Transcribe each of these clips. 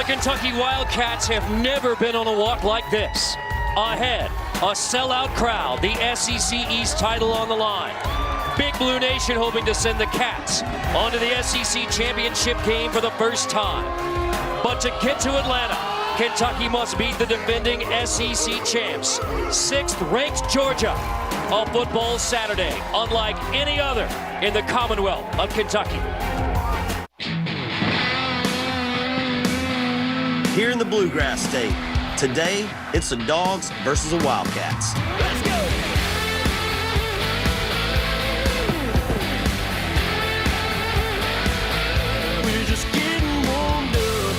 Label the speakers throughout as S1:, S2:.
S1: Kentucky Wildcats have never been on a walk like this. Ahead, a sellout crowd, the SEC East title on the line. Big Blue Nation hoping to send the Cats onto the SEC championship game for the first time. But to get to Atlanta, Kentucky must beat the defending SEC champs, 6th-ranked Georgia. A football Saturday unlike any other in the Commonwealth of Kentucky.
S2: Here in the Bluegrass State, today it's the Dogs versus the Wildcats.
S3: Let's go! We're just getting warmed up,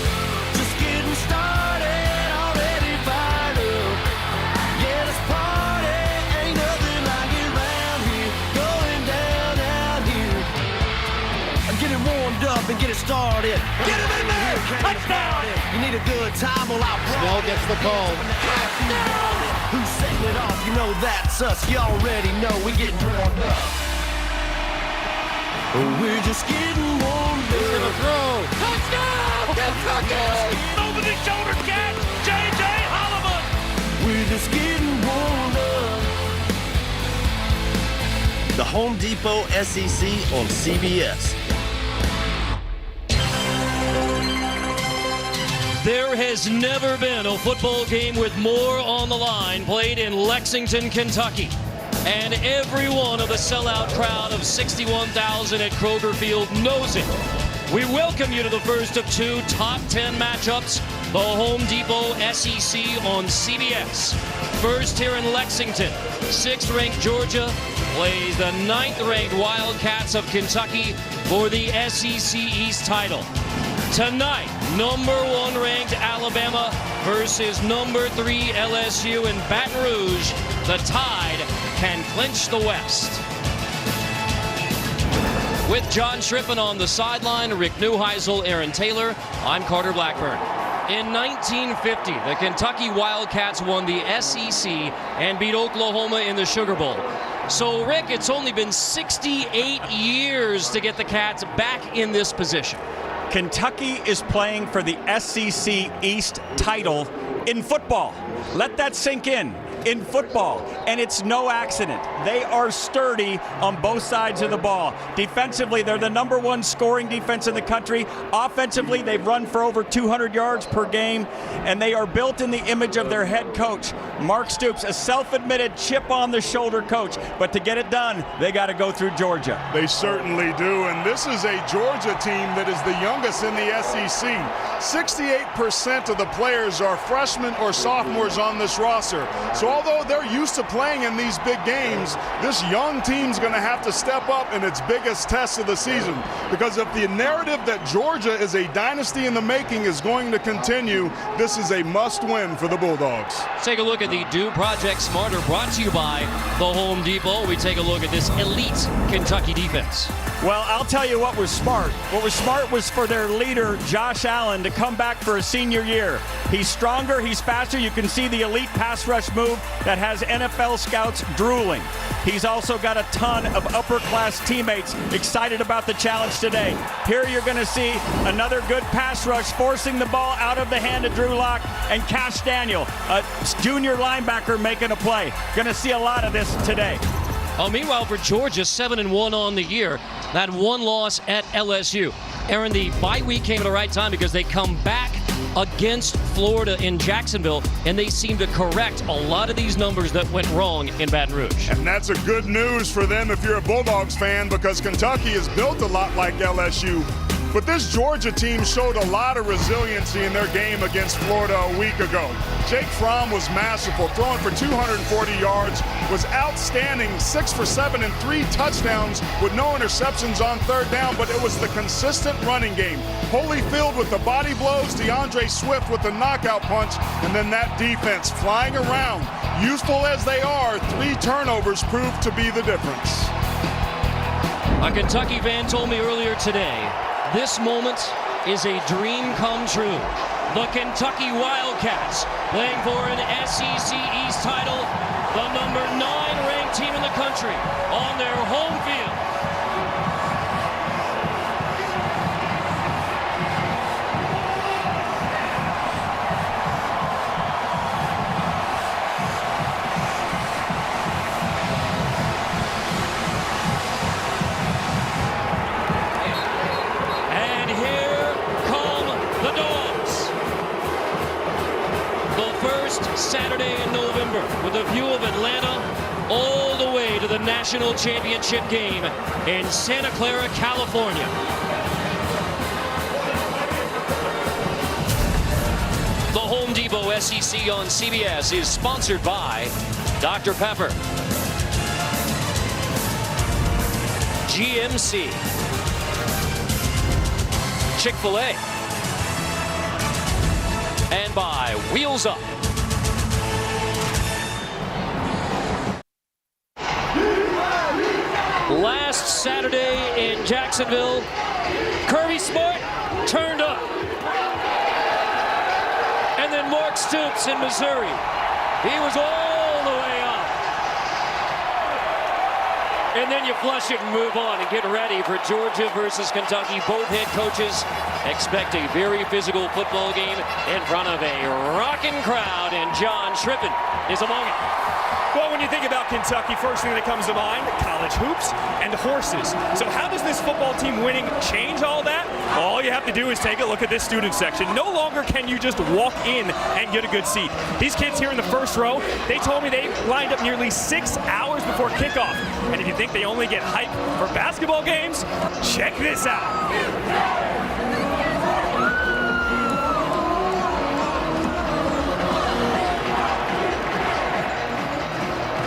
S3: just getting started, already fired up. Yeah, this party ain't nothing like it round here, going down out here. Getting warmed up and get it started. Get him in there! Touchdown! You need a good time, well, I brought
S4: Snell gets the call.
S3: Touchdown! Who's setting it off? You know that's us. You already know we getting warmed up. We're just getting warmed
S4: He's gonna
S3: up.
S4: throw.
S3: Touchdown! Kentucky!
S1: Over the shoulder catch, J.J. Holliman.
S3: We're just getting warmed up.
S2: The Home Depot SEC on CBS.
S1: There has never been a football game with more on the line played in Lexington, Kentucky. And every one of the sellout crowd of 61,000 at Kroger Field knows it. We welcome you to the first of 2 top 10 matchups, the Home Depot SEC on CBS. First here in Lexington, 6th-ranked Georgia plays the 9th-ranked Wildcats of Kentucky for the SEC East title. Tonight, number 1 ranked Alabama versus number 3 LSU in Baton Rouge. The Tide can clinch the West. With John Shrippen on the sideline, Rick Neuheisel, Aaron Taylor, I'm Carter Blackburn. In 1950, the Kentucky Wildcats won the SEC and beat Oklahoma in the Sugar Bowl. So, Rick, it's only been 68 years to get the Cats back in this position.
S5: Kentucky is playing for the SEC East title in football. Let that sink in football. And it's no accident. They are sturdy on both sides of the ball. Defensively, they're the number 1 scoring defense in the country. Offensively, they've run for over 200 yards per game. And they are built in the image of their head coach, Mark Stoops, a self-admitted chip-on-the-shoulder coach. But to get it done, they got to go through Georgia.
S6: They certainly do, and this is a Georgia team that is the youngest in the SEC. 68% of the players are freshmen or sophomores on this roster. So although they're used to playing in these big games, this young team's going to have to step up in its biggest test of the season. Because if the narrative that Georgia is a dynasty in the making is going to continue, this is a must-win for the Bulldogs.
S1: Take a look at the Do Project Smarter, brought to you by the Home Depot. We take a look at this elite Kentucky defense.
S5: Well, I'll tell you what was smart. What was smart was for their leader, Josh Allen, to come back for a senior year. He's stronger, he's faster. You can see the elite pass rush move that has NFL scouts drooling. He's also got a ton of upper-class teammates excited about the challenge today. Here you're going to see another good pass rush, forcing the ball out of the hand of Drew Lock, and Cash Daniel, a junior linebacker, making a play. Going to see a lot of this today.
S1: Oh, meanwhile, for Georgia, 7-1 on the year. That 1 loss at LSU. Aaron, the bye week came at the right time because they come back against Florida in Jacksonville, and they seem to correct a lot of these numbers that went wrong in Baton Rouge.
S6: And that's a good news for them if you're a Bulldogs fan, because Kentucky is built a lot like LSU. But this Georgia team showed a lot of resiliency in their game against Florida a week ago. Jake Fromm was masterful, throwing for 240 yards, was outstanding, 6 for 7 and 3 touchdowns with no interceptions on 3rd down, but it was the consistent running game. Holyfield with the body blows, DeAndre Swift with the knockout punch, and then that defense flying around. Useful as they are, 3 turnovers proved to be the difference.
S1: A Kentucky fan told me earlier today, this moment is a dream come true. The Kentucky Wildcats playing for an SEC East title, the number 9 ranked team in the country on their home field. view of Atlanta all the way to the national championship game in Santa Clara, California. The Home Depot SEC on CBS is sponsored by Dr. Pepper, GMC, Chick-fil-A, and by Wheels Up. Last Saturday in Jacksonville, Kirby Smart turned up. And then Mark Stoops in Missouri, he was all the way up. And then you flush it and move on and get ready for Georgia versus Kentucky. Both head coaches expect a very physical football game in front of a rocking crowd, and John Shrippen is among it.
S4: Well, when you think about Kentucky, first thing that comes to mind, college hoops and horses. So how does this football team winning change all that? All you have to do is take a look at this student section. No longer can you just walk in and get a good seat. These kids here in the first row, they told me they lined up nearly 6 hours before kickoff. And if you think they only get hyped for basketball games, check this out.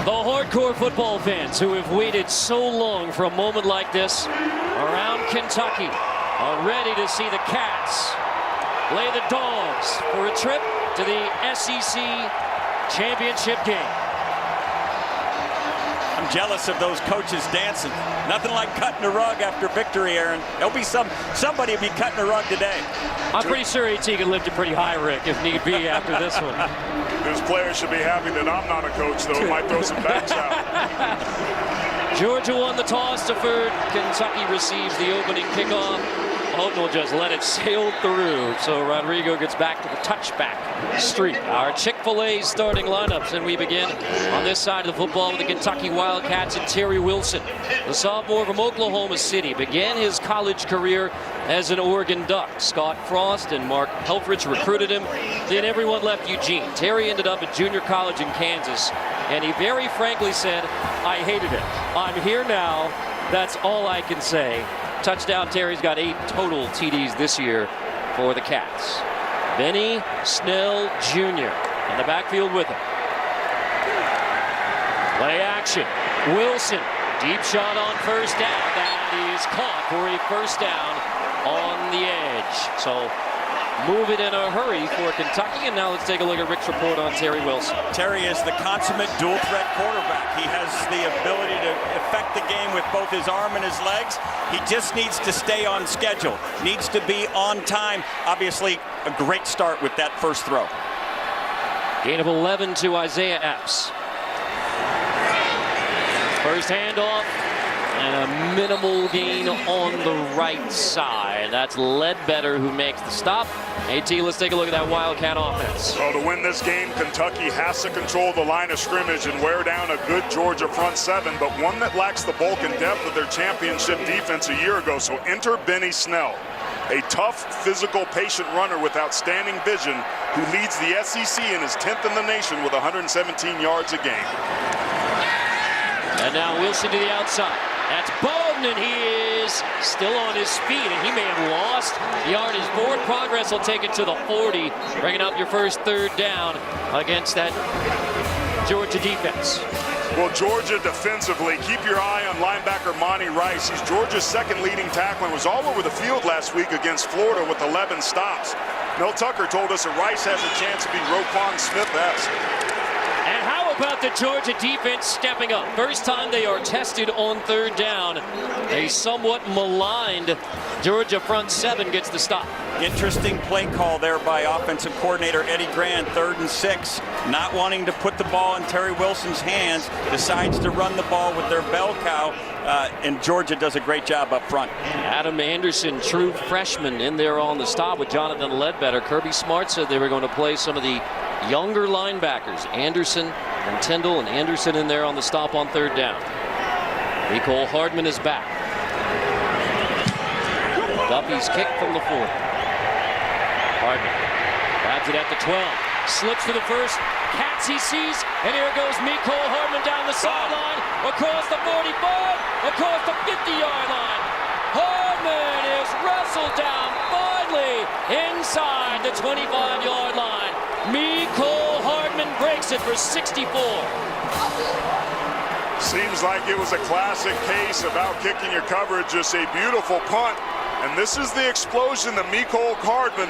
S1: The hardcore football fans who have waited so long for a moment like this around Kentucky are ready to see the Cats play the Dogs for a trip to the SEC championship game.
S7: I'm jealous of those coaches dancing. Nothing like cutting a rug after victory, Aaron. There'll be somebody will be cutting a rug today.
S1: I'm pretty sure AT can lift it pretty high, Rick, if need be after this one.
S6: Those players should be happy that I'm not a coach, though. It might throw some backs out.
S1: Georgia won the toss, deferred. Kentucky receives the opening kickoff. Houghton will just let it sail through. So Rodrigo gets back to the touchback streak. Our Chick-fil-A starting lineups, and we begin on this side of the football with the Kentucky Wildcats and Terry Wilson. The sophomore from Oklahoma City began his college career as an Oregon Duck. Scott Frost and Mark Helfrich recruited him. Then everyone left Eugene. Terry ended up at junior college in Kansas, and he very frankly said, "I hated it. I'm here now. That's all I can say." Touchdown, Terry's got 8 total TDs this year for the Cats. Benny Snell Jr. in the backfield with him. Play action. Wilson, deep shot on first down. That is caught for a first down on the edge. So move it in a hurry for Kentucky. And now let's take a look at Rick's report on Terry Wilson.
S7: Terry is the consummate dual threat quarterback. He has the ability to affect the game with both his arm and his legs. He just needs to stay on schedule, needs to be on time. Obviously, a great start with that first throw.
S1: Gain of 11 to Isaiah Epps. First handoff. And a minimal gain on the right side. That's Ledbetter who makes the stop. AT, let's take a look at that Wildcat offense.
S6: Well, to win this game, Kentucky has to control the line of scrimmage and wear down a good Georgia front seven, but one that lacks the bulk and depth of their championship defense a year ago. So enter Benny Snell, a tough, physical, patient runner with outstanding vision who leads the SEC and is 10th in the nation with 117 yards a game.
S1: And now Wilson to the outside. That's Bowden, and he is still on his feet, and he may have lost yardage. Forward progress will take it to the 40, bringing up your first third down against that Georgia defense.
S6: Well, Georgia defensively, keep your eye on linebacker Monty Rice. He's Georgia's second leading tackler and was all over the field last week against Florida with 11 stops. Mel Tucker told us that Rice has a chance to be Roquan Smith-esque.
S1: And how about the Georgia defense stepping up? First time they are tested on third down. A somewhat maligned Georgia front seven gets the stop.
S7: Interesting play call there by offensive coordinator Eddie Grand, 3rd and 6. Not wanting to put the ball in Terry Wilson's hands, decides to run the ball with their bell cow, and Georgia does a great job up front.
S1: Adam Anderson, true freshman, in there on the stop with Jonathan Ledbetter. Kirby Smart said they were going to play some of the younger linebackers, Anderson and Tyndall, and Anderson in there on the stop on third down. Nicole Hardman is back. Duffy's kick from the 40. Hardman grabs it at the 12. Slips to the first, Cats he sees, and here goes Mecole Hardman down the sideline, across the 45, across the 50-yard line. Hardman is wrestled down finally inside the 25-yard line. Mecole Hardman breaks it for 64.
S6: Seems like it was a classic case of out kicking your coverage, just a beautiful punt. And this is the explosion that Mecole Hardman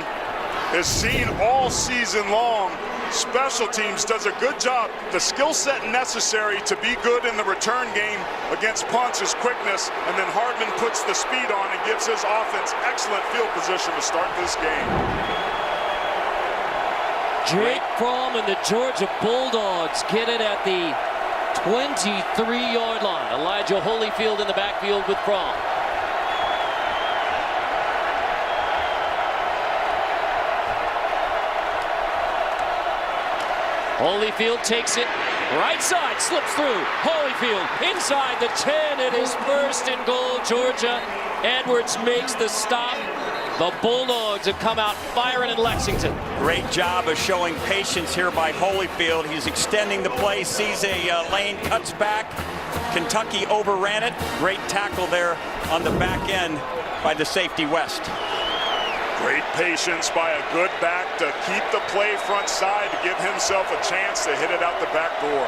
S6: has seen all season long. Special teams does a good job. The skill set necessary to be good in the return game against punts is quickness, and then Hardman puts the speed on and gives his offense excellent field position to start this game.
S1: Jake Fromm and the Georgia Bulldogs get it at the 23-yard line. Elijah Holyfield in the backfield with Fromm. Holyfield takes it, right side, slips through. Holyfield inside the 10. It is first and goal, Georgia. Edwards makes the stop. The Bulldogs have come out firing in Lexington.
S7: Great job of showing patience here by Holyfield. He's extending the play, sees a lane, cuts back. Kentucky overran it. Great tackle there on the back end by the safety West.
S6: Great patience by a good back to keep the play front side to give himself a chance to hit it out the back door.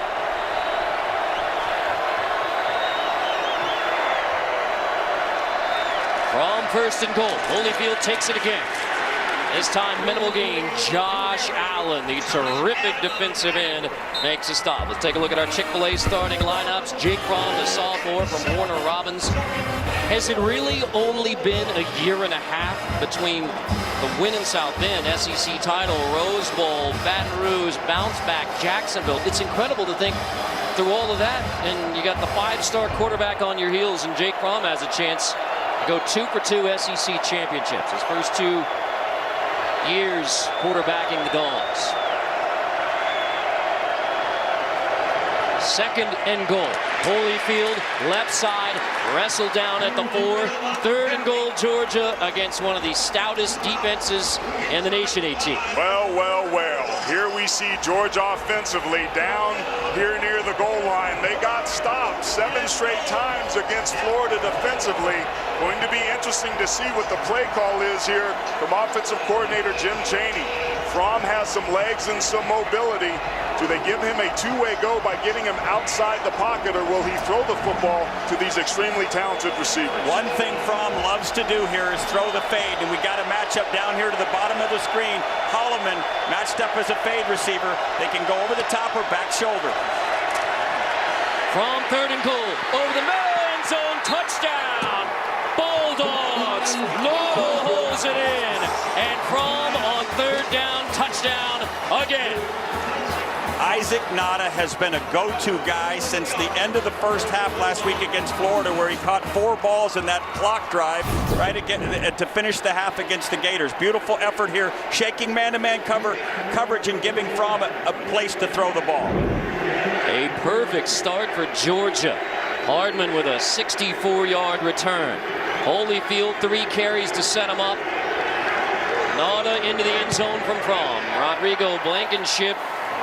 S1: From first and goal, Holyfield takes it again. This time, minimal gain. Josh Allen, the terrific defensive end, makes a stop. Let's take a look at our Chick-fil-A starting lineups. Jake Fromm, the sophomore from Warner Robins. Has it really only been a year and a half between the win in South Bend, SEC title, Rose Bowl, Baton Rouge, bounce back, Jacksonville? It's incredible to think through all of that, and you got the five-star quarterback on your heels, and Jake Fromm has a chance to go 2 for 2 SEC championships. His first 2 years quarterbacking the Dogs. Second and goal. Holyfield, left side, wrestled down at the 4. Third and goal, Georgia, against one of the stoutest defenses in the nation, AT.
S6: Well, well, well. Here we see Georgia offensively down here near the goal line. They got stopped 7 straight times against Florida defensively. Going to be interesting to see what the play call is here from offensive coordinator Jim Chaney. Fromm has some legs and some mobility. Do they give him a two-way go by getting him outside the pocket, or will he throw the football to these extremely talented receivers?
S7: One thing Fromm loves to do here is throw the fade, and we got a matchup down here to the bottom of the screen. Holloman matched up as a fade receiver. They can go over the top or back shoulder.
S1: From third and goal, over the middle end zone, touchdown! Bulldogs, Noble holds it in, and Fromm on third down, touchdown again.
S7: Isaac Nada has been a go-to guy since the end of the first half last week against Florida, where he caught 4 balls in that clock drive right again to finish the half against the Gators. Beautiful effort here, shaking man-to-man coverage and giving Fromm a place to throw the ball.
S1: A perfect start for Georgia. Hardman with a 64-yard return. Holyfield 3 carries to set him up. Nada into the end zone from Fromm. Rodrigo Blankenship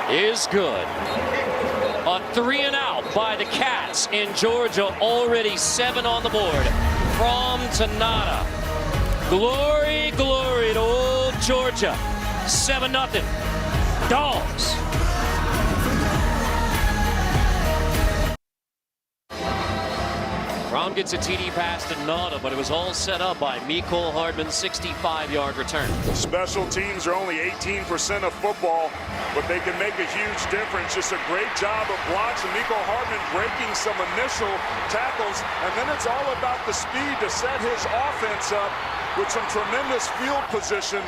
S1: is good. A 3 and out by the Cats in Georgia, already 7 on the board. Fromm to Nada. Glory, glory to old Georgia. 7-0. Dogs. Fromm gets a TD pass to Nada, but it was all set up by Mecole Hardman's 65-yard return.
S6: Special teams are only 18% of football, but they can make a huge difference. Just a great job of blocks, and Mecole Hardman breaking some initial tackles, and then it's all about the speed to set his offense up with some tremendous field position.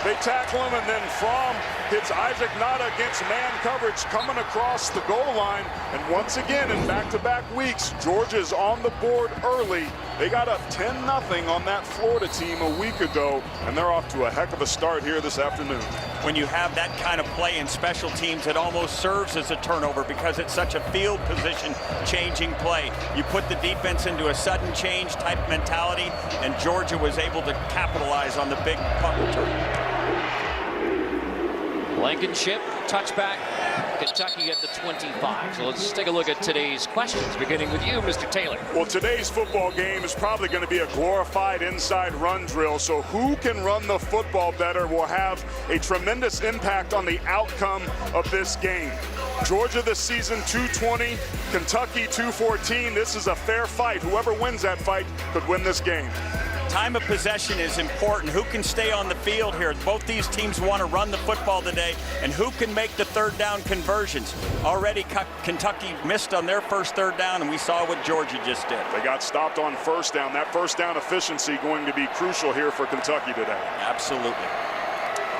S6: They tackle him, and then Fromm hits Isaac Nada against man coverage coming across the goal line. And once again, in back-to-back weeks, Georgia's on the board early. They got up 10-0 on that Florida team a week ago, and they're off to a heck of a start here this afternoon. When you have that kind of play in special teams, it almost serves as a turnover because it's such a field position changing play. You put the defense into a sudden change type mentality, and Georgia was able to capitalize on the big punt return.
S1: Blankenship, touchback. Kentucky at the 25. So let's take a look at today's questions, beginning with you, Mr. Taylor.
S6: Well, today's football game is probably going to be a glorified inside run drill. So who can run the football better will have a tremendous impact on the outcome of this game. Georgia this season 220, Kentucky 214. This is a fair fight. Whoever wins that fight could win this game.
S7: Time of possession is important. Who can stay on the field here? Both these teams want to run the football today, and who can make the third down conversions? Already Kentucky missed on their first third down, and we saw what Georgia just did.
S6: They got stopped on first down. That first down efficiency going to be crucial here for Kentucky today.
S7: Absolutely.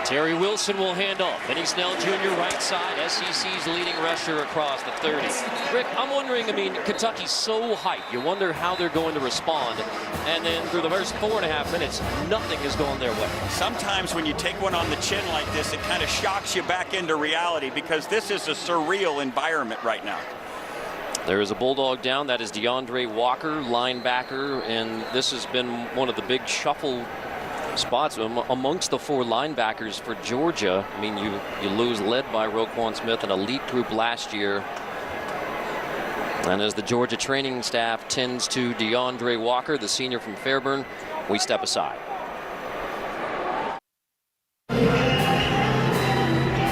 S1: Terry Wilson will hand off. Benny Snell Jr. right side, SEC's leading rusher across the 30. Rick, I'm wondering, Kentucky's so hyped. You wonder how they're going to respond. And then through the first 4.5 minutes, nothing has gone their way.
S7: Sometimes when you take one on the chin like this, it kind of shocks you back into reality because this is a surreal environment right now.
S1: There is a Bulldog down. That is DeAndre Walker, linebacker. And this has been one of the big shuffle spots amongst the 4 linebackers for Georgia. You lose, led by Roquan Smith, an elite group last year. And as the Georgia training staff tends to DeAndre Walker, the senior from Fairburn, we step aside.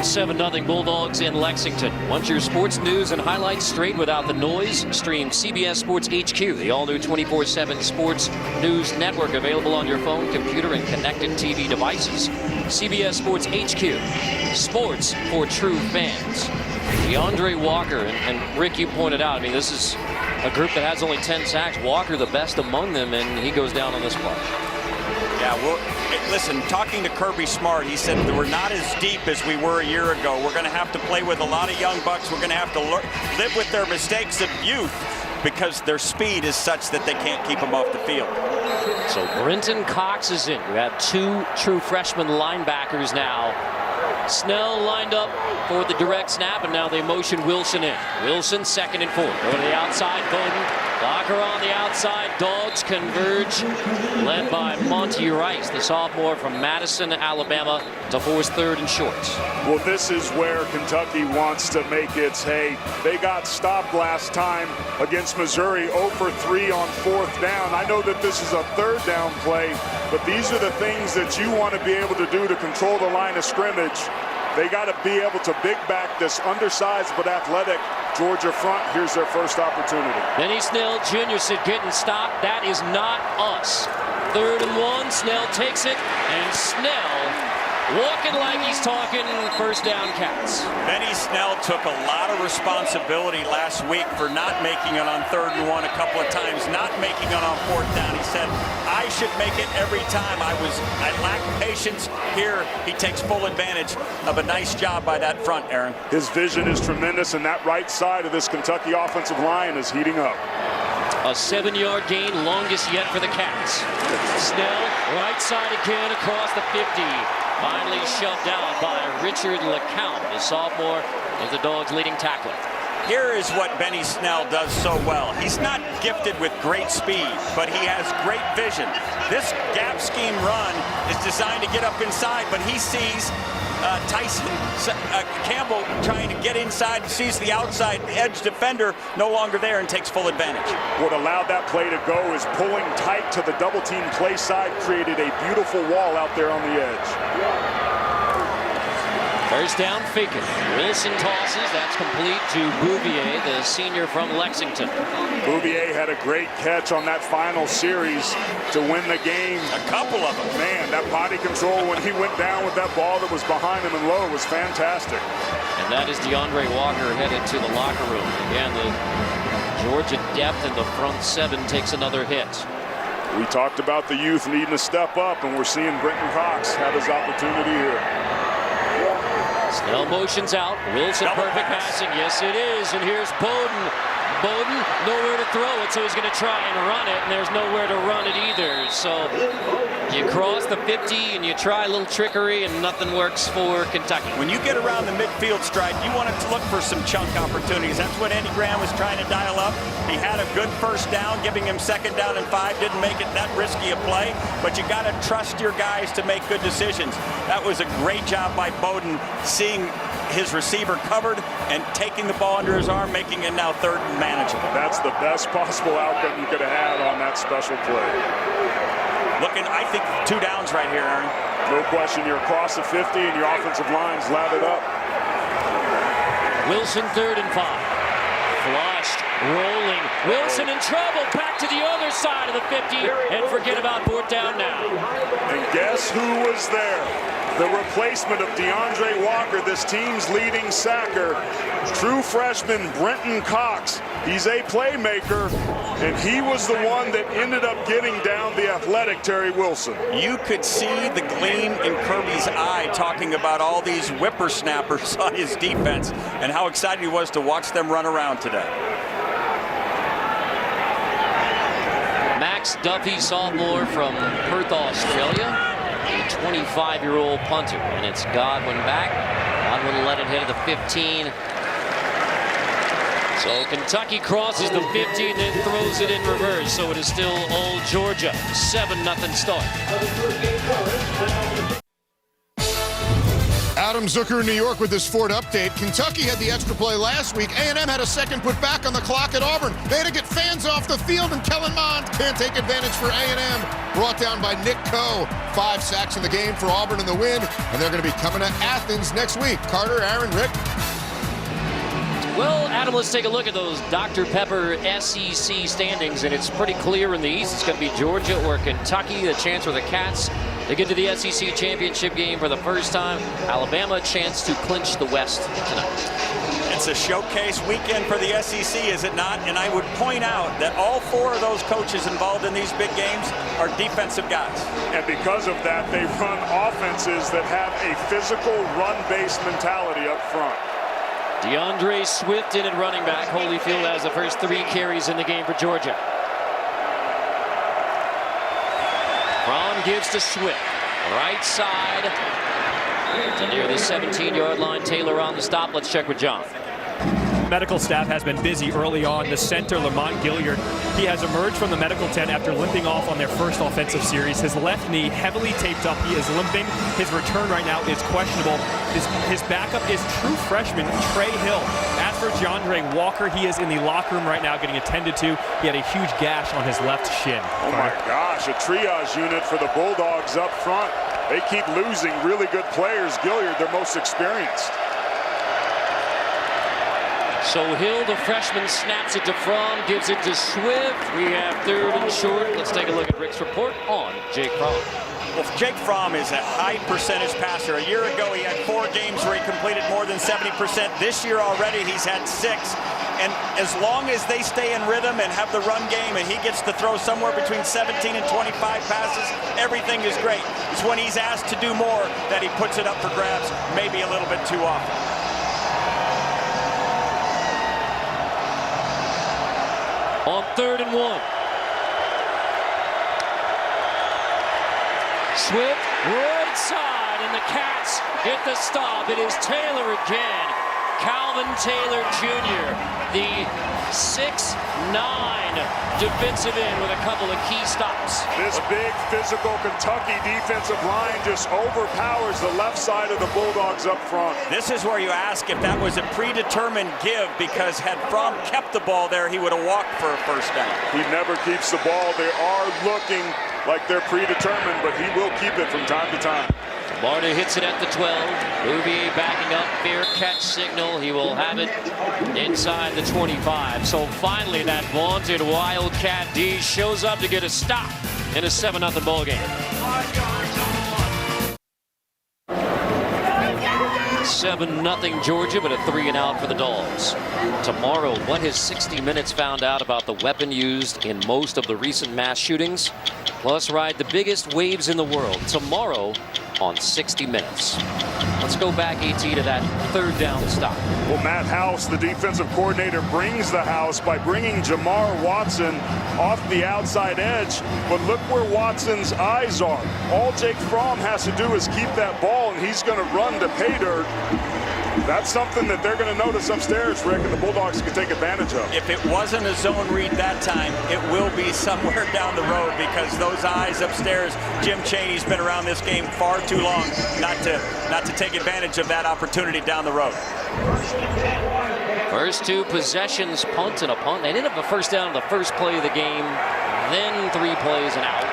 S1: 7-0 Bulldogs in Lexington. Want your sports news and highlights straight without the noise? Stream CBS Sports HQ, the all-new 24/7 sports news network available on your phone, computer, and connected TV devices. CBS Sports HQ, sports for true fans. DeAndre Walker, and Rick, you pointed out, this is a group that has only 10 sacks. Walker the best among them, and he goes down on this play.
S7: Yeah, well, listen, talking to Kirby Smart, he said we're not as deep as we were a year ago. We're going to have to play with a lot of young bucks. We're going to have to live with their mistakes of youth because their speed is such that they can't keep them off the field.
S1: So Brenton Cox is in. We have 2 true freshman linebackers now. Snell lined up for the direct snap, and now they motion Wilson in. Wilson 2nd and 4. Go to the outside, Bowden. Locker on the outside. Dogs converge, led by Monty Rice, the sophomore from Madison, Alabama, to force 3rd and short.
S6: Well, this is where Kentucky wants to make its hay. They got stopped last time against Missouri, 0 for 3 on 4th down. I know that this is a 3rd down play, but these are the things that you want to be able to do to control the line of scrimmage. They got to be able to big back this undersized but athletic Georgia front. Here's their first opportunity.
S1: Benny Snell Jr. said getting stopped. That is not us. 3rd and 1. Snell takes it, and Snell walking like he's talking first down Cats.
S7: Benny Snell took a lot of responsibility last week for not making it on 3rd and 1 a couple of times, not making it on 4th down. He said, I should make it every time. I lack patience. Here, he takes full advantage of a nice job by that front, Aaron.
S6: His vision is tremendous, and that right side of this Kentucky offensive line is heating up.
S1: A 7-yard gain, longest yet for the Cats. Snell, right side again across the 50. Finally shoved out by Richard LeCount, the sophomore of the Dogs' leading tackler.
S7: Here is what Benny Snell does so well. He's not gifted with great speed, but he has great vision. This gap scheme run is designed to get up inside, but he sees Tyson Campbell trying to get inside, sees the outside edge defender no longer there, and takes full advantage.
S6: What allowed that play to go is pulling tight to the double team play side, created a beautiful wall out there on the edge.
S1: First down, Faken. Wilson tosses. That's complete to Bouvier, the senior from Lexington.
S6: Bouvier had a great catch on that final series to win the game.
S7: A couple of them.
S6: Man, that body control when he went down with that ball that was behind him and low was fantastic.
S1: And that is DeAndre Walker headed to the locker room. Again, the Georgia depth in the front 7 takes another hit.
S6: We talked about the youth needing to step up, and we're seeing Brenton Cox have his opportunity here.
S1: Snell motions out. Wilson, perfect passing. Yes, it is. And here's Bowden. Bowden, nowhere to throw it, so he's going to try and run it, and there's nowhere to run it either. So you cross the 50 and you try a little trickery, and nothing works for Kentucky.
S7: When you get around the midfield stripe, you want to look for some chunk opportunities. That's what Andy Graham was trying to dial up. He had a good first down, giving him 2nd down and 5. Didn't make it that risky a play, but you got to trust your guys to make good decisions. That was a great job by Bowden, seeing his receiver covered and taking the ball under his arm, making it now third and manageable.
S6: That's the best possible outcome you could have had on that special play.
S7: Looking, I think, 2 downs right here, Aaron.
S6: No question, you're across the 50 and your offensive line's lathered up.
S1: Wilson 3rd and 5. Flushed, rolling. Wilson in trouble. Back to the other side of the 50 and forget about 4th down now.
S6: And guess who was there? The replacement of DeAndre Walker, this team's leading sacker, true freshman Brenton Cox. He's a playmaker, and he was the one that ended up getting down the athletic Terry Wilson.
S7: You could see the gleam in Kirby's eye talking about all these whippersnappers on his defense and how excited he was to watch them run around today.
S1: Max Duffy, sophomore from Perth, Australia. A 25-year-old punter, and it's Godwin back. Godwin let it hit at the 15. So Kentucky crosses the 50 and then throws it in reverse. So it is still Old Georgia. 7-0 start.
S8: Adam Zucker in New York with this Ford update. Kentucky had the extra play last week. A&M had a second put back on the clock at Auburn. They had to get fans off the field, and Kellen Mond can't take advantage for A&M. Brought down by Nick Coe. 5 sacks in the game for Auburn in the win, and they're going to be coming to Athens next week. Carter, Aaron, Rick.
S1: Well, Adam, let's take a look at those Dr. Pepper SEC standings, and it's pretty clear in the East. It's going to be Georgia or Kentucky. The chance for the Cats to get to the SEC championship game for the first time. Alabama, a chance to clinch the West tonight.
S7: It's a showcase weekend for the SEC, is it not? And I would point out that all 4 of those coaches involved in these big games are defensive guys.
S6: And because of that, they run offenses that have a physical run-based mentality up front.
S1: DeAndre Swift in at running back. Holyfield has the first 3 carries in the game for Georgia. Braun gives to Swift. Right side to near the 17-yard line. Taylor on the stop. Let's check with John.
S4: Medical staff has been busy early on. The center, Lamont Gilliard, he has emerged from the medical tent after limping off on their first offensive series. His left knee heavily taped up. He is limping. His return right now is questionable. His backup is true freshman Trey Hill. As for DeAndre Walker, he is in the locker room right now getting attended to. He had a huge gash on his left shin.
S6: Oh my gosh, a triage unit for the Bulldogs up front. They keep losing really good players. Gilliard, their most experienced.
S1: So Hill, the freshman, snaps it to Fromm, gives it to Swift. We have 3rd and short. Let's take a look at Rick's report on Jake Fromm.
S7: Well, Jake Fromm is a high percentage passer. A year ago, he had 4 games where he completed more than 70%. This year already, he's had 6. And as long as they stay in rhythm and have the run game and he gets to throw somewhere between 17 and 25 passes, everything is great. It's when he's asked to do more that he puts it up for grabs, maybe a little bit too often.
S1: On 3rd and 1. Swift, right side, and the Cats get the stop. It is Taylor again. Calvin Taylor Jr., the 6'9" defensive end with a couple of key stops.
S6: This big physical Kentucky defensive line just overpowers the left side of the Bulldogs up front.
S7: This is where you ask if that was a predetermined give, because had Fromm kept the ball there, he would have walked for a first down.
S6: He never keeps the ball. They are looking like they're predetermined, but he will keep it from time to time.
S1: Marta hits it at the 12. Bouvier backing up, fair catch signal. He will have it inside the 25. So finally that vaunted Wildcat D shows up to get a stop in a 7-0 ball game. 7-0 Georgia, but a 3-and-out for the Dogs. Tomorrow, what has 60 Minutes found out about the weapon used in most of the recent mass shootings? Plus, ride the biggest waves in the world tomorrow on 60 Minutes. Let's go back, AT, to that 3rd down stop.
S6: Well, Matt House, the defensive coordinator, brings the house by bringing Jamar Watson off the outside edge. But look where Watson's eyes are. All Jake Fromm has to do is keep that ball, and he's going to run to pay dirt. That's something that they're going to notice upstairs, Rick, and the Bulldogs can take advantage of.
S7: If it wasn't a zone read that time, it will be somewhere down the road because those eyes upstairs, Jim Chaney's been around this game far too long not to take advantage of that opportunity down the road.
S1: First 2 possessions, punt and a punt. They ended up a first down on the first play of the game, then 3 plays and out.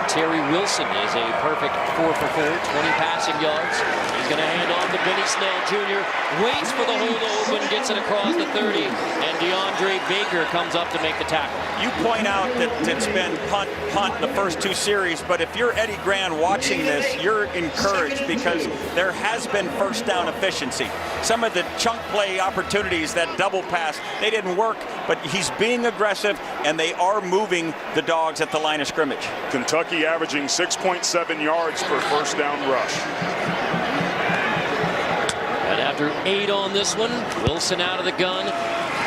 S1: Terry Wilson is a perfect 4 for 4, 20 passing yards. He's going to hand off to Benny Snell Jr. Waits for the hole to open, gets it across the 30, and DeAndre Baker comes up to make the tackle.
S7: You point out that it's been punt the first 2 series, but if you're Eddie Gran watching this, you're encouraged because there has been first down efficiency. Some of the chunk play opportunities, that double pass, they didn't work, but he's being aggressive, and they are moving the Dogs at the line of scrimmage.
S6: Kentucky averaging 6.7 yards per first down rush.
S1: And after 8 on this one, Wilson out of the gun.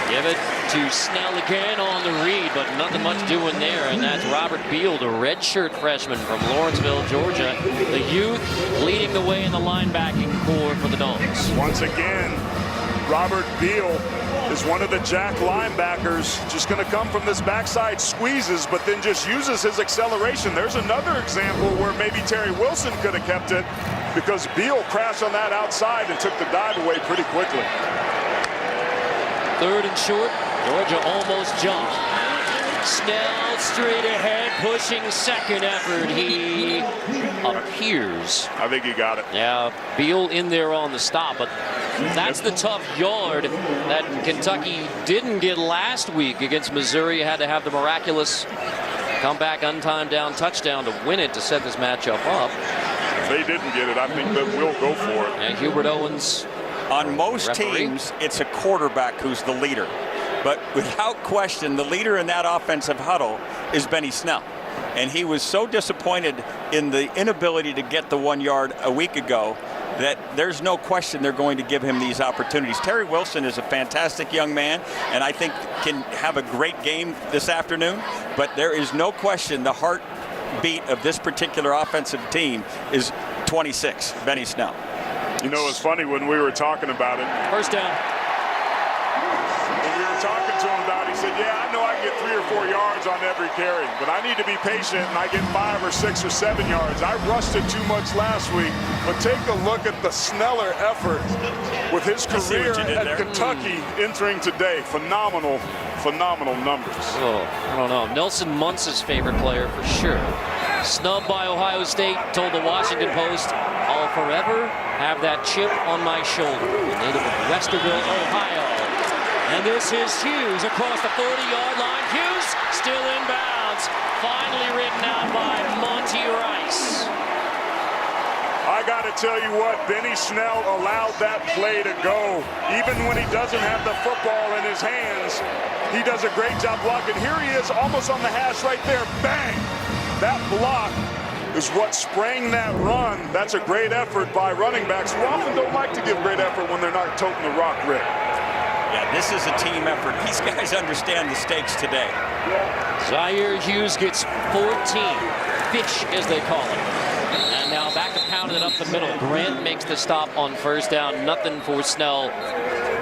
S1: Give it to Snell again on the read, but nothing much doing there. And that's Robert Beal, the redshirt freshman from Lawrenceville, Georgia. The youth leading the way in the linebacking core for the Dogs.
S6: Once again, Robert Beal is one of the jack linebackers, just going to come from this backside squeezes, but then just uses his acceleration. There's another example where maybe Terry Wilson could have kept it because Beal crashed on that outside and took the dive away pretty quickly.
S1: 3rd and short, Georgia almost jumped. Snell straight ahead, pushing second effort. He appears.
S6: I think he got it.
S1: Yeah, Beal in there on the stop, but that's the tough yard that Kentucky didn't get last week against Missouri. Had to have the miraculous comeback untimed down touchdown to win it to set this matchup up.
S6: If they didn't get it, I think that we'll go for it.
S1: And Hubert Owens.
S7: On most teams, it's a quarterback who's the leader. But without question, the leader in that offensive huddle is Benny Snell. And he was so disappointed in the inability to get the 1 yard a week ago that there's no question they're going to give him these opportunities. Terry Wilson is a fantastic young man, and I think can have a great game this afternoon. But there is no question the heartbeat of this particular offensive team is 26, Benny Snell.
S6: You know, it's funny when we were talking about it.
S1: First down.
S6: When we were talking to him about it, he said, yeah, I know I get 3 or 4 yards on every carry, but I need to be patient and I get 5 or 6 or 7 yards. I rushed it too much last week, but take a look at the Sneller effort with his career at Kentucky entering today. Phenomenal numbers.
S1: Oh, I don't know. Nelson Muntz's favorite player for sure. Snubbed by Ohio State, told the Washington Post, I'll forever have that chip on my shoulder. The native of Westerville, Ohio. And this is Hughes across the 40-yard line. Hughes still inbounds. Finally written out by Monty Rice.
S6: I got to tell you what, Benny Snell allowed that play to go. Even when he doesn't have the football in his hands, he does a great job blocking. Here he is almost on the hash right there. Bang! That block is what sprang that run. That's a great effort by running backs who often don't like to give great effort when they're not toting the rock, Rick.
S7: Yeah, this is a team effort. These guys understand the stakes today.
S1: Zaire Hughes gets 14. Fish, as they call it. And now back to pounding it up the middle. Grant makes the stop on first down. Nothing for Snell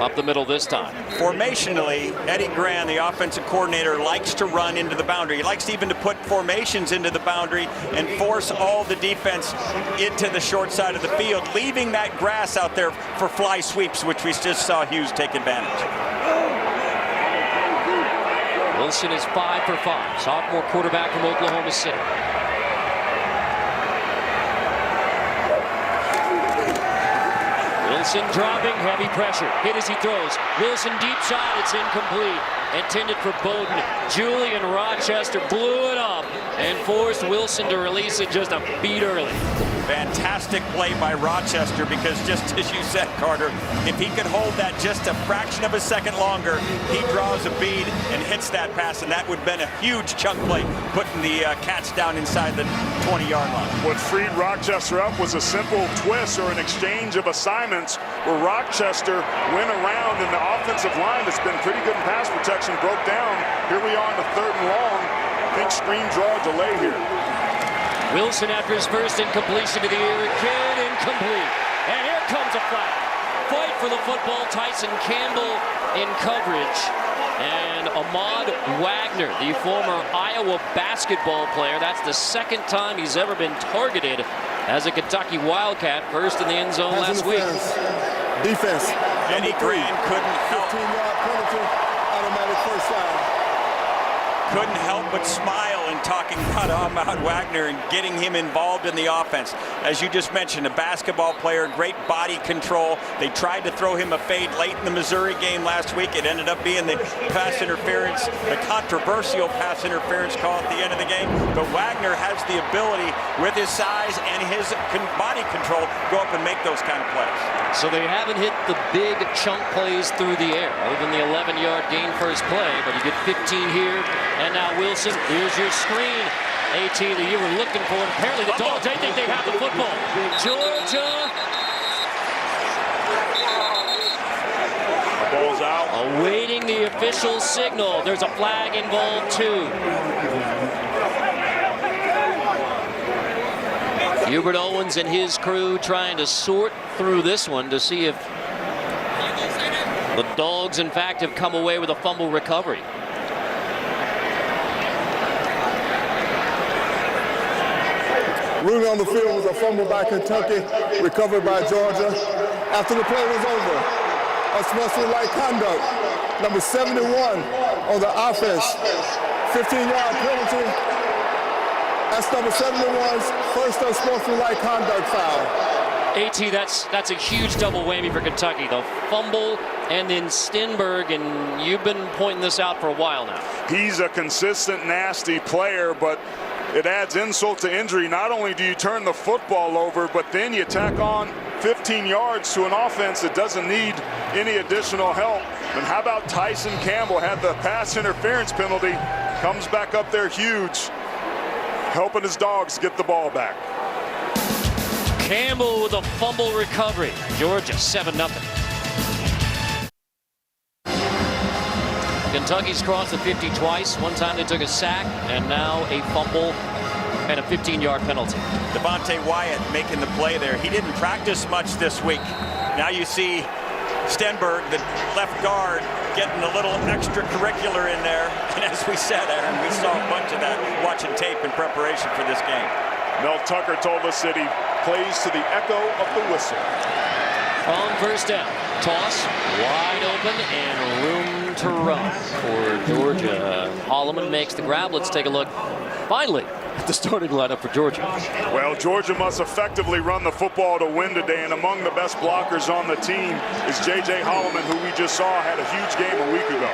S1: up the middle this time.
S7: Formationally, Eddie Gran, the offensive coordinator, likes to run into the boundary. He likes even to put formations into the boundary and force all the defense into the short side of the field, leaving that grass out there for fly sweeps, which we just saw Hughes take advantage.
S1: Wilson is 5 for 5. Sophomore quarterback from Oklahoma City. Wilson dropping, heavy pressure. Hit as he throws. Wilson deep shot, it's incomplete. Intended for Bowden. Julian Rochester blew it up and forced Wilson to release it just a beat early.
S7: Fantastic play by Rochester because just as you said, Carter, if he could hold that just a fraction of a second longer, he draws a bead and hits that pass, and that would have been a huge chunk play, putting the Cats down inside the 20-yard line.
S6: What freed Rochester up was a simple twist or an exchange of assignments where Rochester went around and the offensive line that's been pretty good in pass protection broke down. Here we are on the 3rd and long. I think screen draw delay here.
S1: Wilson after his first incompletion to the air again, incomplete. And here comes a flag. fight for the football. Tyson Campbell in coverage. And Ahmad Wagner, the former Iowa basketball player, that's the second time he's ever been targeted as a Kentucky Wildcat. First in the end zone last week.
S9: Defense.
S7: Eddie Grand couldn't help.
S9: 15-yard penalty, automatic first down.
S7: Couldn't help but smile in talking about Ahmad Wagner and getting him involved in the offense. As you just mentioned, a basketball player, great body control. They tried to throw him a fade late in the Missouri game last week. It ended up being the pass interference, the controversial pass interference call at the end of the game. But Wagner has the ability, with his size and his body control, go up and make those kind of plays.
S1: So they haven't hit the big chunk plays through the air, other than the 11-yard gain first play, but you get 15 here. And now Wilson, here's your screen. AT that you were looking for. Apparently the Dogs, they think they have the football. Georgia.
S6: The ball's out.
S1: Awaiting the official signal. There's a flag involved too. Hubert Owens and his crew trying to sort through this one to see if the Dogs, in fact, have come away with a fumble recovery.
S9: Ruling on the field was a fumble by Kentucky, recovered by Georgia. After the play was over, unsportsmanlike conduct, number 71 on the offense, 15-yard penalty. That's number 71's first unsportsmanlike conduct foul.
S1: AT, that's a huge double whammy for Kentucky. The fumble and then Stenberg, and you've been pointing this out for a while now.
S6: He's a consistent, nasty player, but it adds insult to injury. Not only do you turn the football over, but then you tack on 15 yards to an offense that doesn't need any additional help. And how about Tyson Campbell? Had the pass interference penalty, comes back up there huge, helping his Dogs get the ball back.
S1: Campbell with a fumble recovery. Georgia 7-0. Kentucky's crossed the 50 twice. One time they took a sack, and now a fumble and a 15-yard penalty.
S7: Devontae Wyatt making the play there. He didn't practice much this week. Now you see Stenberg, the left guard, getting a little extracurricular in there. And as we said, Aaron, we saw a bunch of that watching tape in preparation for this game.
S6: Mel Tucker told us that he plays to the echo of the whistle.
S1: On first down, toss, wide open, and room to run for Georgia. Holloman makes the grab. Let's take a look, finally, at the starting lineup for Georgia.
S6: Well, Georgia must effectively run the football to win today, and among the best blockers on the team is J.J. Holloman, who we just saw had a huge game a week ago.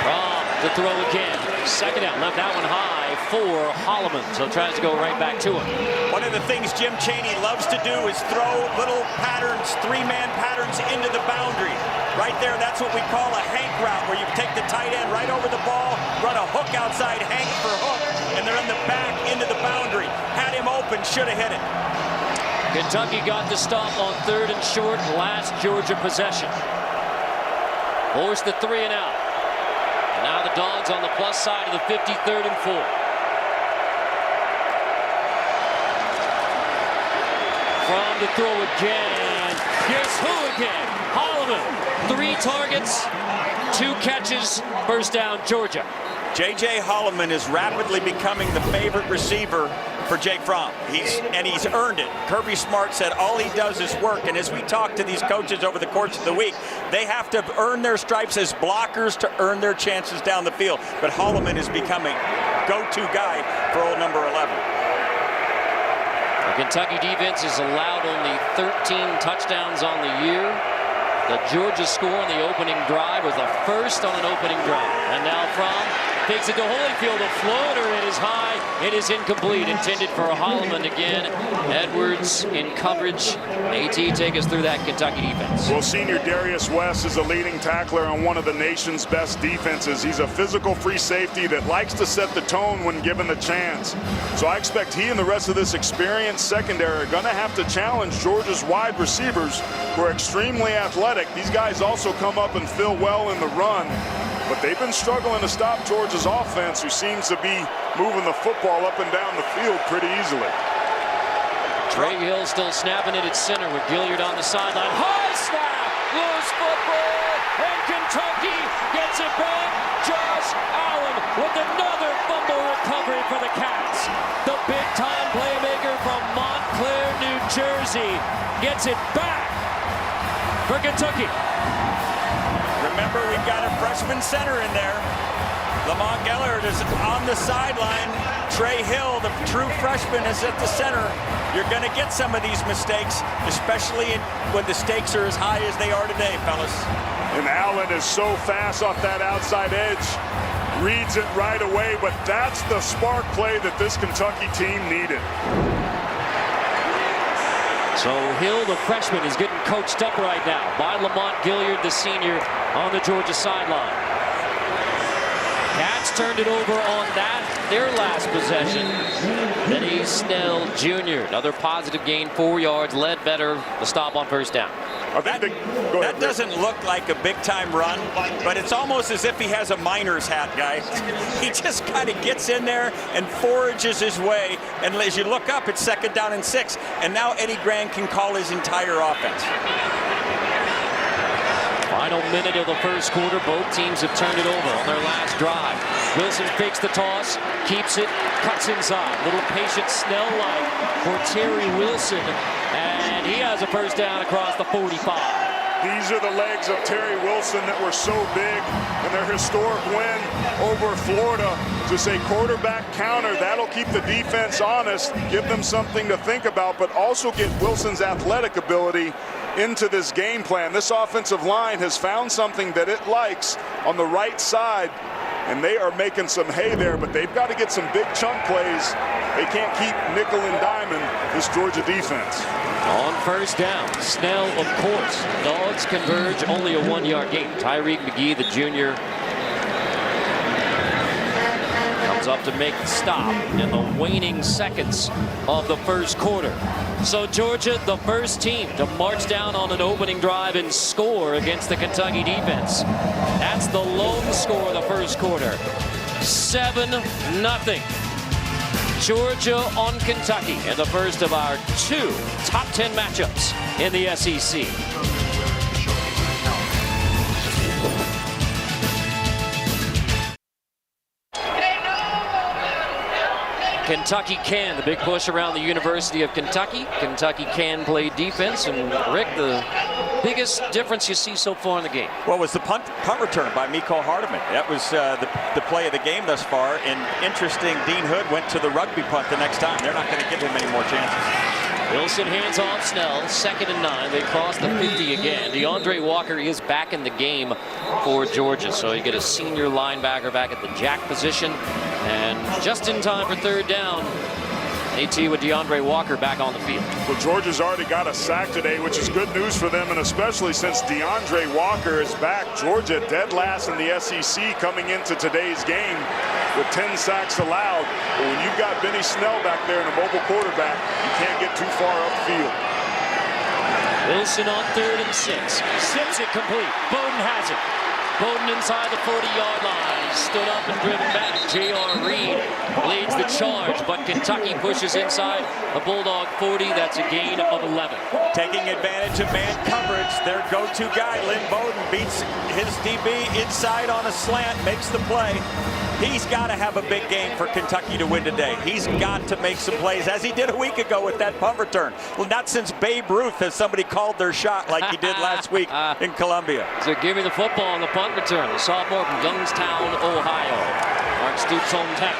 S1: Fromm to throw again. Second down, left that one high for Holloman, so tries to go right back to him.
S7: One of the things Jim Chaney loves to do is throw little patterns, three-man patterns into the boundary. Right there, that's what we call a Hank route, where you take the tight end right over the ball, run a hook outside Hank for hook, and they're in the back into the boundary. Had him open, should have hit it.
S1: Kentucky got the stop on 3rd and short, last Georgia possession. Forced the 3 and out. And now the Dogs on the plus side of the 53rd and 4. Fromm to throw again. Guess who again? Holloman. 3 targets, 2 catches, first down, Georgia.
S7: J.J. Holloman is rapidly becoming the favorite receiver for Jake Fromm. He's earned it. Kirby Smart said all he does is work, and as we talk to these coaches over the course of the week, they have to earn their stripes as blockers to earn their chances down the field. But Holloman is becoming go-to guy for old number 11.
S1: The Kentucky defense has allowed only 13 touchdowns on the year. The Georgia score on the opening drive was the first on an opening drive. And now Fromm takes it to Holyfield. A floater, it is high. It is incomplete. Intended for Holloman again. Edwards in coverage. AT, take us through that Kentucky defense.
S6: Well, senior Darius West is a leading tackler on one of the nation's best defenses. He's a physical free safety that likes to set the tone when given the chance. So I expect he and the rest of this experienced secondary are going to have to challenge Georgia's wide receivers, who are extremely athletic. These guys also come up and fill well in the run. But they've been struggling to stop Georgia's offense, who seems to be moving the football up and down the field pretty easily.
S1: Trey Hill still snapping it at center with Gilliard on the sideline. High snap! loose football, and Kentucky gets it back. Josh Allen with another fumble recovery for the Cats. The big-time playmaker from Montclair, New Jersey, gets it back for Kentucky.
S7: Remember, we've got a freshman center in there. Lamont Gellert is on the sideline. Trey Hill, the true freshman, is at the center. You're going to get some of these mistakes, especially when the stakes are as high as they are today, fellas.
S6: And Allen is so fast off that outside edge. Reads it right away, but that's the spark play that this Kentucky team needed.
S1: So Hill, the freshman, is getting coached up right now by Lamont Gillard, the senior, on the Georgia sideline. Cats turned it over on their last possession. Benny Snell Jr., another positive gain, 4 yards, led better, the stop on first down.
S7: That doesn't look like a big-time run, but it's almost as if he has a miner's hat, guys. He just kind of gets in there and forages his way, and as you look up, it's 2nd down and 6, and now Eddie Gran can call his entire offense.
S1: Final minute of the first quarter. Both teams have turned it over on their last drive. Wilson fakes the toss, keeps it, cuts inside. Little patient Snell-like for Terry Wilson, and he has a first down across the 45.
S6: These are the legs of Terry Wilson that were so big in their historic win over Florida. Just a quarterback counter. That'll keep the defense honest, give them something to think about, but also get Wilson's athletic ability into this game plan. This offensive line has found something that it likes on the right side, and they are making some hay there, but they've got to get some big chunk plays. They can't keep nickel and diamond this Georgia defense.
S1: On first down, Snell, of course. Dogs converge, only a 1-yard gain. Tyreek McGee, the junior, comes up to make the stop in the waning seconds of the first quarter. So Georgia, the first team to march down on an opening drive and score against the Kentucky defense. That's the lone score of the first quarter. 7-0. Georgia on Kentucky in the first of our 2 top 10 matchups in the SEC. Kentucky can. The big push around the University of Kentucky. Kentucky can play defense. And Rick, the biggest difference you see so far in the game?
S7: Well, was the punt return by Mecole Hardman. That was the play of the game thus far. And interesting, Dean Hood went to the rugby punt the next time. They're not going to give him any more chances.
S1: Wilson hands off Snell, 2nd and 9. They cross the 50 again. DeAndre Walker is back in the game for Georgia. So you get a senior linebacker back at the jack position. And just in time for 3rd down, AT with DeAndre Walker back on the field.
S6: Well, Georgia's already got a sack today, which is good news for them, and especially since DeAndre Walker is back. Georgia dead last in the SEC coming into today's game with 10 sacks allowed. But when you've got Benny Snell back there and a mobile quarterback, you can't get too far upfield.
S1: Wilson on 3rd and 6. Sips it complete. Bowden has it. Bowden inside the 40-yard line. He stood up and driven back. J.R. Reed leads the charge, but Kentucky pushes inside the Bulldog 40. That's a gain of 11.
S7: Taking advantage of man coverage, their go-to guy, Lynn Bowden, beats his DB inside on a slant, makes the play. He's got to have a big game for Kentucky to win today. He's got to make some plays, as he did a week ago with that punt return. Well, not since Babe Ruth has somebody called their shot like he did last week in Columbia.
S1: So give me the football on the punt return. The sophomore from Youngstown, Ohio. Mark Stoops' hometown.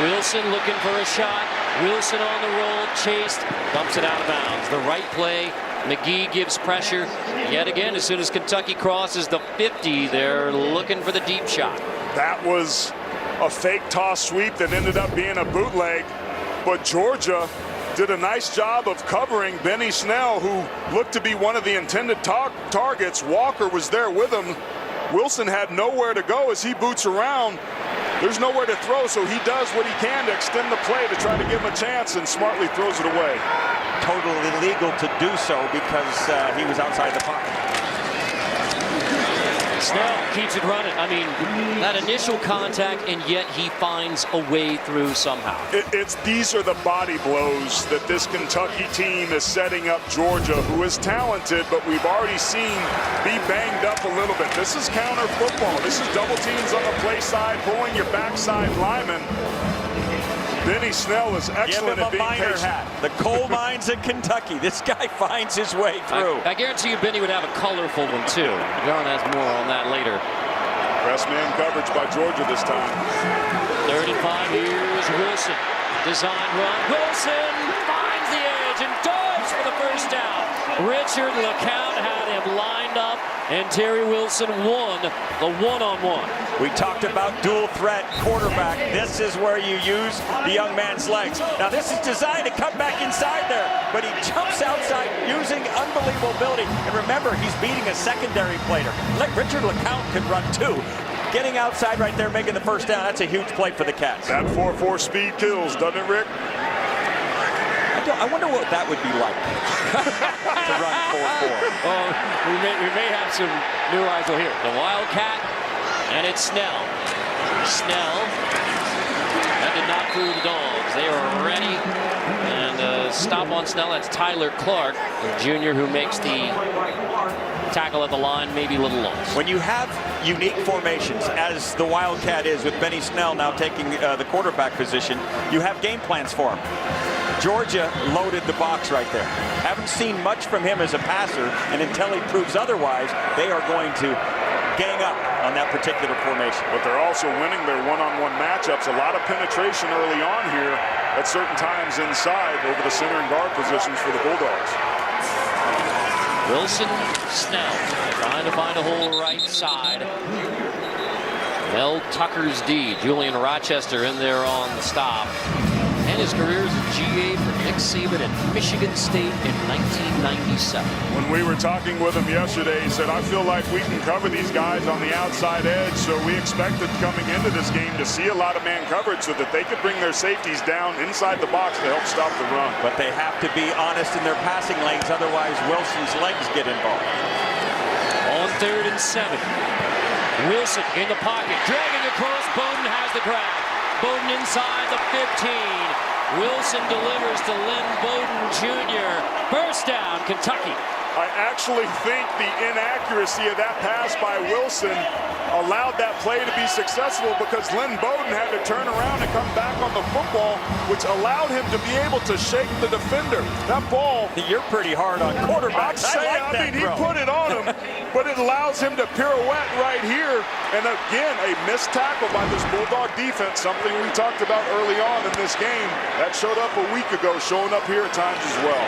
S1: Wilson looking for a shot. Wilson on the roll, chased, dumps it out of bounds. The right play. McGee gives pressure. Yet again, as soon as Kentucky crosses the 50, they're looking for the deep shot.
S6: That was a fake toss sweep that ended up being a bootleg, but Georgia did a nice job of covering Benny Snell, who looked to be one of the intended targets. Walker was there with him. Wilson had nowhere to go as he boots around. There's nowhere to throw, so he does what he can to extend the play to try to give him a chance, and smartly throws it away.
S7: Totally illegal to do so because he was outside the pocket.
S1: Snell keeps it running. I mean, that initial contact, and yet he finds a way through somehow.
S6: These are the body blows that this Kentucky team is setting up Georgia, who is talented, but we've already seen be banged up a little bit. This is counter football. This is double teams on the play side, pulling your backside lineman. Benny Snell is excellent
S7: Give him
S6: at being
S7: a miner
S6: patient.
S7: hat. The coal mines in Kentucky. This guy finds his way through.
S1: I guarantee you Benny would have a colorful one too. John has more on that later.
S6: Press man coverage by Georgia this time.
S1: 3rd and 5, here's Wilson. Design run. Wilson finds the edge and dives for the first down. Richard LeCounte had him lined up, and Terry Wilson won the one-on-one.
S7: We talked about dual threat quarterback. This is where you use the young man's legs. Now this is designed to come back inside there, but he jumps outside using unbelievable ability. And remember, he's beating a secondary player. Richard LeCounte could run too. Getting outside right there, making the first down, that's a huge play for the Cats.
S6: That 4-4 speed kills, doesn't it, Rick?
S7: I wonder what that would be like to run 4-4.
S1: Oh, we may have some new eyes here. The Wildcat, and it's Snell. Snell. That did not fool the Dogs. They are ready. And stop on Snell. That's Tyler Clark, the junior, who makes the tackle at the line, maybe a little lost.
S7: When you have unique formations, as the Wildcat is with Benny Snell now taking the quarterback position, you have game plans for him. Georgia loaded the box right there. Haven't seen much from him as a passer, and until he proves otherwise, they are going to gang up on that particular formation.
S6: But they're also winning their one-on-one matchups. A lot of penetration early on here at certain times inside over the center and guard positions for the Bulldogs.
S1: Wilson, Snell, trying to find a hole right side. Mel Tucker's D. Julian Rochester in there on the stop. And his career as a GA for Nick Saban at Michigan State in 1997.
S6: When we were talking with him yesterday, he said, I feel like we can cover these guys on the outside edge, so we expected coming into this game to see a lot of man coverage so that they could bring their safeties down inside the box to help stop the run.
S7: But they have to be honest in their passing lanes, otherwise Wilson's legs get involved.
S1: On 3rd and 7. Wilson in the pocket, dragging across. Bowden has the grab. Bowden inside the 15. Wilson delivers to Lynn Bowden Jr. First down, Kentucky.
S6: I actually think the inaccuracy of that pass by Wilson allowed that play to be successful because Lynn Bowden had to turn around and come back on the football, which allowed him to be able to shake the defender. That ball...
S7: You're pretty hard on quarterbacks.
S6: I mean, he put it on him, but it allows him to pirouette right here. And again, a missed tackle by this Bulldog defense, something we talked about early on in this game. That showed up a week ago, showing up here at times as well.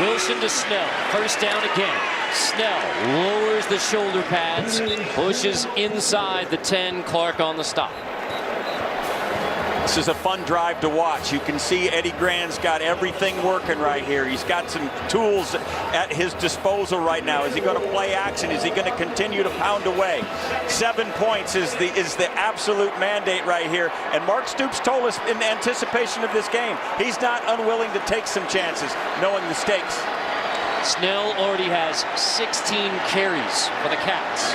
S1: Wilson to Snell. First down again. Snell lowers the shoulder pads, pushes inside the 10. Clark on the stop.
S7: This is a fun drive to watch. You can see Eddie Grant's got everything working right here. He's got some tools at his disposal right now. Is he going to play action? Is he going to continue to pound away? 7 points is the absolute mandate right here. And Mark Stoops told us in anticipation of this game, he's not unwilling to take some chances, knowing the stakes.
S1: Snell already has 16 carries for the Cats.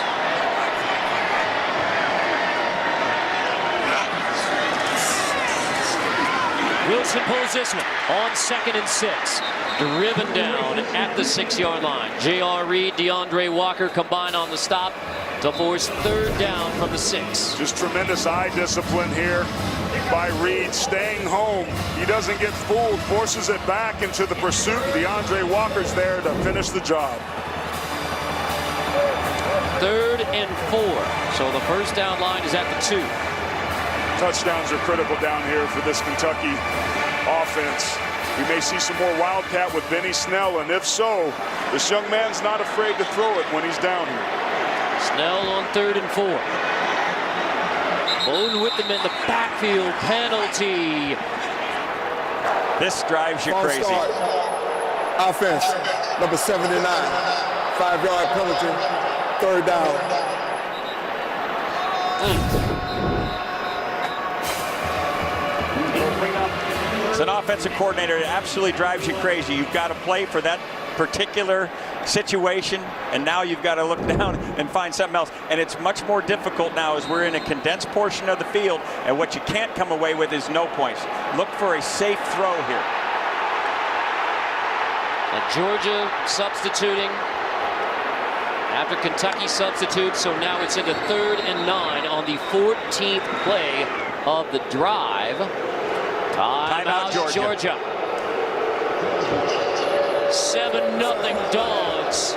S1: Wilson pulls this one on 2nd and 6. Driven down at the 6-yard line. J.R. Reed, DeAndre Walker combine on the stop to force 3rd down from the 6.
S6: Just tremendous eye discipline here by Reed, staying home. He doesn't get fooled, forces it back into the pursuit. DeAndre Walker's there to finish the job.
S1: 3rd and 4. So the first down line is at the 2.
S6: Touchdowns are critical down here for this Kentucky offense. We may see some more Wildcat with Benny Snell, and if so, this young man's not afraid to throw it when he's down here.
S1: Snell on 3rd and 4. Bowden with them in the backfield. Penalty.
S7: This drives you
S9: False
S7: crazy.
S9: start. Offense, number 79. 5-yard penalty. 3rd down.
S7: As an offensive coordinator, it absolutely drives you crazy. You've got to play for that particular situation, and now you've got to look down and find something else. And it's much more difficult now as we're in a condensed portion of the field, and what you can't come away with is no points. Look for a safe throw here.
S1: And Georgia substituting after Kentucky substitutes, so now it's into 3rd and 9 on the 14th play of the drive. Timeout, Georgia. 7-0 Dogs.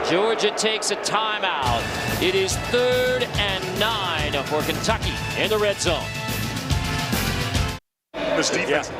S1: Georgia takes a timeout. It is 3rd and 9 for Kentucky in the red zone.
S6: This defense.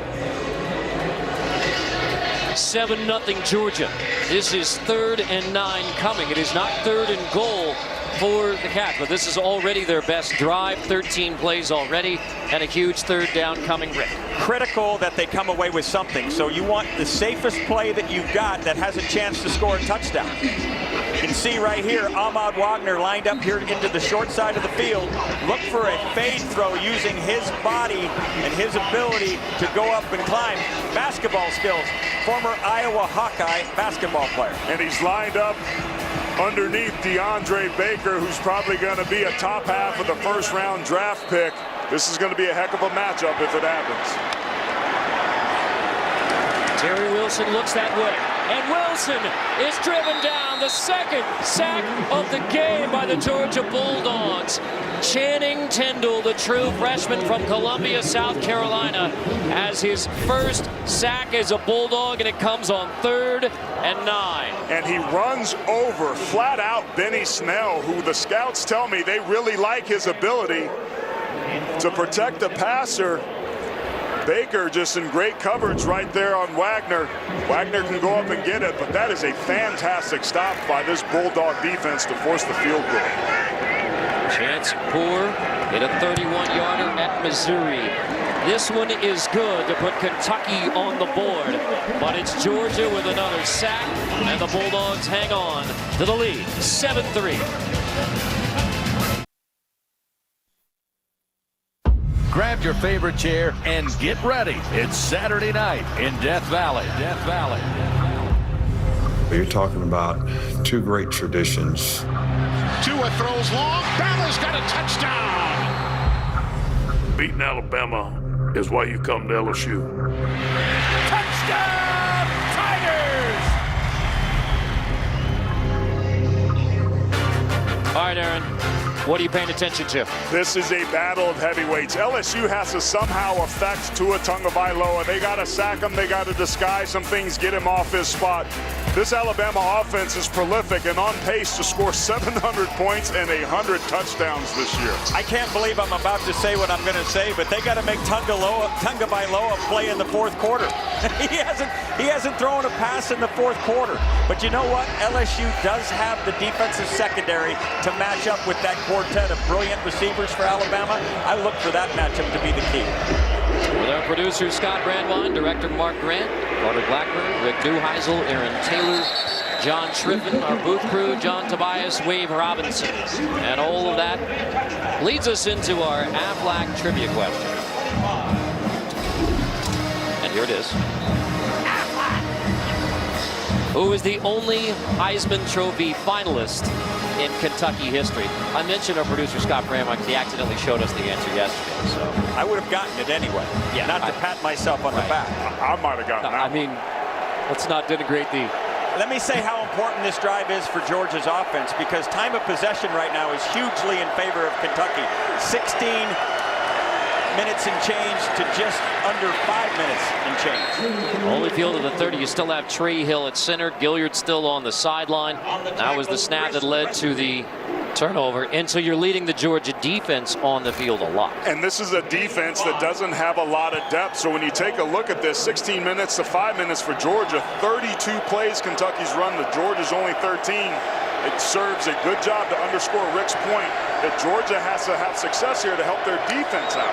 S1: 7-0 Georgia. This is 3rd and 9 coming. It is not 3rd and goal for the Cats, but this is already their best drive. 13 plays already, and a huge 3rd down coming. Rick.
S7: Critical that they come away with something. So you want the safest play that you've got that has a chance to score a touchdown. You can see right here, Ahmad Wagner lined up here into the short side of the field. Look for a fade throw using his body and his ability to go up and climb. Basketball skills. Former Iowa Hawkeye basketball player.
S6: And he's lined up underneath DeAndre Baker, who's probably going to be a top half of the 1st round draft pick. This is going to be a heck of a matchup if it happens.
S1: Terry Wilson looks that way, and Wilson is driven down. The 2nd sack of the game by the Georgia Bulldogs. Channing Tindall, the true freshman from Columbia, South Carolina, has his first sack as a Bulldog, and it comes on 3rd and 9.
S6: And he runs over, flat out, Benny Snell, who the scouts tell me they really like his ability to protect the passer. Baker just in great coverage right there on Wagner. Wagner can go up and get it, but that is a fantastic stop by this Bulldog defense to force the field goal.
S1: Chance Poor hit a 31-yarder at Missouri. This one is good to put Kentucky on the board, but it's Georgia with another sack, and the Bulldogs hang on to the lead, 7-3.
S10: Grab your favorite chair and get ready. It's Saturday night in Death Valley. Death Valley.
S11: You're talking about 2 great traditions.
S12: Tua throws long. Bama's got a touchdown.
S13: Beating Alabama is why you come to LSU.
S12: Touchdown, Tigers!
S1: All right, Aaron. What are you paying attention to?
S6: This is a battle of heavyweights. LSU has to somehow affect Tua Tagovailoa. They got to sack him. They got to disguise some things, get him off his spot. This Alabama offense is prolific and on pace to score 700 points and 100 touchdowns this year.
S7: I can't believe I'm about to say what I'm going to say, but they got to make Tagovailoa play in the 4th quarter. he hasn't thrown a pass in the 4th quarter. But you know what? LSU does have the defensive secondary to match up with that quartet of brilliant receivers for Alabama. I look for that matchup to be the key.
S1: With our producer Scott Brandwein, director Mark Grant, Carter Blackburn, Rick Neuheisel, Aaron Taylor, John Schriffen, our booth crew, John Tobias, Wave Robinson. And all of that leads us into our Aflac trivia question. And here it is. Who is the only Heisman Trophy finalist in Kentucky history? I mentioned our producer Scott Brandwein because he accidentally showed us the answer yesterday. So
S7: I would have gotten it anyway. Yeah, not to pat myself on the back.
S6: I might have gotten that.
S1: I mean, let's not denigrate the.
S7: Let me say how important this drive is for Georgia's offense, because time of possession right now is hugely in favor of Kentucky. 16 minutes and change to just under 5 minutes and change.
S1: Holyfield at the 30. You still have Trey Hill at center. Gilliard still on the sideline. That was the snap that led to the turnover. And so you're leading the Georgia defense on the field a lot.
S6: And this is a defense that doesn't have a lot of depth. So when you take a look at this, 16 minutes to 5 minutes for Georgia, 32 plays Kentucky's run to Georgia's only 13. It serves a good job to underscore Rick's point that Georgia has to have success here to help their defense out.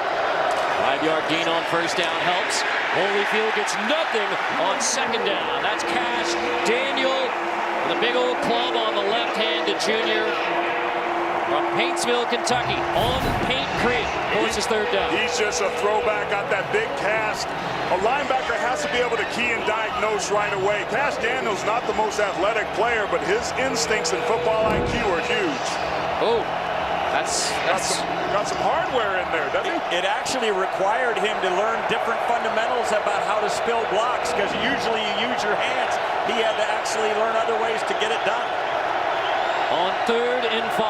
S1: 5-yard gain on 1st down helps. Holyfield gets nothing on 2nd down. That's Cash Daniel with a big old club on the left-handed junior from Paintsville, Kentucky, on Paint Creek. Forces 3rd down.
S6: He's just a throwback, got that big cast. A linebacker has has to be able to key and diagnose right away. Cash Daniels not the most athletic player, but his instincts and football IQ are huge.
S1: Oh, that's
S6: got some hardware in there, doesn't he?
S7: It actually required him to learn different fundamentals about how to spill blocks, because usually you use your hands. He had to actually learn other ways to get it done.
S1: On 3rd and 5.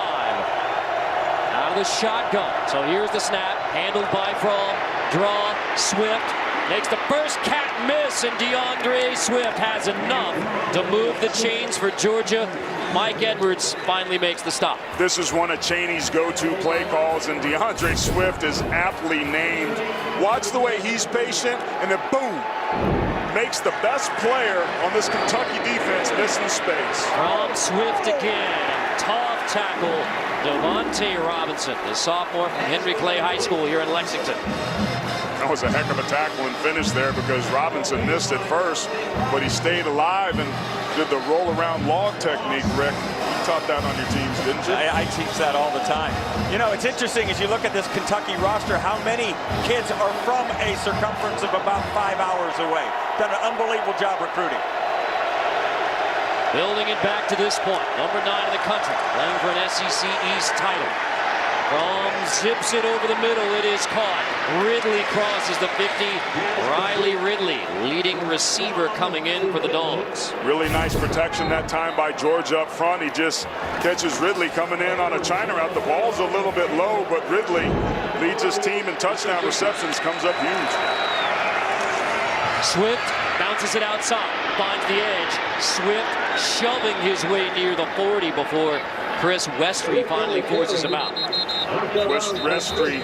S1: Out of the shotgun. So here's the snap, handled by Fromm. Draw, Swift makes the first cat miss, and DeAndre Swift has enough to move the chains for Georgia. Mike Edwards finally makes the stop.
S6: This is one of Chaney's go-to play calls, and DeAndre Swift is aptly named. Watch the way he's patient, and then boom, makes the best player on this Kentucky defense miss in space.
S1: From Swift again. Tough tackle. Devontae Robinson, the sophomore from Henry Clay High School here in Lexington.
S6: That was a heck of a tackle and finish there, because Robinson missed it first, but he stayed alive and did the roll-around log technique, Rick. You taught that on your teams, didn't you?
S7: I teach that all the time. You know, it's interesting as you look at this Kentucky roster, how many kids are from a circumference of about 5 hours away. Done an unbelievable job recruiting.
S1: Building it back to this point. Number 9 in the country, playing for an SEC East title. Fromm zips it over the middle. It is caught. Ridley crosses the 50. Riley Ridley, leading receiver coming in for the Dogs.
S6: Really nice protection that time by Georgia up front. He just catches Ridley coming in on a China route. The ball's a little bit low, but Ridley leads his team in touchdown receptions, comes up huge.
S1: Swift bounces it outside, finds the edge. Swift shoving his way near the 40 before Chris Westry finally forces him out.
S6: Westry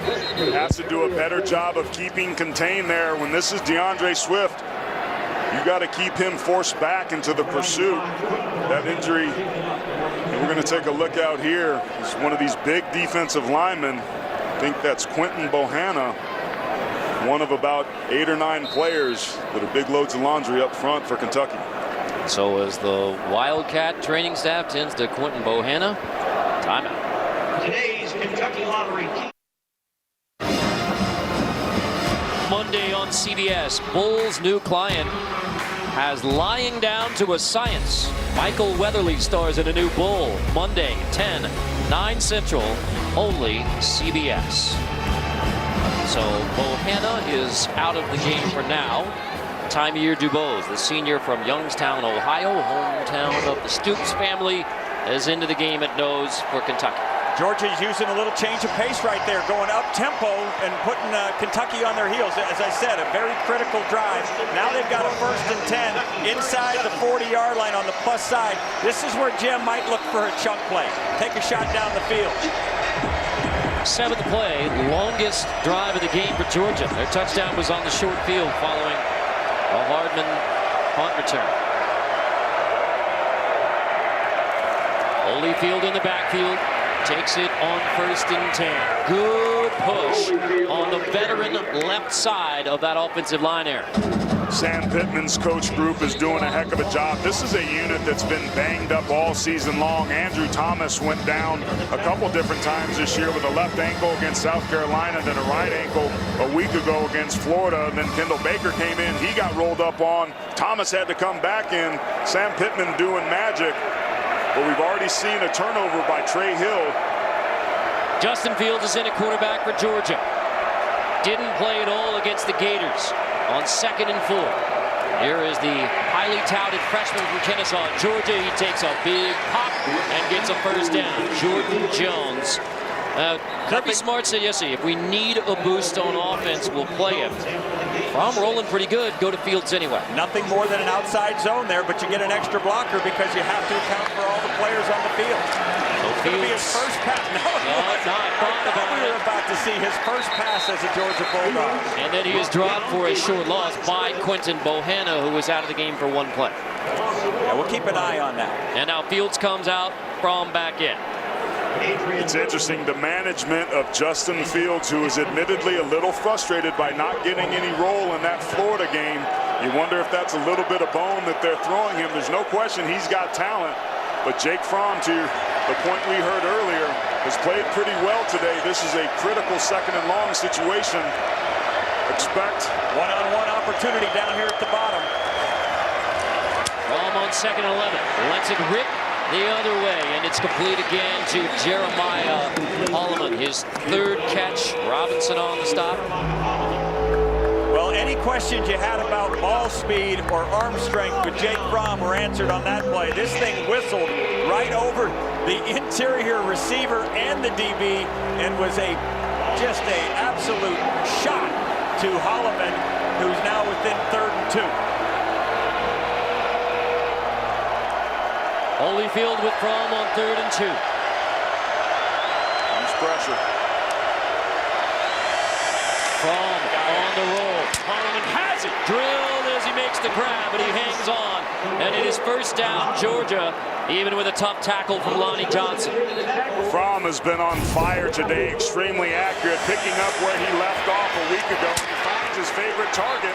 S6: has to do a better job of keeping contained there. When this is DeAndre Swift, you got to keep him forced back into the pursuit. That injury, and we're going to take a look out here. It's one of these big defensive linemen. I think that's Quinton Bohanna, one of about 8 or 9 players that are big loads of laundry up front for Kentucky.
S1: So as the Wildcat training staff tends to Quinton Bohanna, timeout.
S14: Today's Kentucky Lottery.
S1: Monday on CBS, Bulls' new client has Lying Down to a Science. Michael Weatherly stars in a new Bull. Monday, 10, 9 Central, only CBS. So Bohanna is out of the game for now. Tymier Dubose, the senior from Youngstown, Ohio, hometown of the Stoops family, is into the game at nose for Kentucky.
S7: Georgia's using a little change of pace right there, going up tempo and putting Kentucky on their heels. As I said, a very critical drive. Now they've got a 1st and 10 inside the 40-yard line on the plus side. This is where Jim might look for a chunk play. Take a shot down the field.
S1: 7th play, longest drive of the game for Georgia. Their touchdown was on the short field following a Hardman punt return. Holyfield in the backfield. Takes it on 1st and 10. Good push on the veteran left side of that offensive line area.
S6: Sam Pittman's coach group is doing a heck of a job. This is a unit that's been banged up all season long. Andrew Thomas went down a couple different times this year with a left ankle against South Carolina, then a right ankle a week ago against Florida. And then Kendall Baker came in. He got rolled up on. Thomas had to come back in. Sam Pittman doing magic. But we've already seen a turnover by Trey Hill.
S1: Justin Fields is in at quarterback for Georgia. Didn't play at all against the Gators on 2nd and 4. Here is the highly touted freshman from Kennesaw, Georgia. He takes a big pop and gets a 1st down. Jordan Jones. Kirby Smart said yesterday, if we need a boost on offense, we'll play him. Well, I'm rolling pretty good. Go to Fields anyway.
S7: Nothing more than an outside zone there, but you get an extra blocker because you have to account for all the players on the field.
S1: So
S7: it's going to be his first pass. I thought we were about to see his first pass as a Georgia Bulldog.
S1: And then he is dropped for a short loss by Quinton Bohanna, who was out of the game for 1 play.
S7: Yeah, we'll keep an eye on that.
S1: And now Fields comes out, Fromm back in.
S6: It's interesting, the management of Justin Fields, who is admittedly a little frustrated by not getting any role in that Florida game. You wonder if that's a little bit of bone that they're throwing him. There's no question he's got talent, but Jake Fromm, to the point we heard earlier, has played pretty well today. This is a critical 2nd and long situation expect.
S7: One-on-one opportunity down here at the bottom.
S1: Fromm on 2nd and 11. Lets it rip the other way, and it's complete again to Jeremiah Holloman. His 3rd catch. Robinson on the stop.
S7: Well, any questions you had about ball speed or arm strength with Jake Fromm were answered on that play. This thing whistled right over the interior receiver and the DB and was just a absolute shot to Holloman, who's now within 3rd and 2.
S1: Holyfield with Fromm on 3rd and 2.
S6: There's pressure.
S1: Fromm on the roll. Holloman has it. Drilled as he makes the grab, but he hangs on. And it is 1st down, Georgia, even with a tough tackle from Lonnie Johnson.
S6: Fromm has been on fire today, extremely accurate, picking up where he left off a week ago. He finds his favorite target.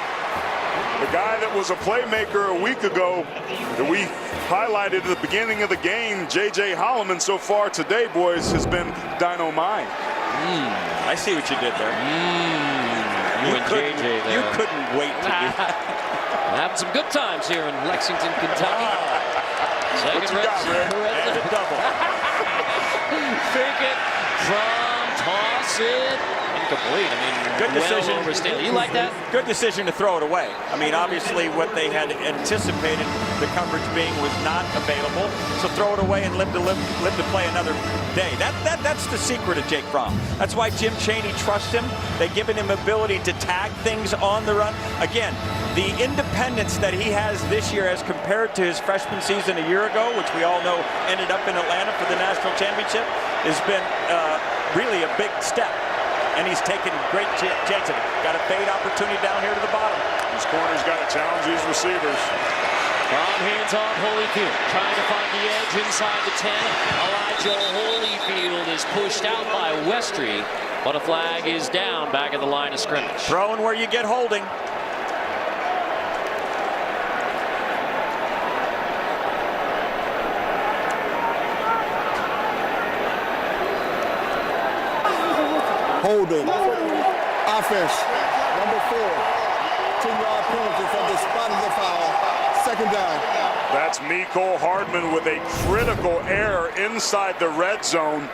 S6: The guy that was a playmaker a week ago that we highlighted at the beginning of the game, J.J. Holloman, so far today, boys, has been dynamite.
S7: I see what you did there.
S1: You
S7: couldn't wait to do that.
S1: Having some good times here in Lexington, Kentucky.
S6: What you got, Rick?
S7: And a double.
S1: Fake it, Fromm, toss it, incomplete. I mean,
S7: good decision.
S1: Well overstated. You like that?
S7: Good decision to throw it away. I mean, obviously what they had anticipated the coverage being was not available, so throw it away and live to play another day. That's the secret of Jake Fromm. That's why Jim Chaney trusts him. They've given him ability to tag things on the run. Again, the independence that he has this year as compared to his freshman season a year ago, which we all know ended up in Atlanta for the national championship, has been really a big step. And he's taken great chances. Got a fade opportunity down here to the bottom.
S6: His corner's got to challenge these receivers.
S1: Fromm hands off Holyfield, trying to find the edge inside the 10. Elijah Holyfield is pushed out by Westry, but a flag is down back at the line of scrimmage.
S7: Throwing where you get holding.
S9: Holding. Offense. Number 4. 10-yard penalty for the spot of the foul. 2nd down.
S6: That's Mecole Hardman with a critical error inside the red zone,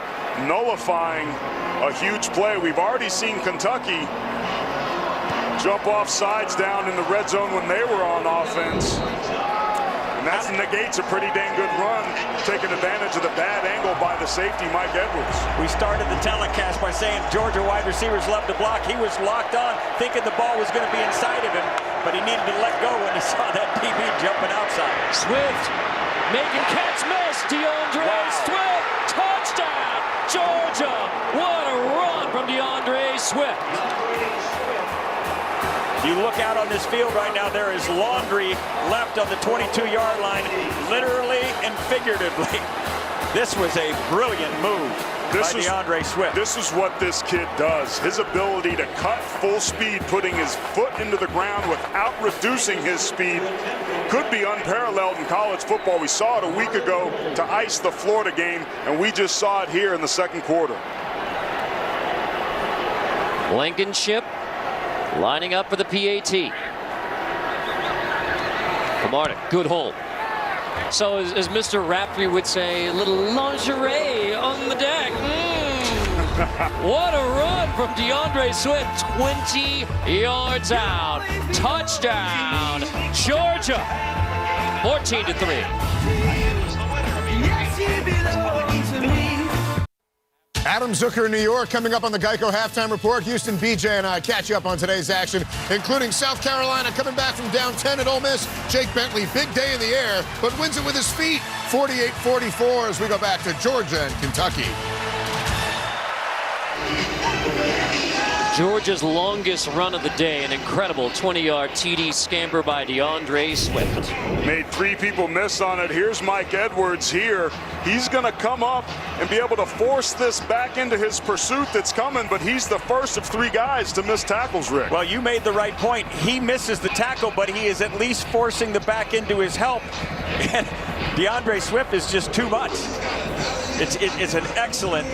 S6: nullifying a huge play. We've already seen Kentucky jump off sides down in the red zone when they were on offense. And that negates a pretty dang good run, taking advantage of the bad angle by the safety, Mike Edwards.
S7: We started the telecast by saying Georgia wide receivers love to block. He was locked on, thinking the ball was going to be inside of him, but he needed to let go when he saw that DB jumping outside.
S1: Swift making cats miss. DeAndre Swift, touchdown, Georgia. What a run from DeAndre Swift.
S7: You look out on this field right now, there is laundry left on the 22-yard line, literally and figuratively. This was a brilliant move by DeAndre Swift.
S6: This is what this kid does. His ability to cut full speed, putting his foot into the ground without reducing his speed, could be unparalleled in college football. We saw it a week ago to ice the Florida game, and we just saw it here in the 2nd quarter.
S1: Blankenship lining up for the PAT. Camarda, good hold. So as Mr. Raftery would say, a little lingerie on the deck. What a run from DeAndre Swift, 20 yards out. Touchdown, Georgia, 14-3.
S8: Adam Zucker in New York coming up on the Geico Halftime Report. Houston, BJ, and I catch you up on today's action, including South Carolina coming back from down 10 at Ole Miss. Jake Bentley, big day in the air, but wins it with his feet, 48-44 as we go back to Georgia and Kentucky.
S1: Georgia's longest run of the day, an incredible 20-yard TD scamper by DeAndre Swift.
S6: Made 3 people miss on it. Here's Mike Edwards here. He's going to come up and be able to force this back into his pursuit that's coming, but he's the first of 3 guys to miss tackles, Rick.
S7: Well, you made the right point. He misses the tackle, but he is at least forcing the back into his help. And DeAndre Swift is just too much. It's an excellent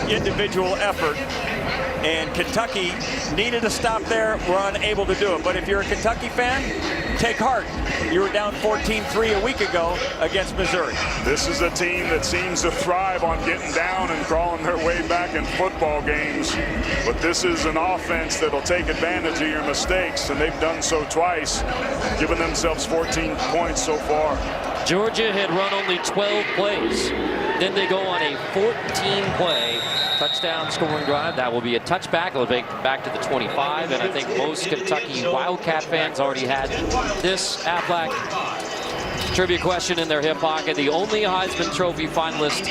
S7: individual effort And Kentucky needed to stop there, were unable to do it. But if you're a Kentucky fan, take heart. You were down 14-3 a week ago against Missouri.
S6: This is a team that seems to thrive on getting down and crawling their way back in football games. But this is an offense that'll take advantage of your mistakes, and they've done so twice, giving themselves 14 points so far.
S1: Georgia had run only 12 plays. Then they go on a 14-play touchdown scoring drive. That will be a touchback. It'll take back to the 25. And I think most Kentucky Wildcat fans already had this Aflac trivia question in their hip pocket. The only Heisman Trophy finalist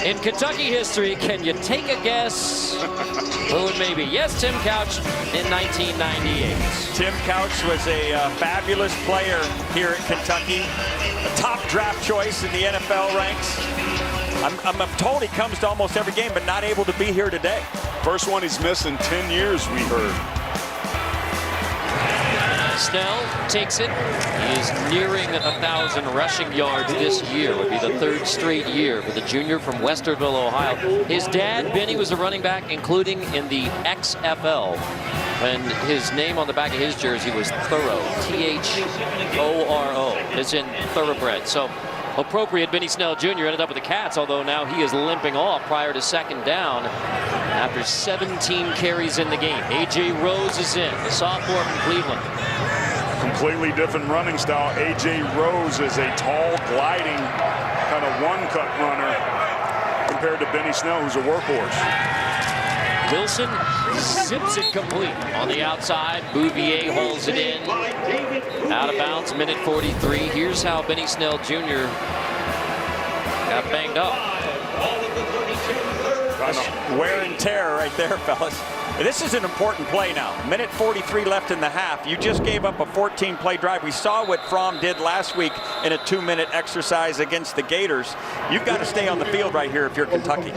S1: in Kentucky history. Can you take a guess who it may be? Yes, Tim Couch in 1998.
S7: Tim Couch was a fabulous player here at Kentucky. A top draft choice in the NFL ranks. I'm told he comes to almost every game, but not able to be here today.
S6: First one he's missed in 10 years, we heard.
S1: Snell takes it. He is nearing 1,000 rushing yards this year. It would be the third straight year for the junior from Westerville, Ohio. His dad, Benny, was a running back, including in the XFL. And his name on the back of his jersey was Thorough, T-H-O-R-O. It's in thoroughbred. So appropriate. Benny Snell Jr. ended up with the Cats, although now he is limping off prior to second down after 17 carries in the game. A.J. Rose is in, the sophomore from Cleveland.
S6: Completely different running style. A.J. Rose is a tall, gliding, kind of one-cut runner compared to Benny Snell, who's a workhorse.
S1: Wilson zips it complete on the outside. Bouvier holds it in. Out of bounds, minute 43. Here's how Benny Snell Jr. got banged up.
S7: Wear and tear right there, fellas. This is an important play now. Minute 43 left in the half. You just gave up a 14-play drive. We saw what Fromm did last week in a 2-minute exercise against the Gators. You've got to stay on the field right here if you're Kentucky.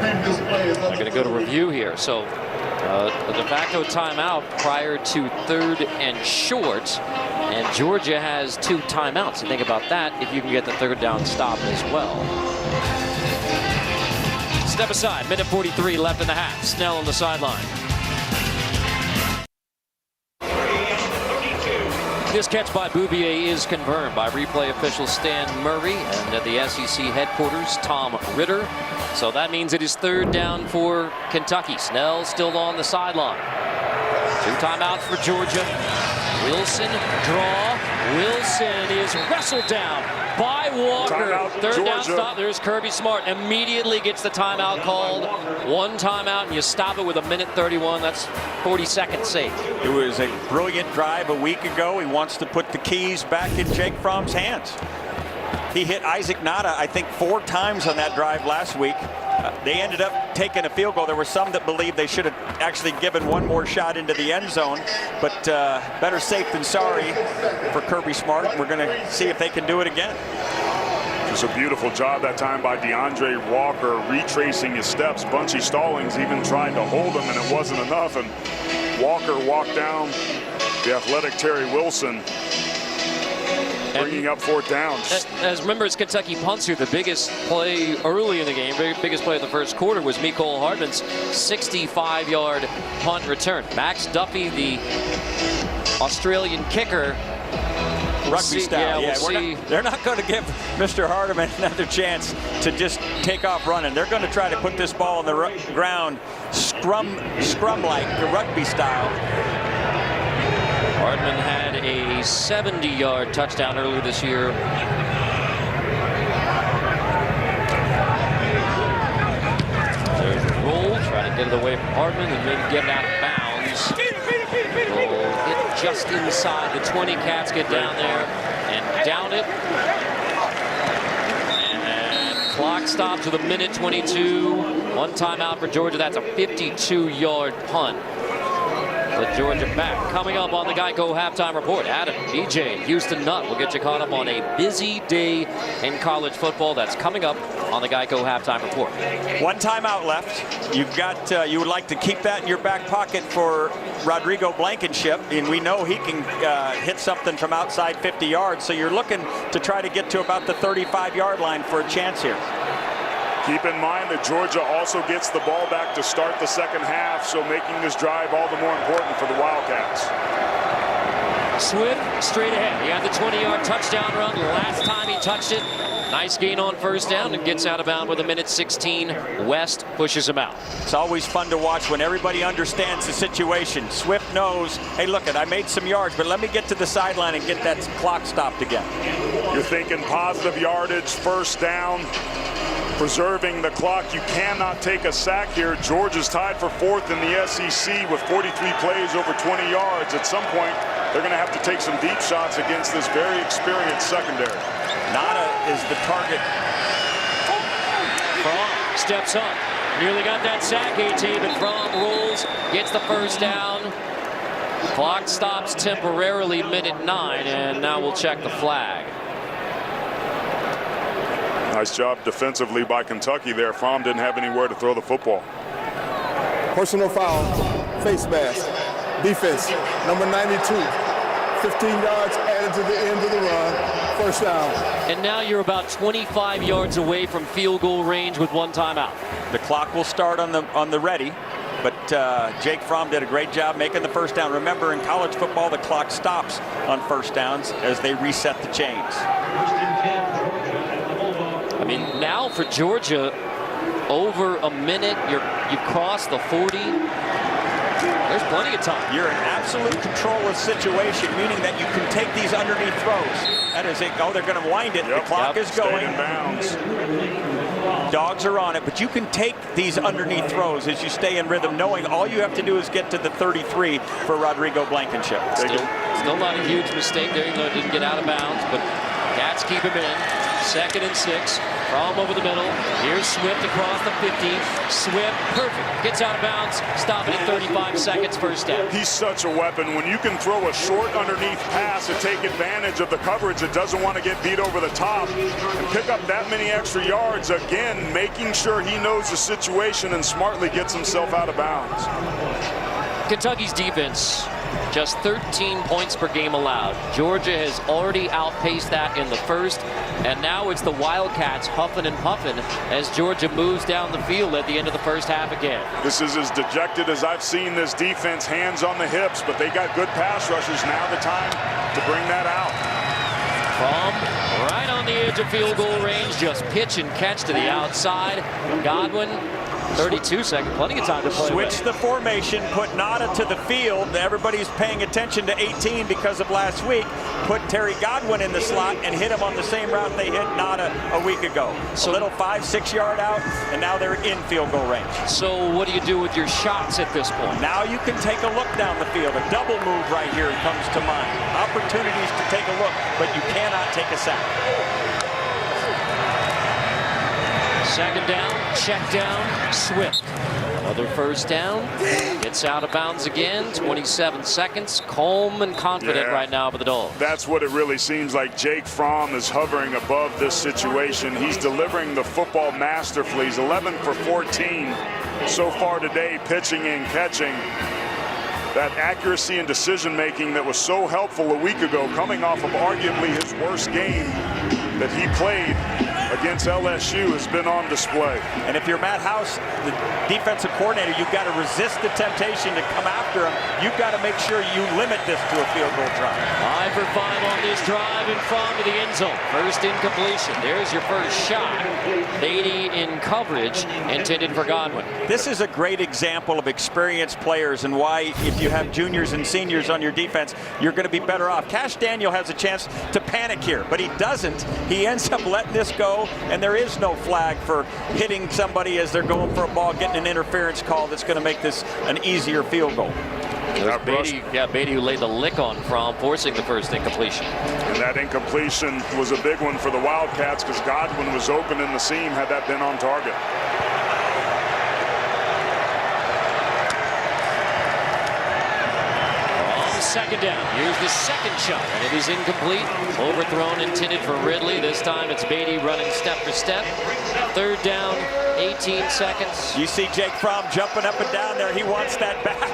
S1: I'm going to go to review here. So a de facto timeout prior to third and short. And Georgia has 2 timeouts. So think about that if you can get the third down stop as well. Step aside, minute 43 left in the half. Snell on the sideline. This catch by Bouvier is confirmed by replay official Stan Murray and at the SEC headquarters, Tom Ritter. So that means it is third down for Kentucky. Snell still on the sideline. 2 timeouts for Georgia. Wilson draw. Wilson is wrestled down by Walker.
S6: Timeout,
S1: third
S6: Georgia.
S1: down stop. There's Kirby Smart. Immediately gets the timeout called. 1 timeout, and you stop it with a minute 31. That's 40 seconds saved.
S7: It was a brilliant drive a week ago. He wants to put the keys back in Jake Fromm's hands. He hit Isaac Nada, I think, 4 times on that drive last week. They ended up taking a field goal. There were some that believed they should have actually given one more shot into the end zone, but better safe than sorry for Kirby Smart. We're going to see if they can do it again.
S6: Just a beautiful job that time by DeAndre Walker, retracing his steps. Bunchy Stallings even tried to hold him, and it wasn't enough. And Walker walked down the athletic Terry Wilson, bringing up 4th down.
S1: As members, Kentucky punts here, the biggest play early in the game, biggest play of the first quarter was Mecole Hardman's 65-yard punt return. Max Duffy, the Australian kicker.
S7: Rugby style. They're not going to give Mr. Hardiman another chance to just take off running. They're going to try to put this ball on the ground, scrum-like, the rugby style.
S1: Hardman had a 70-yard touchdown earlier this year. There's a roll, trying to get it away from Hardman and maybe get it out of bounds. Roll hit just inside the 20. Cats get down there and down it. And clock stops with a minute 22. 1 timeout for Georgia. That's a 52-yard punt. With Georgia back. Coming up on the Geico Halftime Report, Adam, BJ, Houston Nutt will get you caught up on a busy day in college football. That's coming up on the Geico Halftime Report.
S7: 1 timeout left. You've got, you would like to keep that in your back pocket for Rodrigo Blankenship, and we know he can hit something from outside 50 yards, so you're looking to try to get to about the 35-yard line for a chance here.
S6: Keep in mind that Georgia also gets the ball back to start the second half, so making this drive all the more important for the Wildcats.
S1: Swift straight ahead. He had the 20-yard touchdown run last time he touched it. Nice gain on first down and gets out of bounds with a minute 16. West pushes him out.
S7: It's always fun to watch when everybody understands the situation. Swift knows, hey, look, I made some yards, but let me get to the sideline and get that clock stopped again.
S6: You're thinking positive yardage, first down, preserving the clock. You cannot take a sack here. Georgia's tied for 4th in the SEC with 43 plays over 20 yards. At some point, they're going to have to take some deep shots against this very experienced secondary.
S7: Nada is the target.
S1: Fromm steps up. Nearly got that sack, AT, but Fromm rolls, gets the first down. Clock stops temporarily, minute 9, and now we'll check the flag.
S6: Nice job defensively by Kentucky there. Fromm didn't have anywhere to throw the football.
S9: Personal foul, face mask, defense, number 92. 15 yards added to the end of the run, first down.
S1: And now you're about 25 yards away from field goal range with one timeout.
S7: The clock will start on the ready, but Jake Fromm did a great job making the first down. Remember, in college football, the clock stops on first downs as they reset the chains.
S1: I mean, now for Georgia, over a minute, you cross the 40. There's plenty of time.
S7: You're in absolute control of the situation, meaning that you can take these underneath throws. That is it. Oh, they're going to wind it.
S6: Yep.
S7: The clock is going.
S6: In bounds.
S7: Dogs are on it, but you can take these underneath throws as you stay in rhythm, knowing all you have to do is get to the 33 for Rodrigo Blankenship.
S1: Still not a huge mistake there, even though it didn't get out of bounds, but Cats keep him in. 2nd and 6. Fromm over the middle. Here's Swift across the 50. Swift, perfect. Gets out of bounds. Stopping at 35 seconds, first down.
S6: He's such a weapon. When you can throw a short underneath pass to take advantage of the coverage that doesn't want to get beat over the top and pick up that many extra yards, again, making sure he knows the situation and smartly gets himself out of bounds.
S1: Kentucky's defense, just 13 points per game allowed. Georgia has already outpaced that in the first, and now it's the Wildcats huffing and puffing as Georgia moves down the field at the end of the first half again.
S6: This is as dejected as I've seen this defense, hands on the hips, but they got good pass rushers. Now the time to bring that out.
S1: Fromm right on the edge of field goal range, just pitch and catch to the outside. Godwin, 32 seconds, plenty of time to play.
S7: Switch the formation, put Nada to the field. Everybody's paying attention to 18 because of last week. Put Terry Godwin in the slot and hit him on the same route they hit Nada a week ago. So a little 5-6 yard out, and now they're in field goal range.
S1: So what do you do with your shots at this point?
S7: Now you can take a look down the field. A double move right here comes to mind. Opportunities to take a look, but you cannot take a sack.
S1: 2nd down, check down, Swift. Another first down, gets out of bounds again, 27 seconds, calm and confident right now for the Dogs.
S6: That's what it really seems like. Jake Fromm is hovering above this situation. He's delivering the football masterfully. He's 11 for 14 so far today, pitching and catching. That accuracy and decision-making that was so helpful a week ago, coming off of arguably his worst game that he played against LSU, has been on display.
S7: And if you're Matt House, the defensive coordinator, you've got to resist the temptation to come after him. You've got to make sure you limit this to a field goal drive.
S1: 5 for 5 on this drive in front of the end zone. First incompletion. There's your first shot. Beatty in coverage, intended for Godwin.
S7: This is a great example of experienced players and why, if you have juniors and seniors on your defense, you're going to be better off. Cash Daniel has a chance to panic here, but he doesn't. He ends up letting this go, and there is no flag for hitting somebody as they're going for a ball, getting an interference call that's going to make this an easier field goal.
S1: Beatty who laid the lick on Fromm, forcing the first incompletion.
S6: And that incompletion was a big one for the Wildcats because Godwin was open in the seam had that been on target.
S1: Second down. Here's the second shot, and it is incomplete. Overthrown, intended for Ridley. This time it's Beatty running step for step. 3rd down, 18 seconds.
S7: You see Jake Fromm jumping up and down there. He wants that back.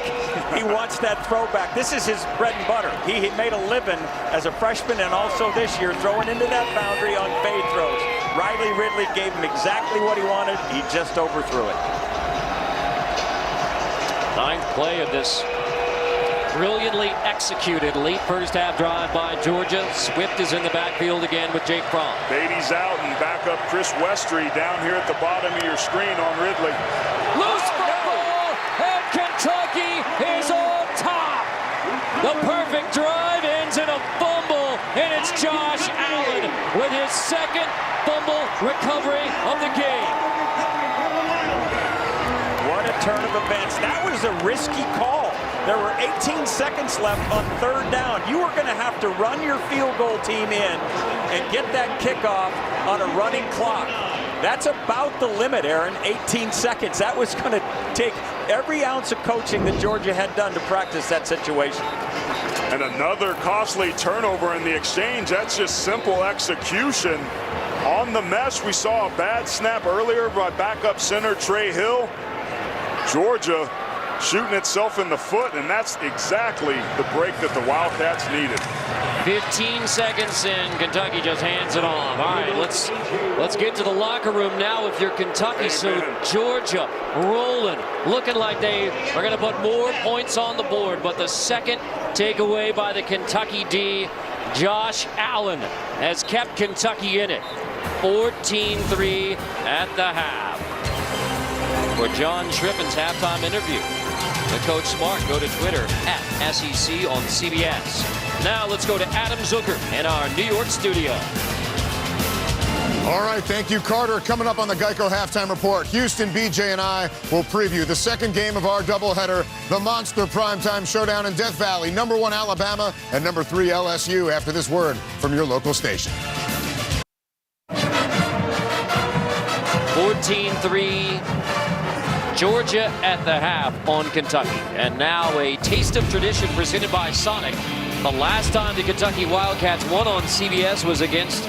S7: He wants that throwback. This is his bread and butter. He made a living as a freshman and also this year throwing into that boundary on fade throws. Riley Ridley gave him exactly what he wanted. He just overthrew it.
S1: Ninth play of this brilliantly executed late first half drive by Georgia. Swift is in the backfield again with Jake Fromm.
S6: Beatty's out and back up Chris Westry down here at the bottom of your screen on Ridley.
S1: Loose football, and Kentucky is on top. The perfect drive ends in a fumble, and it's Josh Allen with his second fumble recovery of the game.
S7: What a turn of events. That was a risky call. There were 18 seconds left on third down. You were going to have to run your field goal team in and get that kickoff on a running clock. That's about the limit, Aaron, 18 seconds. That was going to take every ounce of coaching that Georgia had done to practice that situation.
S6: And another costly turnover in the exchange. That's just simple execution. On the mesh, we saw a bad snap earlier by backup center Trey Hill. Georgia shooting itself in the foot, and that's exactly the break that the Wildcats needed.
S1: 15 seconds in, Kentucky just hands it off. All right, let's get to the locker room now if you're Kentucky. So Georgia rolling, looking like they are going to put more points on the board, but the second takeaway by the Kentucky D, Josh Allen, has kept Kentucky in it. 14-3 at the half. For John Trippen's halftime interview with Coach Smart, go to Twitter at SEC on CBS. Now let's go to Adam Zucker in our New York studio.
S8: All right, thank you, Carter. Coming up on the Geico Halftime Report, Houston, BJ, and I will preview the second game of our doubleheader, the Monster Primetime Showdown in Death Valley. Number 1 Alabama and number 3 LSU after this word from your local station.
S1: 14-3. Georgia at the half on Kentucky. And now a taste of tradition presented by Sonic. The last time the Kentucky Wildcats won on CBS was against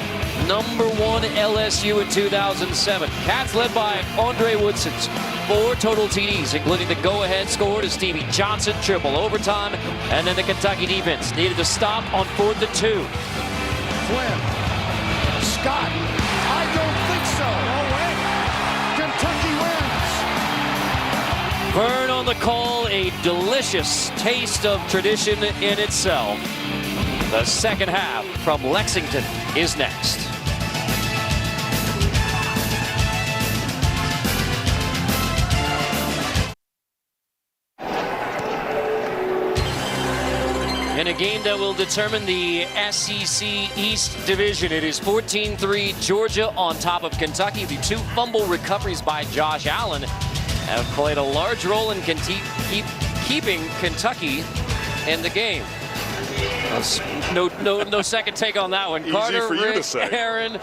S1: number 1 LSU in 2007. Cats led by Andre Woodson's 4 total TDs, including the go-ahead score to Stevie Johnson, triple overtime, and then the Kentucky defense needed to stop on 4th and 2.
S12: Flynn. Scott. I don't think so. No way. Kentucky wins.
S1: Vern on the call, a delicious taste of tradition in itself. The second half from Lexington is next. In a game that will determine the SEC East Division, it is 14-3 Georgia on top of Kentucky. The 2 fumble recoveries by Josh Allen have played a large role in keeping Kentucky in the game. No second take on that one.
S6: Easy
S1: Carter,
S6: for you
S1: Rick,
S6: to say.
S1: Aaron,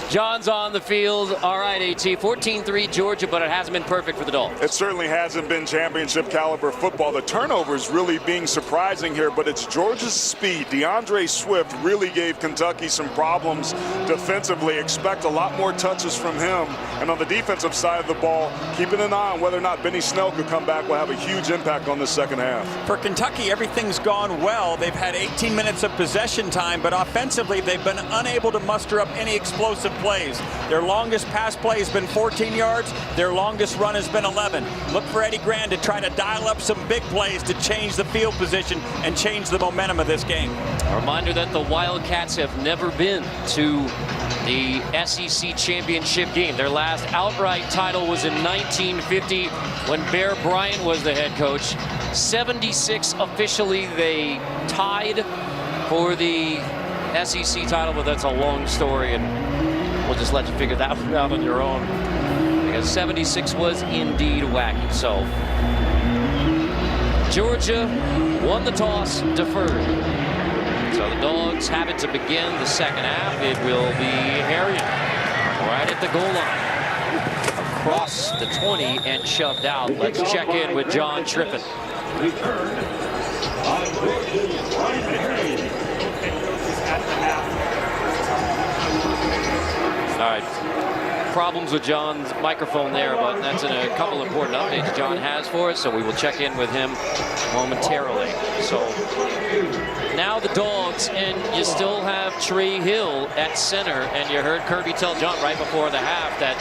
S1: John's on the field. All right, AT, 14-3 Georgia, but it hasn't been perfect for the Dolphins.
S6: It certainly hasn't been championship caliber football. The turnovers really being surprising here, but it's Georgia's speed. DeAndre Swift really gave Kentucky some problems defensively. Expect a lot more touches from him. And on the defensive side of the ball, keeping an eye on whether or not Benny Snell could come back will have a huge impact on the second half.
S7: For Kentucky, everything's gone well. They've had 18 minutes of possession time, but offensively, they've been unable to muster up any explosive plays. Their longest pass play has been 14 yards. Their longest run has been 11. Look for Eddie Grand to try to dial up some big plays to change the field position and change the momentum of this game.
S1: A reminder that the Wildcats have never been to the SEC championship game. Their last outright title was in 1950 when Bear Bryant was the head coach. 76 officially, they tied for the SEC title, but that's a long story, and we'll just let you figure that one out on your own, because 76 was indeed wacky. So Georgia won the toss, deferred. So the Dogs have it to begin the second half. It will be Harrion right at the goal line, across the 20 and shoved out. Let's check in with John Trippen. All right. problems with John's microphone there, but that's in a couple important updates John has for us, so we will check in with him momentarily. So now the Dogs, and you still have Trey Hill at center, and you heard Kirby tell John right before the half that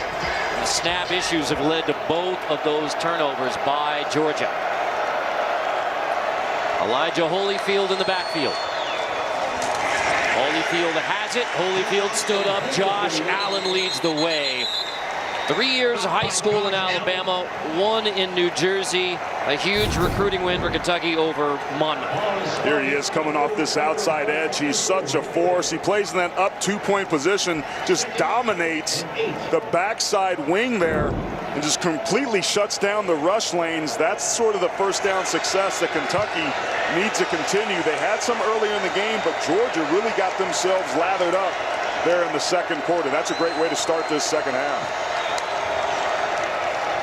S1: the snap issues have led to both of those turnovers by Georgia. Elijah Holyfield in the backfield. Holyfield has it. Holyfield stood up. Josh Allen leads the way. 3 years of high school in Alabama, 1 in New Jersey. A huge recruiting win for Kentucky over Monmouth.
S6: Here he is coming off this outside edge. He's such a force. He plays in that up 2-point position, just dominates the backside wing there and just completely shuts down the rush lanes. That's sort of the first down success that Kentucky needs to continue. They had some earlier in the game, but Georgia really got themselves lathered up there in the second quarter. That's a great way to start this second half.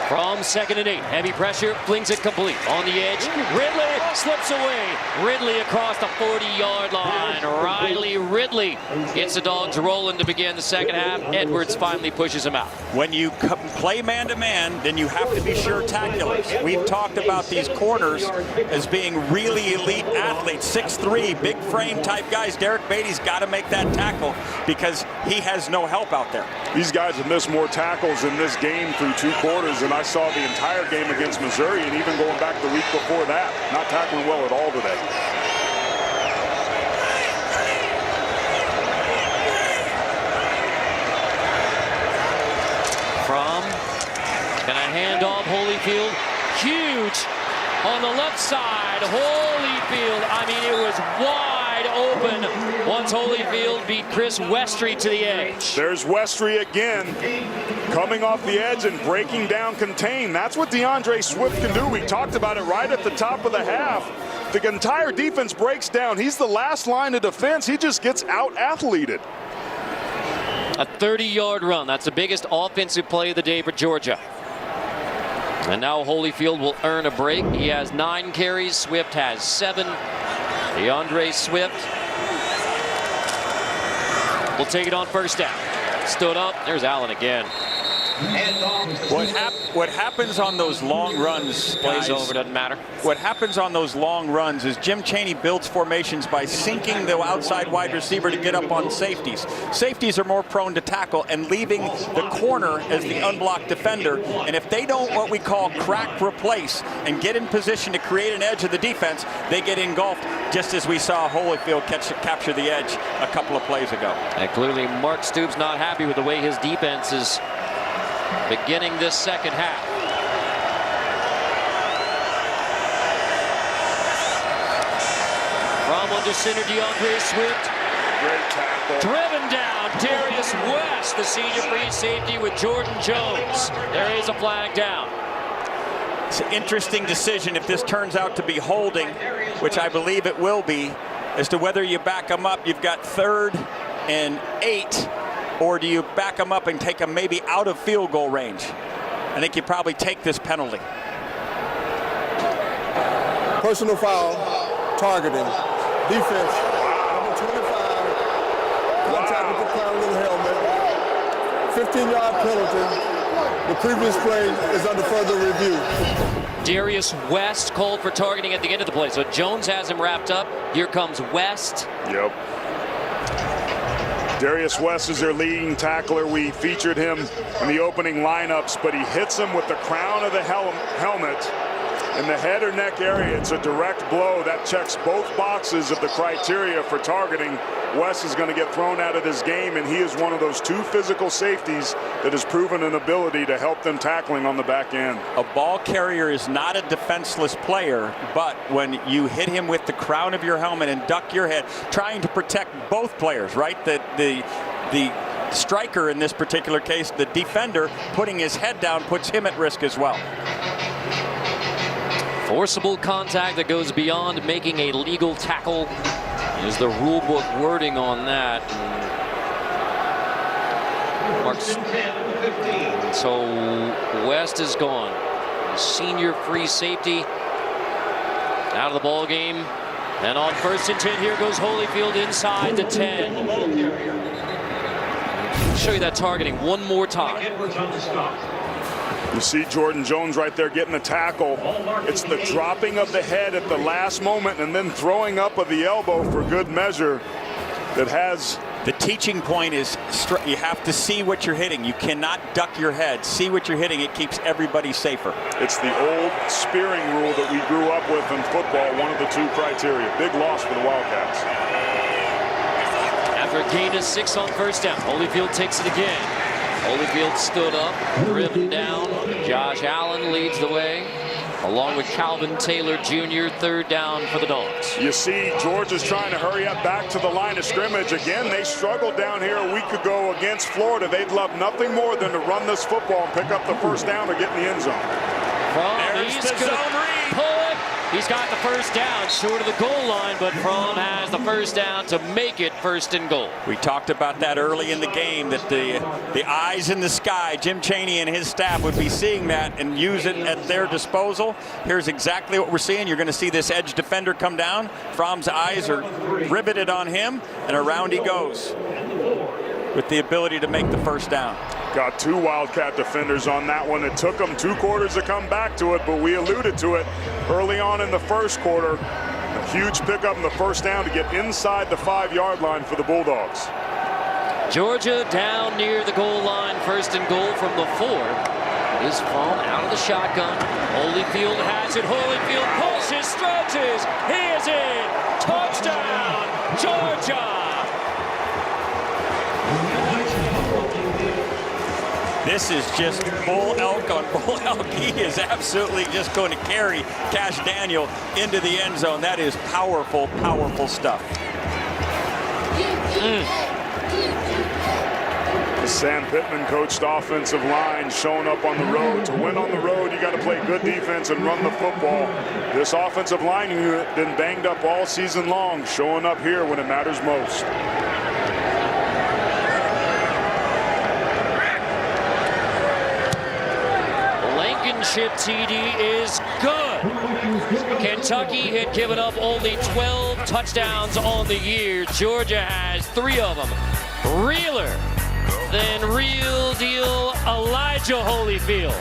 S1: From 2nd and 8, heavy pressure, flings it complete. On the edge, Ridley slips away. Ridley across the 40-yard line. Riley Ridley gets the Dogs rolling to begin the second half. Edwards finally pushes him out.
S7: When you play man-to-man, then you have to be sure-taculars. We've talked about these corners as being really elite athletes, 6'3", big frame type guys. Derek Beatty's got to make that tackle because he has no help out there.
S6: These guys have missed more tackles in this game through 2 quarters than I saw the entire game against Missouri, and even going back the week before that. Not tackling well at all today.
S1: Can I hand off Holyfield? Huge on the left side. Holyfield, I mean, it was wide open once Holyfield beat Chris Westry to the edge.
S6: There's Westry again, coming off the edge and breaking down contain. That's what DeAndre Swift can do. We talked about it right at the top of the half. The entire defense breaks down. He's the last line of defense. He just gets out-athleted.
S1: A 30-yard run. That's the biggest offensive play of the day for Georgia. And now Holyfield will earn a break. He has 9 carries. Swift has 7. DeAndre Swift will take it on first down. Stood up. There's Allen again.
S7: What happens on those long runs,
S1: Plays
S7: guys,
S1: over, doesn't matter.
S7: What happens on those long runs is Jim Chaney builds formations by sinking the outside wide receiver to get up on safeties. Safeties are more prone to tackle and leaving the corner as the unblocked defender. And if they don't what we call crack replace and get in position to create an edge of the defense, they get engulfed, just as we saw Holyfield capture the edge a couple of plays ago.
S1: And clearly Mark Stoops not happy with the way his defense is beginning this second half. From under center, DeAndre Swift.
S6: Great tackle.
S1: Driven down, Darius West, the senior free safety with Jordan Jones. There is a flag down.
S7: It's an interesting decision if this turns out to be holding, which I believe it will be, as to whether you back them up. You've got 3rd and 8. Or do you back them up and take them maybe out of field goal range? I think you probably take this penalty.
S9: Personal foul, targeting, defense, number 25, contact with the crown of the helmet, 15-yard penalty. The previous play is under further review.
S1: Darius West called for targeting at the end of the play. So Jones has him wrapped up. Here comes West.
S6: Yep. Darius West is their leading tackler. We featured him in the opening lineups, but he hits him with the crown of the helmet in the head or neck area. It's a direct blow that checks both boxes of the criteria for targeting. West is going to get thrown out of this game, and he is one of those 2 physical safeties that has proven an ability to help them tackling on the back end.
S7: A ball carrier is not a defenseless player, but when you hit him with the crown of your helmet and duck your head, trying to protect both players, right? The striker in this particular case, the defender, putting his head down puts him at risk as well.
S1: Forcible contact that goes beyond making a legal tackle is the rule book wording on that. So West is gone. Senior free safety out of the ball game. And on 1st and 10, here goes Holyfield inside the 10. Show you that targeting one more time.
S6: You see Jordan Jones right there getting the tackle. It's the dropping of the head at the last moment and then throwing up of the elbow for good measure that has...
S7: The teaching point is you have to see what you're hitting. You cannot duck your head. See what you're hitting. It keeps everybody safer.
S6: It's the old spearing rule that we grew up with in football, one of the two criteria. Big loss for the Wildcats.
S1: After a gain of 6 on first down, Holyfield takes it again. Holyfield stood up, driven down. Josh Allen leads the way, along with Calvin Taylor Jr., third down for the Dogs.
S6: You see Georgia's trying to hurry up back to the line of scrimmage. Again, they struggled down here a week ago against Florida. They'd love nothing more than to run this football and pick up the first down or get in the end zone.
S1: There's the zone read. Pull it. He's got the first down short of the goal line, but Fromm has the first down to make it first and goal.
S7: We talked about that early in the game, that the eyes in the sky, Jim Chaney and his staff would be seeing that and use it at their disposal. Here's exactly what we're seeing. You're going to see this edge defender come down. Fromm's eyes are riveted on him, and around he goes with the ability to make the first down.
S6: Got 2 Wildcat defenders on that one. It took them 2 quarters to come back to it, but we alluded to it early on in the first quarter. A huge pickup in the first down to get inside the 5-yard line for the Bulldogs.
S1: Georgia down near the goal line, first and goal from the 4. Is Fromm out of the shotgun. Holyfield has it. Holyfield pushes, stretches. He is in. Touchdown, Georgia.
S7: This is just bull elk on bull elk. He is absolutely just going to carry Cash Daniel into the end zone. That is powerful, powerful stuff.
S6: The Sam Pittman coached offensive line showing up on the road. To win on the road, you got to play good defense and run the football. This offensive line unit been banged up all season long, showing up here when it matters most.
S1: Blankenship TD is good. Kentucky had given up only 12 touchdowns on the year. Georgia has 3 of them. Realer than real deal Elijah Holyfield.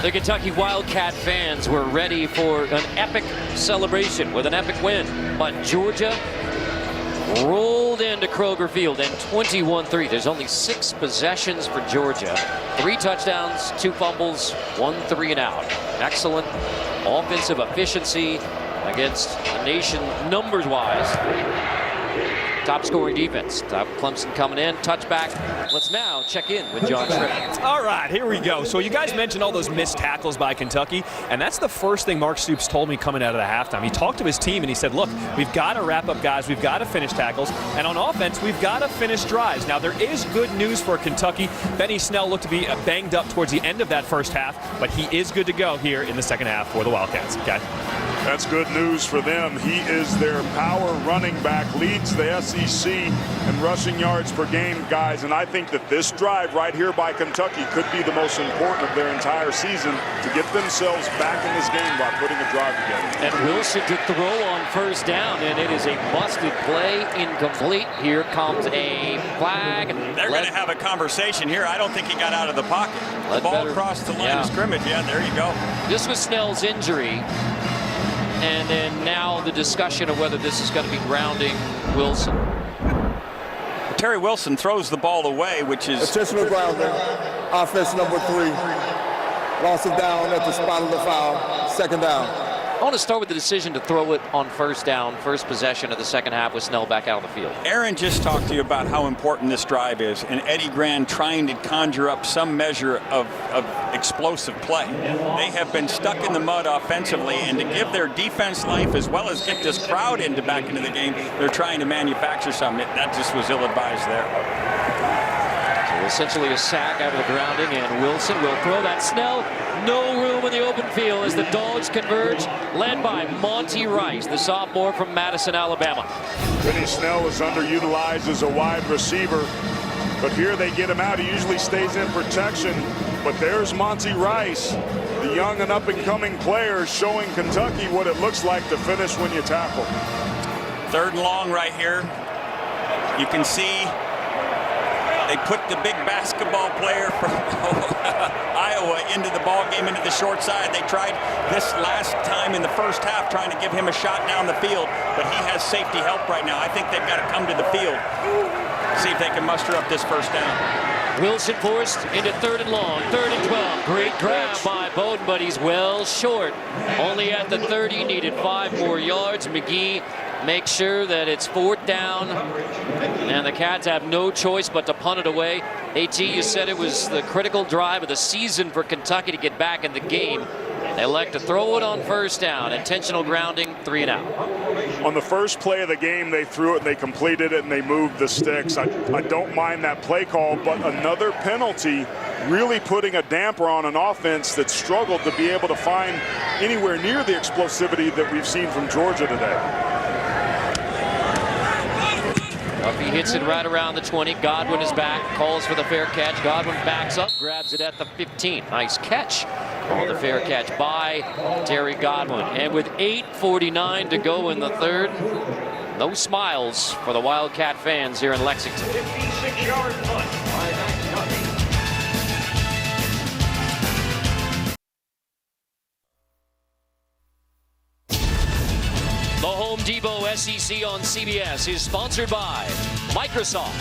S1: The Kentucky Wildcat fans were ready for an epic celebration with an epic win, but Georgia rolled into Kroger Field and 21-3. There's only 6 possessions for Georgia. 3 touchdowns, 2 fumbles, 1 3 and out. Excellent offensive efficiency against a nation numbers-wise. Top scoring defense. Clemson coming in, touchback. Let's now check in with John Schritt.
S4: All right, here we go. So you guys mentioned all those missed tackles by Kentucky, and that's the first thing Mark Stoops told me coming out of the halftime. He talked to his team and he said, look, we've got to wrap up guys, we've got to finish tackles, and on offense, we've got to finish drives. Now, there is good news for Kentucky. Benny Snell looked to be banged up towards the end of that first half, but he is good to go here in the second half for the Wildcats. Okay?
S6: That's good news for them. He is their power running back, leads the SEC in rushing yards per game, guys. And I think that this drive right here by Kentucky could be the most important of their entire season to get themselves back in this game by putting a drive together.
S1: And Wilson took the roll on first down, and it is a busted play, incomplete. Here comes a flag.
S7: They're going to have a conversation here. I don't think he got out of the pocket. The ball across the line of scrimmage. Yeah, there you go.
S1: This was Snell's injury. And then now the discussion of whether this is going to be grounding Wilson.
S7: Terry Wilson throws the ball away, which is...
S9: Intentional grounding. Offense number 3. Loss of down at the spot of the foul. Second down.
S1: I want to start with the decision to throw it on first down, first possession of the second half with Snell back out on the field.
S7: Aaron just talked to you about how important this drive is, and Eddie Grand trying to conjure up some measure of explosive play. They have been stuck in the mud offensively, and to give their defense life as well as get this crowd back into the game, they're trying to manufacture something. That just was ill-advised there.
S1: So essentially a sack out of the grounding, and Wilson will throw that. Snell, no room in the open field as the Dogs converge, led by Monty Rice, the sophomore from Madison, Alabama.
S6: Benny Snell is underutilized as a wide receiver, but here they get him out. He usually stays in protection, but there's Monty Rice, the young and up-and-coming player, showing Kentucky what it looks like to finish when you tackle.
S7: 3rd and long right here. You can see they put the big basketball player from Iowa into the ball game, into the short side. They tried this last time in the first half, trying to give him a shot down the field, but he has safety help right now. I think they've got to come to the field, see if they can muster up this first down.
S1: Wilson forced into 3rd and long, 3rd and 12. Great grab by Bowden, but he's well short. Only at the 30, needed 5 more yards. McGee makes sure that it's 4th down, and the Cats have no choice but to punt it away. AT, you said it was the critical drive of the season for Kentucky to get back in the game. They elect to throw it on first down. Intentional grounding, 3 and out.
S6: On the first play of the game, they threw it and they completed it and they moved the sticks. I don't mind that play call, but another penalty really putting a damper on an offense that struggled to be able to find anywhere near the explosivity that we've seen from Georgia today.
S1: He hits it right around the 20. Godwin is back, calls for the fair catch. Godwin backs up, grabs it at the 15. Nice catch on the fair catch by Terry Godwin. And with 8:49 to go in the 3rd, no smiles for the Wildcat fans here in Lexington.
S14: 56-yard punt by Kentucky.
S1: The Home Depot SEC on CBS is sponsored by Microsoft,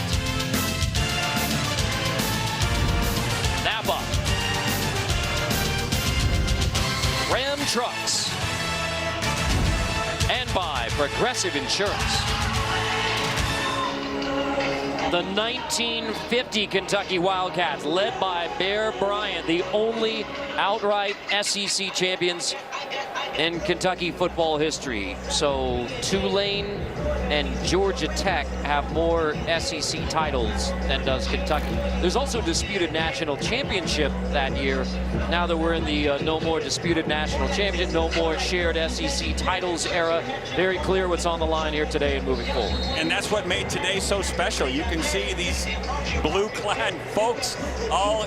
S1: Napa, Ram Trucks, and by Progressive Insurance. The 1950 Kentucky Wildcats, led by Bear Bryant, the only outright SEC champions in Kentucky football history. So Tulane and Georgia Tech have more SEC titles than does Kentucky. There's also disputed national championship that year. Now that we're in the no more disputed national championship, no more shared SEC titles era, very clear what's on the line here today and moving forward.
S7: And that's what made today so special. You can see these blue-clad folks all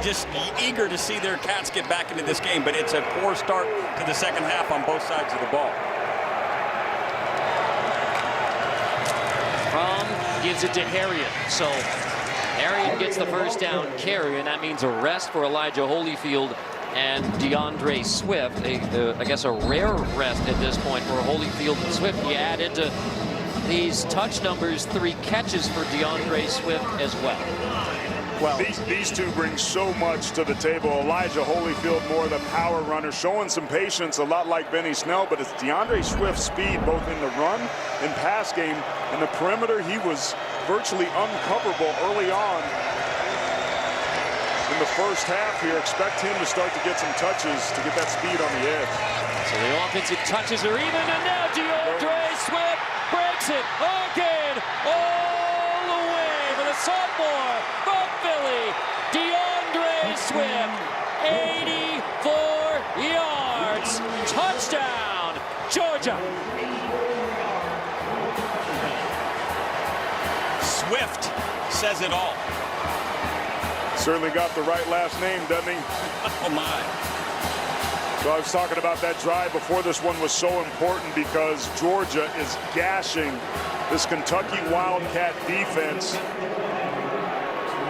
S7: just eager to see their Cats get back into this game, but it's a poor start to the second half on both sides of the ball.
S1: Fromm gives it to Harriet. So Harriet gets the first down carry, and that means a rest for Elijah Holyfield and DeAndre Swift. I guess a rare rest at this point for Holyfield and Swift. He added to these touch numbers 3 catches for DeAndre Swift as well.
S6: Well, these two bring so much to the table. Elijah Holyfield, more the power runner, showing some patience, a lot like Benny Snell, but it's DeAndre Swift's speed both in the run and pass game. In the perimeter, he was virtually uncoverable early on in the first half here. Expect him to start to get some touches to get that speed on the edge.
S1: So the offensive touches are even, and now DeAndre Swift breaks it again all the way for the sophomore from Philly. DeAndre Swift, 84 yards, touchdown, Georgia.
S7: Swift says it all.
S6: Certainly got the right last name, doesn't he?
S7: Oh, my.
S6: So I was talking about that drive before. This one was so important because Georgia is gashing this Kentucky Wildcat defense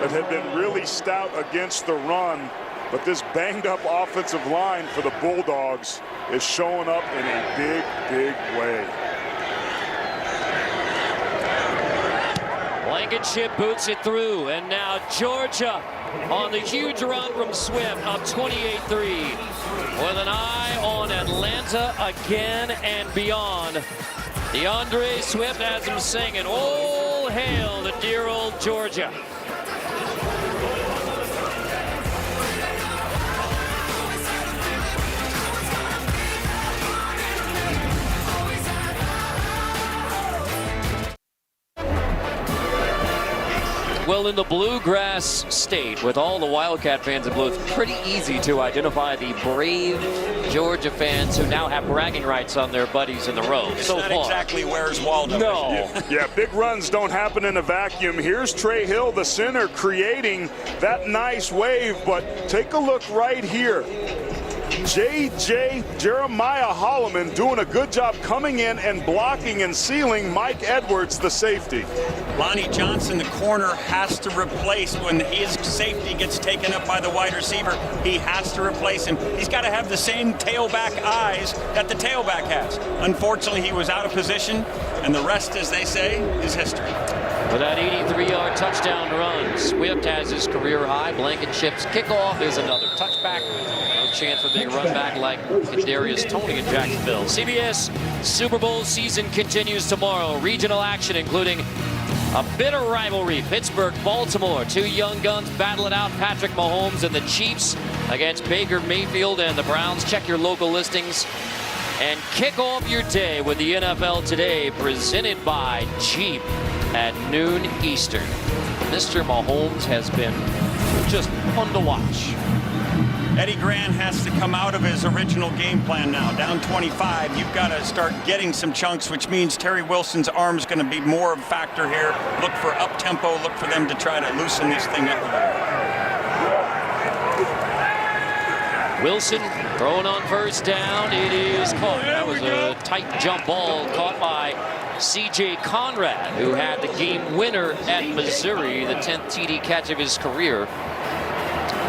S6: that had been really stout against the run. But this banged-up offensive line for the Bulldogs is showing up in a big, big way.
S1: Blankenship boots it through, and now Georgia on the huge run from Swift, up 28-3, with an eye on Atlanta again and beyond. DeAndre Swift has him singing, "All hail the dear old Georgia." Well, in the Bluegrass State, with all the Wildcat fans in blue, it's pretty easy to identify the brave Georgia fans who now have bragging rights on their buddies in the row.
S7: It's
S1: so
S7: not
S1: far.
S7: exactly Where's Waldo.
S1: No.
S6: Yeah, big runs don't happen in a vacuum. Here's Trey Hill, the center, creating that nice wave, but take a look right here. J.J. Jeremiah Holloman doing a good job coming in and blocking and sealing Mike Edwards, the safety.
S7: Lonnie Johnson, the corner, has to replace when his safety gets taken up by the wide receiver. He has to replace him. He's got to have the same tailback eyes that the tailback has. Unfortunately, he was out of position, and the rest, as they say, is history.
S1: For that 83-yard touchdown run, Swift has his career high. Blankenship's kickoff is another touchback. No chance for big run back like Kadarius Toney in Jacksonville. CBS Super Bowl season continues tomorrow. Regional action including a bitter rivalry. Pittsburgh, Baltimore. Two young guns battle it out. Patrick Mahomes and the Chiefs against Baker Mayfield and the Browns. Check your local listings. And kick off your day with the NFL Today, presented by Jeep at noon Eastern. Mr. Mahomes has been just fun to watch.
S7: Eddie Grant has to come out of his original game plan now. Down 25, you've got to start getting some chunks, which means Terry Wilson's arm is going to be more of a factor here. Look for up-tempo, look for them to try to loosen this thing up a bit.
S1: Wilson throwing on first down. It is caught. That was a tight jump ball caught by C.J. Conrad, who had the game winner at Missouri, the 10th TD catch of his career.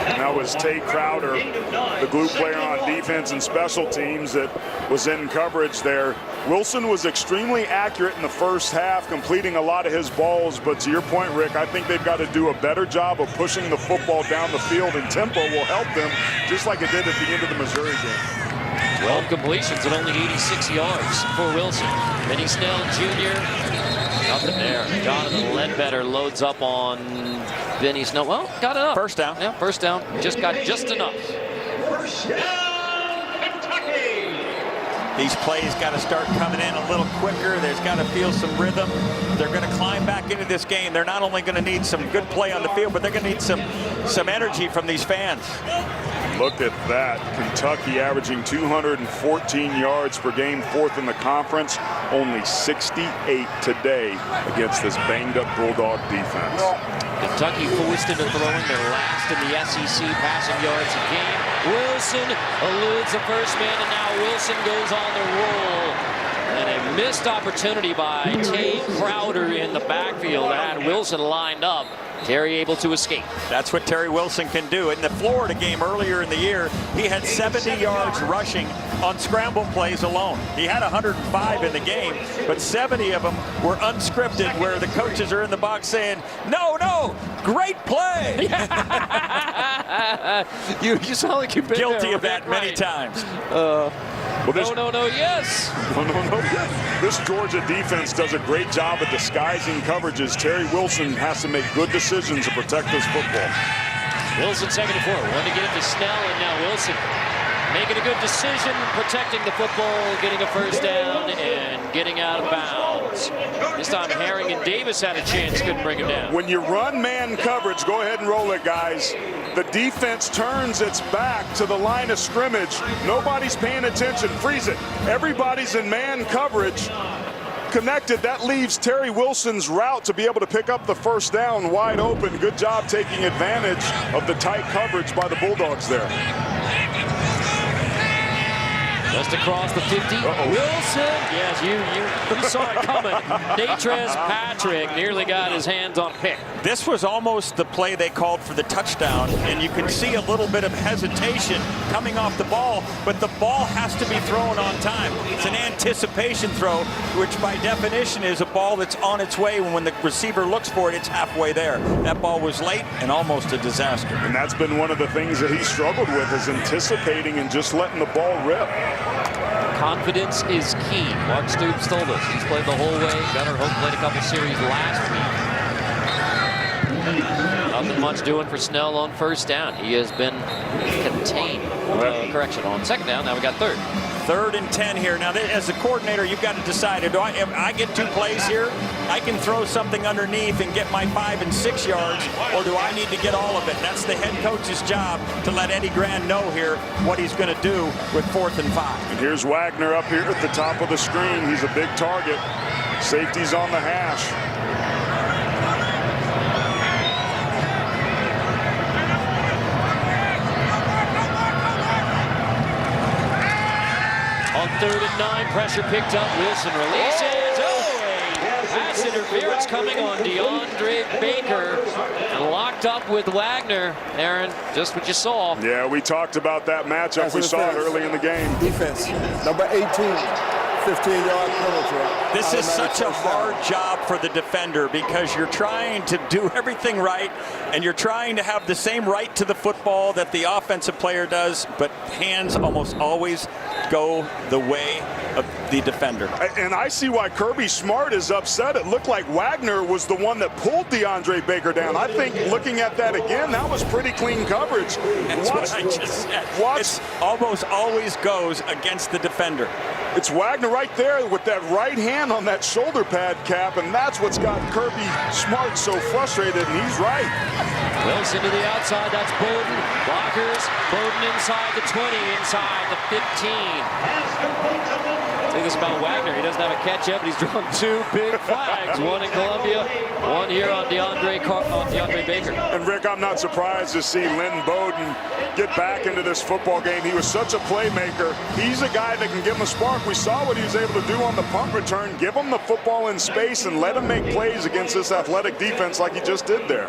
S6: And that was Tate Crowder, the glue player on defense and special teams that was in coverage there. Wilson was extremely accurate in the first half, completing a lot of his balls. But to your point, Rick, I think they've got to do a better job of pushing the football down the field, and tempo will help them, just like it did at the end of the Missouri game.
S1: 12 completions and only 86 yards for Wilson. Benny Snell Jr. Nothing there. Jonathan Ledbetter loads up on Benny Snell. Well, got it up.
S7: First down.
S1: Yeah, first down. Just got just enough.
S14: First down, Kentucky.
S7: These plays got to start coming in a little quicker. There's got to feel some rhythm. They're going to climb back into this game. They're not only going to need some good play on the field, but they're going to need some energy from these fans.
S6: Look at that. Kentucky averaging 214 yards per game, fourth in the conference. Only 68 today against this banged-up Bulldog defense.
S1: Kentucky forced into throwing their last in the SEC passing yards a game. Wilson eludes the first man, and now Wilson goes on the roll. And a missed opportunity by Tate Crowder in the backfield had Wilson lined up. Terry able to escape.
S7: That's what Terry Wilson can do. In the Florida game earlier in the year, he had 70 yards rushing on scramble plays alone. He had 105 in the game, but 70 of them were unscripted, where the coaches are in the box saying, no, great play.
S1: you sound like you've been
S7: guilty
S1: there,
S7: of that many times.
S1: Yes.
S6: No, yes. This Georgia defense does a great job at disguising coverages. Terry Wilson has to make good decisions to protect this football.
S1: Wilson second and 4. Wanted to get it to Snell, and now Wilson making a good decision, protecting the football, getting a first down, and getting out of bounds. This time Herring and Davis had a chance, couldn't bring him down.
S6: When you run man coverage, go ahead and roll it, guys. The defense turns its back to the line of scrimmage. Nobody's paying attention. Freeze it. Everybody's in man coverage. Connected. That leaves Terry Wilson's route to be able to pick up the first down wide open. Good job taking advantage of the tight coverage by the Bulldogs there.
S1: Just across the 50. Wilson. Yes, you saw it coming. Natrez Patrick nearly got his hands on a pick.
S7: This was almost the play they called for the touchdown, and you can see a little bit of hesitation coming off the ball, but the ball has to be thrown on time. It's an anticipation throw, which by definition is a ball that's on its way. When the receiver looks for it, it's halfway there. That ball was late and almost a disaster.
S6: And that's been one of the things that he struggled with, is anticipating and just letting the ball rip.
S1: Confidence is key. Mark Stoops told us he's played the whole way. Gunnar Hoak played a couple series last week. Nothing much doing for Snell on first down. He has been contained. Correction, on second down. Now we got third.
S7: 3rd and 10 here. Now, as a coordinator, you've got to decide, if I get 2 plays here, I can throw something underneath and get my 5 and 6 yards, or do I need to get all of it? That's the head coach's job, to let Eddie Grand know here what he's going to do with 4th and 5.
S6: And here's Wagner up here at the top of the screen. He's a big target. Safety's on the hash.
S1: On 3rd and 9, pressure picked up. Wilson releases. Pass interference coming on DeAndre Baker, and locked up with Wagner. Aaron, just what you saw.
S6: Yeah, we talked about that matchup. We saw it early in the game.
S9: Defense, number 18, 15-yard penalty.
S7: This is such a hard job for the defender, because you're trying to do everything right, and you're trying to have the same right to the football that the offensive player does, but hands almost always go the way of the defender.
S6: And I see why Kirby Smart is upset. It looked like Wagner was the one that pulled DeAndre Baker down. I think looking at that again, that was pretty clean coverage.
S7: That's what I just said. It almost always goes against the defender.
S6: It's Wagner right there with that right hand on that shoulder pad cap, and that's what's got Kirby Smart so frustrated, and he's right.
S1: Wilson to the outside, that's Bowden. Blockers, Bowden inside the 20, inside the 15. Say this about Wagner, he doesn't have a catch yet, but he's drawn 2 big flags. One in Columbia, one here on DeAndre Baker.
S6: And Rick, I'm not surprised to see Lynn Bowden get back into this football game. He was such a playmaker. He's a guy that can give him a spark. We saw what he was able to do on the punt return. Give him the football in space and let him make plays against this athletic defense like he just did there.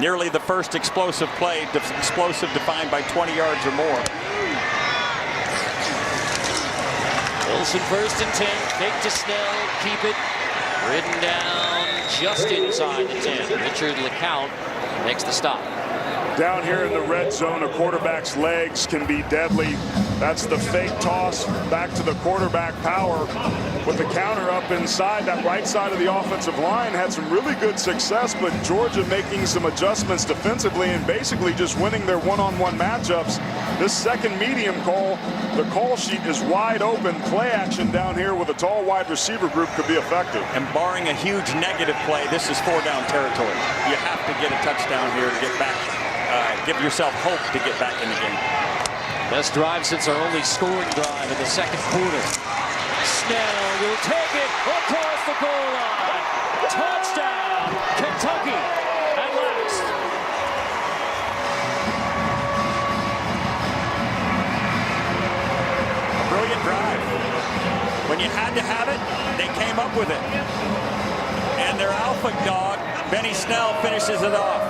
S7: Nearly the first explosive play, explosive defined by 20 yards or more.
S1: Wilson 1st and 10, fake to Snell, keep it, ridden down just inside the 10. Richard LeCount makes the stop.
S6: Down here in the red zone, a quarterback's legs can be deadly. That's the fake toss back to the quarterback power. With the counter up inside, that right side of the offensive line had some really good success, but Georgia making some adjustments defensively and basically just winning their one-on-one matchups. This second medium call, the call sheet is wide open. Play action down here with a tall wide receiver group could be effective.
S7: And barring a huge negative play, this is 4-down territory. You have to get a touchdown here to get back. Give yourself hope to get back in the game.
S1: Best drive since our only scoring drive in the second quarter. Snell will take it across the goal line. Touchdown, Kentucky at last.
S7: A brilliant drive. When you had to have it, they came up with it. And their alpha dog, Benny Snell, finishes it off.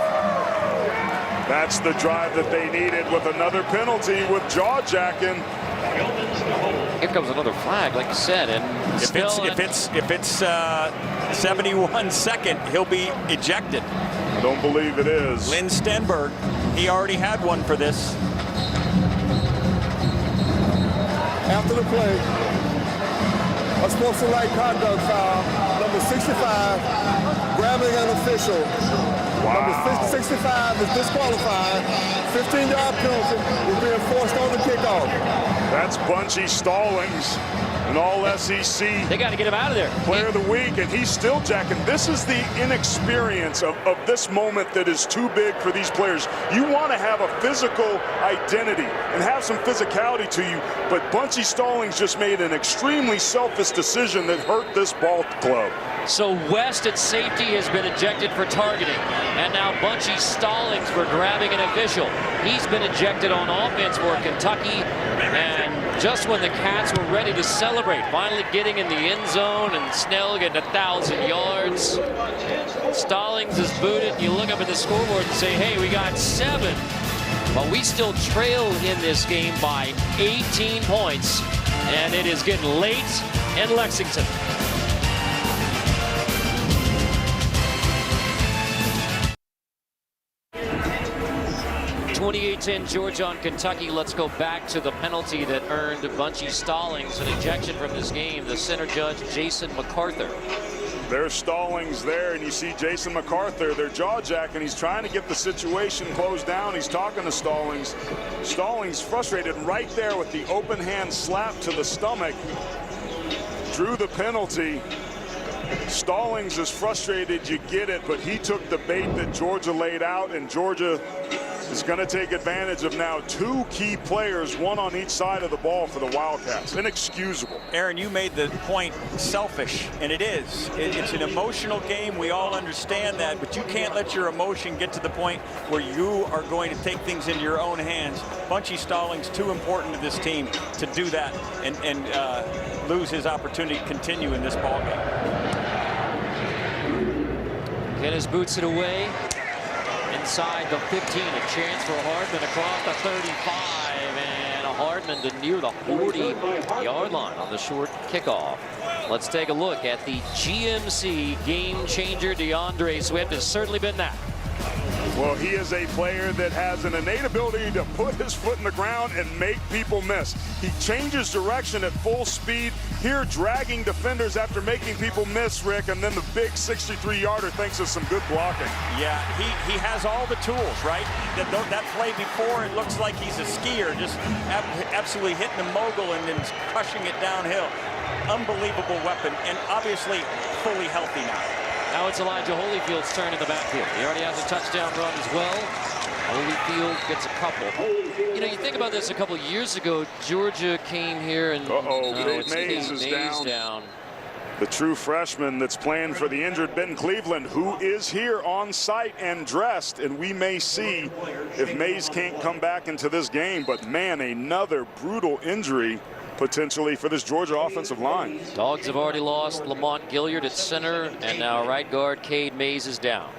S6: That's the drive that they needed, with another penalty with jaw jacking.
S1: Here comes another flag, like you said, and
S7: if it's 71 second, he'll be ejected.
S6: I don't believe it is.
S7: Lynn Stenberg, he already had one for this.
S9: After the play, a sportsmanlike conduct foul, number 65, grabbing an official.
S6: Wow.
S9: Number 65 is disqualified. 15-yard penalty will be enforced on the kickoff.
S6: That's Bunchy Stallings, an all-SEC.
S1: They got to get him out of there.
S6: Player of the week, and he's still jacking. This is the inexperience of this moment that is too big for these players. You want to have a physical identity and have some physicality to you, but Bunchy Stallings just made an extremely selfish decision that hurt this ball club.
S1: So West at safety has been ejected for targeting. And now Bunchy Stallings for grabbing an official. He's been ejected on offense for Kentucky. And just when the Cats were ready to celebrate, finally getting in the end zone, and Snell getting 1,000 yards. Stallings is booted, and you look up at the scoreboard and say, hey, we got 7. But we still trail in this game by 18 points, and it is getting late in Lexington. 28-10 Georgia on Kentucky. Let's go back to the penalty that earned Bunchy Stallings an ejection from this game. The center judge, Jason MacArthur.
S6: There's Stallings there, and you see Jason MacArthur, their jaw jack, and he's trying to get the situation closed down. He's talking to Stallings. Stallings frustrated right there with the open hand slap to the stomach. Drew the penalty. Stallings is frustrated, you get it, but he took the bait that Georgia laid out, and Georgia is going to take advantage of now 2 key players, one on each side of the ball for the Wildcats. Inexcusable.
S7: Aaron, you made the point selfish, and it is. It's an emotional game. We all understand that, but you can't let your emotion get to the point where you are going to take things into your own hands. Bunchy Stallings, too important to this team to do that and lose his opportunity to continue in this ball game.
S1: Kennis boots it away. Inside the 15, a chance for Hardman across the 35, and Hardman to near the 40-yard line on the short kickoff. Let's take a look at the GMC game changer. D'Andre Swift has certainly been that.
S6: Well, he is a player that has an innate ability to put his foot in the ground and make people miss. He changes direction at full speed, here dragging defenders after making people miss, Rick, and then the big 63-yarder thanks to some good blocking.
S7: Yeah, he has all the tools, right? That play before, it looks like he's a skier, just absolutely hitting the mogul and then crushing it downhill. Unbelievable weapon, and obviously fully healthy now.
S1: Now it's Elijah Holyfield's turn in the backfield. He already has a touchdown run as well. Holyfield gets a couple. You know, you think about this a couple years ago, Georgia came here and
S6: Mays is down. The true freshman that's playing for the injured Ben Cleveland, who is here on site and dressed, and we may see if Mays can't come back into this game. But man, another brutal injury potentially for this Georgia offensive line.
S1: Dogs have already lost Lamont Gilliard at center, and now right guard Cade Mays is down.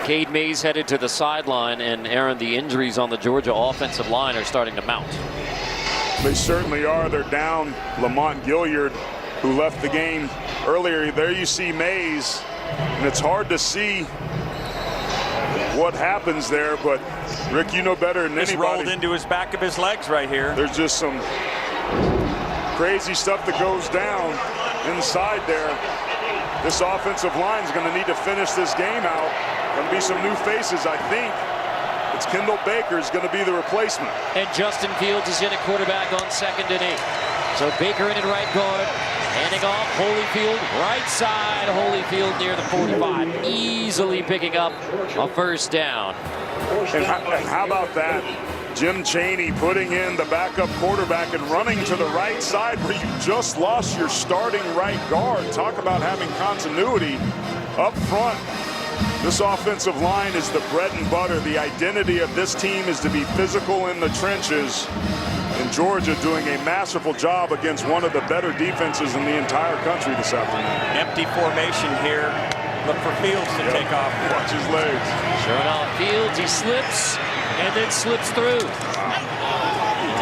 S1: Cade Mays headed to the sideline, and Aaron, the injuries on the Georgia offensive line are starting to mount.
S6: They certainly are. They're down Lamont Gilliard, who left the game earlier. There you see Mays, and it's hard to see what happens there, but Rick, you know better than anybody.
S7: Rolled into his back of his legs right here.
S6: There's just some crazy stuff that goes down inside there. This offensive line is going to need to finish this game out. Going to be some new faces, I think. It's Kendall Baker is going to be the replacement.
S1: And Justin Fields is in at quarterback on 2nd and 8. So Baker in at right guard. Handing off Holyfield, right side. Holyfield near the 45, easily picking up a first down.
S6: And how about that? Jim Chaney putting in the backup quarterback and running to the right side where you just lost your starting right guard. Talk about having continuity up front. This offensive line is the bread and butter. The identity of this team is to be physical in the trenches. And Georgia doing a masterful job against one of the better defenses in the entire country this afternoon.
S7: Empty formation here. Look for Fields to take off.
S6: Watch his legs.
S1: Sure enough, Fields, he slips and then slips through.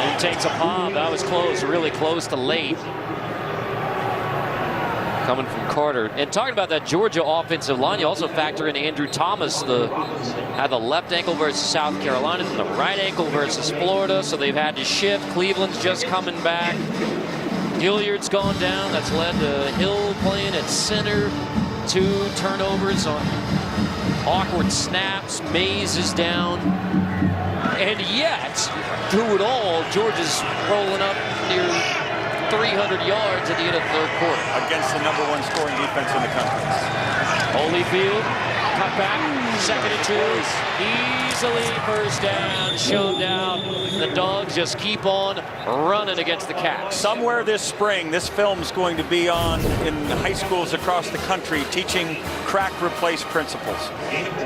S1: And takes a palm. That was close, really close to late. Coming from Carter. And talking about that Georgia offensive line, you also factor in Andrew Thomas, had the left ankle versus South Carolina, and the right ankle versus Florida, so they've had to shift. Cleveland's just coming back. Gilliard's gone down. That's led to Hill playing at center. 2 turnovers on awkward snaps. Mays is down. And yet, through it all, Georgia's rolling up near 300 yards at the end of the 3rd quarter.
S7: Against the #1 scoring defense in the country.
S1: Holyfield Cut back, 2nd and 2. Easily first down, shoved out. The Dogs just keep on running against the Cats.
S7: Somewhere this spring, this film's going to be on in high schools across the country, teaching crack replace principles.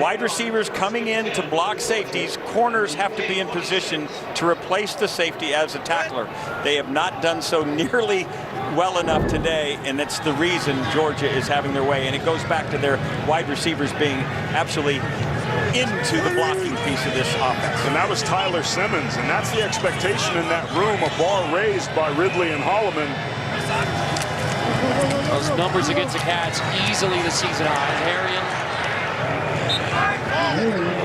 S7: Wide receivers coming in to block safeties, corners have to be in position to replace the safety as a tackler. They have not done so nearly well enough today, and that's the reason Georgia is having their way. And it goes back to their wide receivers being absolutely into the blocking piece of this offense.
S6: And that was Tyler Simmons, and that's the expectation in that room, a bar raised by Ridley and Holloman.
S1: Those numbers against the Cats easily the season high. Harrion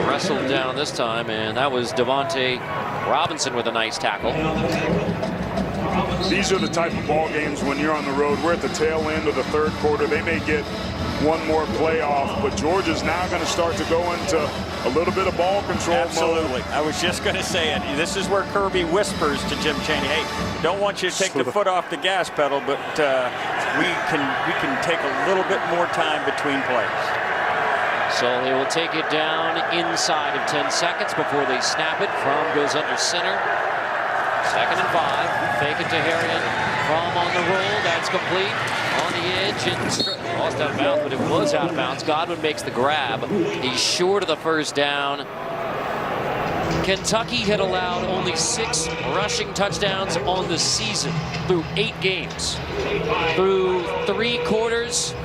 S1: wrestled down this time, and that was Devontae Robinson with a nice tackle.
S6: These are the type of ball games when you're on the road. We're at the tail end of the 3rd quarter. They may get one more playoff, but Georgia's now going to start to go into a little bit of ball control
S7: Absolutely.
S6: mode.
S7: I was just going to say it. This is where Kirby whispers to Jim Chaney, hey, don't want you to take the foot off the gas pedal, but we can take a little bit more time between plays.
S1: So they will take it down inside of 10 seconds before they snap it. Fromm goes under center. 2nd and 5. Fake it to Harrion. Fromm on the roll. That's complete. On the edge and lost out of bounds, but it was out of bounds. Godwin makes the grab. He's short of the first down. Kentucky had allowed only 6 rushing touchdowns on the season through 8 games. Through 3 quarters,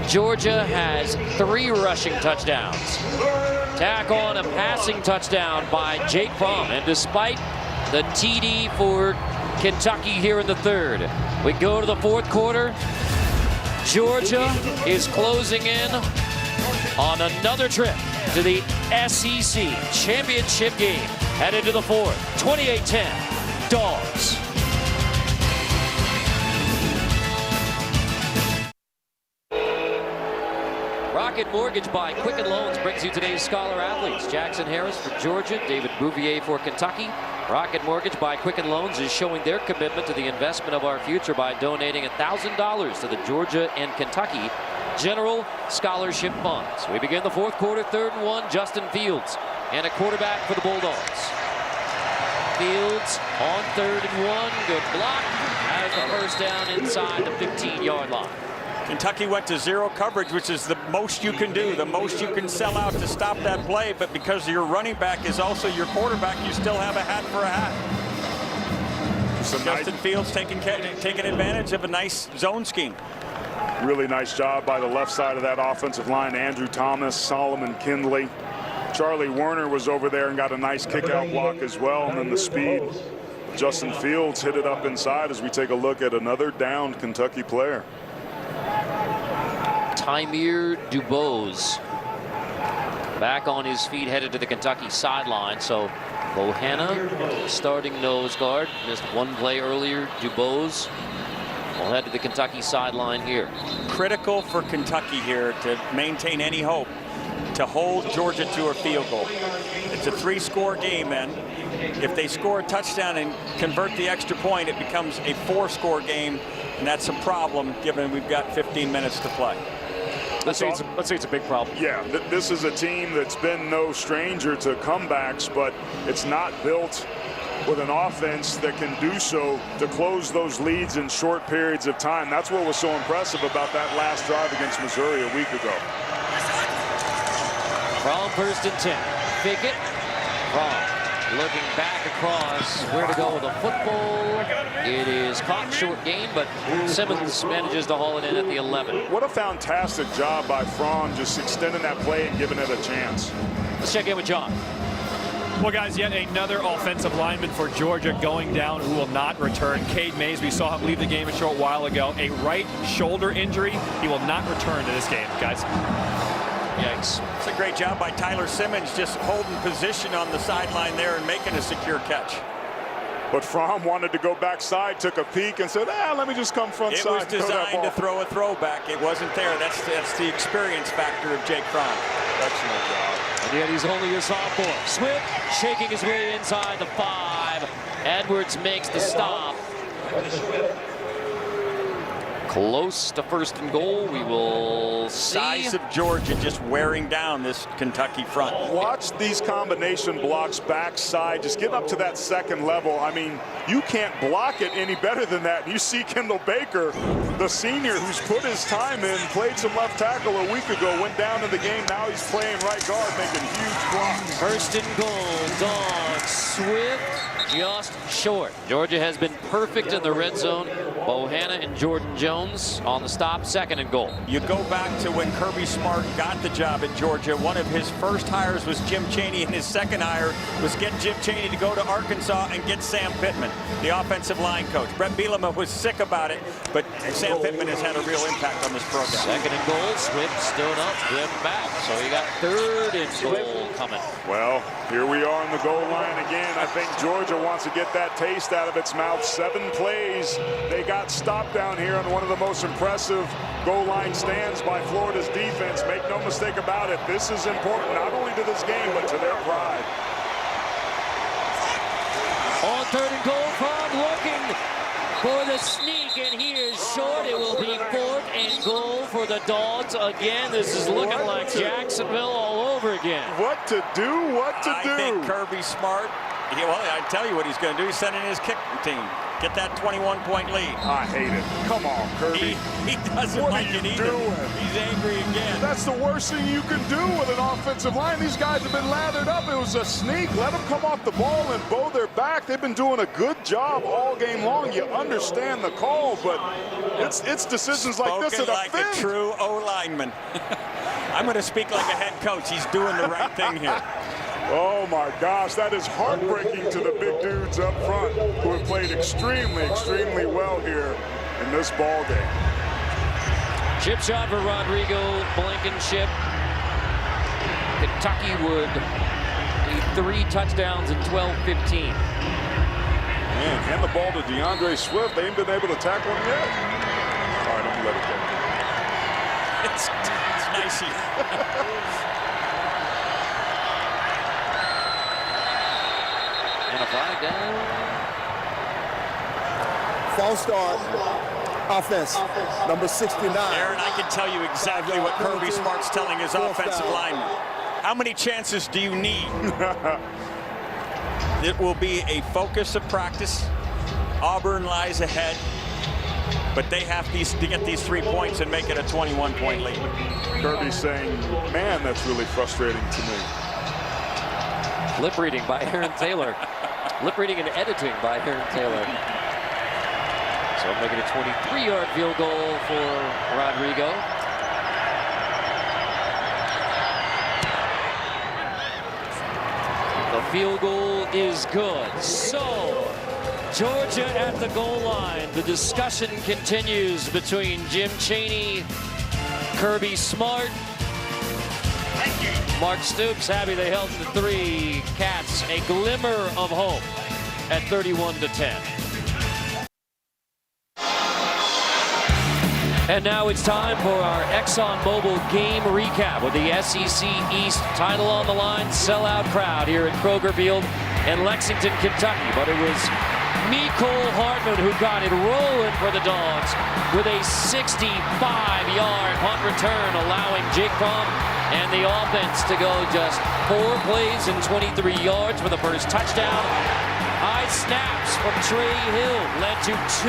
S1: Georgia has 3 rushing touchdowns. Tack on a passing touchdown by Jake Fromm, and despite the TD for Kentucky here in the 3rd, we go to the 4th quarter. Georgia is closing in on another trip to the SEC championship game. Headed to the 4th, 28-10, Dogs. Rocket Mortgage by Quicken Loans brings you today's Scholar Athletes. Jackson Harris for Georgia, David Bouvier for Kentucky. Rocket Mortgage by Quicken Loans is showing their commitment to the investment of our future by donating $1,000 to the Georgia and Kentucky General Scholarship Funds. We begin the 4th quarter, 3rd and 1, Justin Fields, and a quarterback for the Bulldogs. Fields on 3rd and 1, good block, has the first down inside the 15-yard line.
S7: Kentucky went to 0 coverage, which is the most you can do, the most you can sell out to stop that play, but because your running back is also your quarterback, you still have a hat for a hat. Justin Fields taking advantage of a nice zone scheme.
S6: Really nice job by the left side of that offensive line. Andrew Thomas, Solomon Kindley. Charlie Werner was over there and got a nice kick-out block as well, and then the speed. Justin Fields hit it up inside as we take a look at another downed Kentucky player.
S1: Tymir Dubose back on his feet, headed to the Kentucky sideline. So Bohanna starting nose guard, missed 1 play earlier. Dubose will head to the Kentucky sideline here.
S7: Critical for Kentucky here to maintain any hope to hold Georgia to a field goal. It's a 3-score game, then. If they score a touchdown and convert the extra point, it becomes a 4-score game, and that's a problem given we've got 15 minutes to play.
S4: Let's say it's a big problem.
S6: Yeah, this is a team that's been no stranger to comebacks, but it's not built with an offense that can do so to close those leads in short periods of time. That's what was so impressive about that last drive against Missouri a week ago.
S1: From 1st and 10, fake it. Fromm looking back across where to go with the football. It is caught short gain, but Simmons manages to haul it in at the 11.
S6: What a fantastic job by Fromm, just extending that play and giving it a chance.
S1: Let's check in with John.
S4: Well, guys, yet another offensive lineman for Georgia going down who will not return. Cade Mays, we saw him leave the game a short while ago. A right shoulder injury. He will not return to this game, guys.
S1: Yikes.
S7: It's a great job by Tyler Simmons, just holding position on the sideline there and making a secure catch.
S6: But Fromm wanted to go backside, took a peek, and said, let me just come front side.
S7: It was designed to throw a throwback. It wasn't there. That's the experience factor of Jake Fromm.
S6: Excellent job.
S1: And yet he's only a sophomore. Swift shaking his way inside the 5. Edwards makes the stop. Close to 1st and goal. We will see.
S7: Size of Georgia just wearing down this Kentucky front.
S6: Watch these combination blocks backside, just get up to that second level. I mean, you can't block it any better than that. You see Kendall Baker, the senior who's put his time in, played some left tackle a week ago, went down in the game. Now he's playing right guard, making huge blocks.
S1: 1st and goal. Dogs. Swift just short. Georgia has been perfect in the red zone. Bohanna and Jordan Jones on the stop. 2nd and goal.
S7: You go back to when Kirby Smart got the job at Georgia. One of his first hires was Jim Chaney, and his second hire was get Jim Chaney to go to Arkansas and get Sam Pittman, the offensive line coach. Brett Bielema was sick about it, but Sam Pittman has had a real impact on this program.
S1: 2nd and goal. Swift stood up, Swift back. So you got 3rd and goal coming.
S6: Well, here we are on the goal line again. I think Georgia wants to get that taste out of its mouth. 7 plays. They got stopped down here on one of the most impressive goal line stands by Florida's defense. Make no mistake about it. This is important not only to this game, but to their pride.
S1: On 3rd and goal, Cobb looking for the sneak, and he is short. It will be 4th and goal for the Dogs again. This is looking like Jacksonville all over again.
S6: What to do, what to do.
S7: I think Kirby Smart, well, I tell you what he's going to do. He's sending his kick team. Get that 21-point lead.
S6: I hate it. Come on, Kirby.
S7: He doesn't
S6: what
S7: like
S6: are you
S7: it either.
S6: Doing?
S7: He's angry again.
S6: That's the worst thing you can do with an offensive line. These guys have been lathered up. It was a sneak. Let them come off the ball and bow their back. They've been doing a good job all game long. You understand the call, but it's decisions like this that
S7: like
S6: offend.
S7: A true O-lineman. I'm going to speak like a head coach. He's doing the right thing here.
S6: Oh my gosh, that is heartbreaking to the big dudes up front who have played extremely, extremely well here in this ball game.
S1: Chip shot for Rodrigo Blankenship. Kentucky would need 3 touchdowns in 12-15.
S6: Man, hand the ball to DeAndre Swift. They ain't been able to tackle him yet. All right, let me let it go.
S7: It's nicey.
S1: Flag down.
S9: False start. Offense. Number 69.
S7: Aaron, I can tell you exactly what Kirby Smart's telling his offensive linemen. How many chances do you need? It will be a focus of practice. Auburn lies ahead, but they have to get these 3 points and make it a 21-point lead.
S6: Kirby's saying, man, that's really frustrating to me.
S1: Lip reading by Aaron Taylor. Lip reading and editing by Aaron Taylor. So making a 23-yard field goal for Rodrigo. The field goal is good. So Georgia at the goal line. The discussion continues between Jim Chaney, Kirby Smart, Mark Stoops. Happy they held the 3. Cats a glimmer of hope at 31-10. And now it's time for our ExxonMobil game recap with the SEC East title on the line. Sellout crowd here at Kroger Field in Lexington, Kentucky. But it was Mecole Hardman who got it rolling for the Dogs with a 65-yard punt return, allowing Jake Fromm and the offense to go just 4 plays and 23 yards for the first touchdown. High snaps from Trey Hill led to 2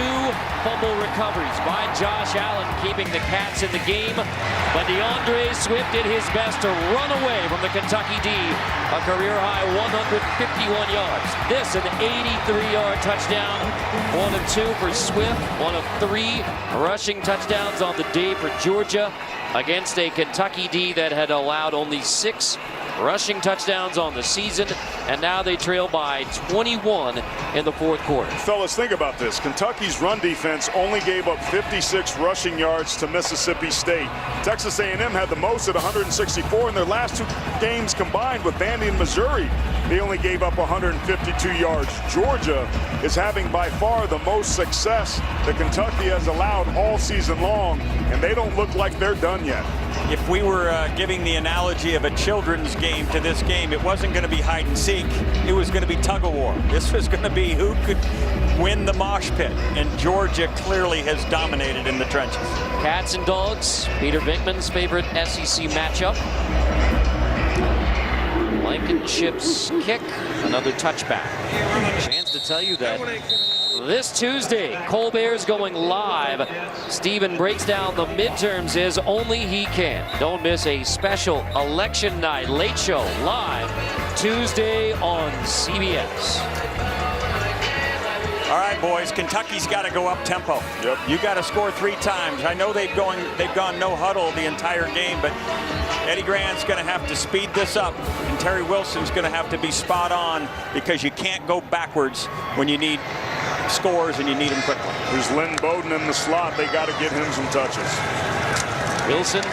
S1: fumble recoveries by Josh Allen, keeping the Cats in the game. But DeAndre Swift did his best to run away from the Kentucky D, a career-high 151 yards. This an 83-yard touchdown, 1 of 2 for Swift, 1 of 3 rushing touchdowns on the day for Georgia against a Kentucky D that had allowed only 6 rushing touchdowns on the season, and now they trail by 21 in the 4th quarter.
S6: Fellas, think about this. Kentucky's run defense only gave up 56 rushing yards to Mississippi State. Texas A&M had the most at 164 in their last 2 games combined with Vandy and Missouri. They only gave up 152 yards. Georgia is having by far the most success that Kentucky has allowed all season long, and they don't look like they're done yet.
S7: If we were giving the analogy of a children's game to this game, it wasn't going to be hide and seek. It was going to be tug of war. This was going to be who could win the mosh pit, and Georgia clearly has dominated in the trenches.
S1: Cats and Dogs, Peter Vinkman's favorite SEC matchup. Blankenship's kick, another touchback. Chance to tell you that this Tuesday, Colbert's going live. Stephen breaks down the midterms as only he can. Don't miss a special election night late show live Tuesday on CBS.
S7: All right, boys, Kentucky's got to go up tempo. Yep. You got to score 3 times. I know they've gone no huddle the entire game, but Eddie Grant's going to have to speed this up, and Terry Wilson's going to have to be spot on, because you can't go backwards when you need scores and you need them quickly.
S6: There's Lynn Bowden in the slot. They got to get him some touches.
S1: Wilson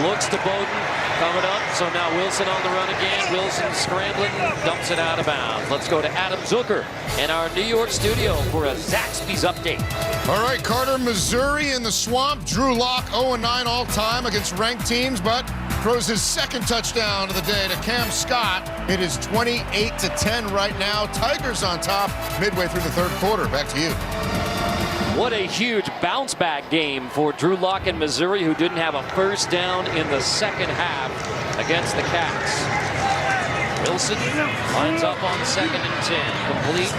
S1: looks to Bowden coming up. So now Wilson on the run again. Wilson scrambling, dumps it out of bounds. Let's go to Adam Zucker in our New York studio for a Zaxby's update.
S8: All right, Carter, Missouri in the swamp. Drew Lock 0-9 all time against ranked teams, but throws his second touchdown of the day to Cam Scott. It is 28-10 right now. Tigers on top midway through the third quarter. Back to you.
S1: What a huge bounce back game for Drew Lock in Missouri, who didn't have a first down in the second half against the Cats. Wilson lines up on 2nd and 10. Complete.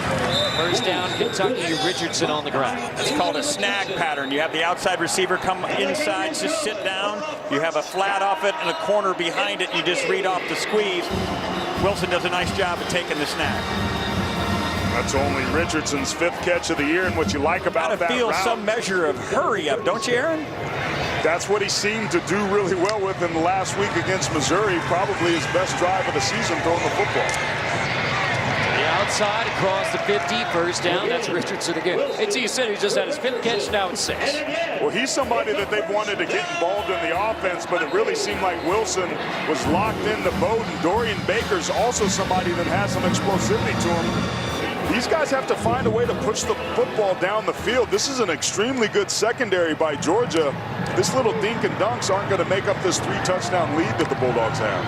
S1: First down, Kentucky. Richardson on the ground.
S7: It's called a snag pattern. You have the outside receiver come inside, just sit down. You have a flat off it and a corner behind it. You just read off the squeeze. Wilson does a nice job of taking the snag.
S6: That's only Richardson's 5th catch of the year, and what you like about that
S7: feel
S6: route,
S7: some measure of hurry up, don't you, Aaron?
S6: That's what he seemed to do really well with in the last week against Missouri. Probably his best drive of the season throwing the football.
S1: The outside across the 50, first down. That's Richardson again. It's you said he just had his 5th catch, now it's 6.
S6: Well, he's somebody that they've wanted to get involved in the offense, but it really seemed like Wilson was locked into Bowden. Dorian Baker's also somebody that has some explosivity to him. These guys have to find a way to push the football down the field. This is an extremely good secondary by Georgia. This little dink and dunks aren't going to make up this 3-touchdown lead that the Bulldogs have.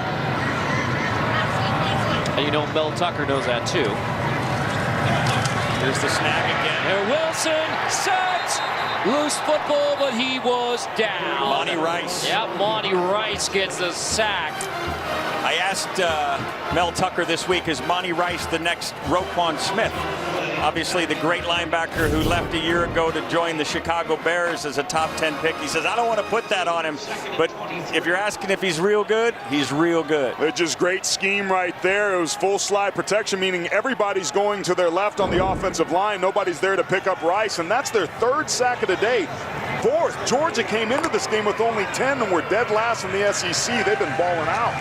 S1: And you know Mel Tucker knows that too.
S7: Here's the snag again.
S1: There Wilson, set! Loose football, but he was down.
S7: Monty Rice.
S1: Yep, Monty Rice gets the sack.
S7: I asked Mel Tucker this week, is Monty Rice the next Roquan Smith? Obviously the great linebacker who left a year ago to join the Chicago Bears as a top 10 pick. He says, I don't want to put that on him, but if you're asking if he's real good, he's real good.
S6: It's just great scheme right there. It was full slide protection, meaning everybody's going to their left on the offensive line. Nobody's there to pick up Rice, and that's their 3rd sack of the day. 4th. Georgia came into this game with only 10 and were dead last in the SEC. They've been balling out.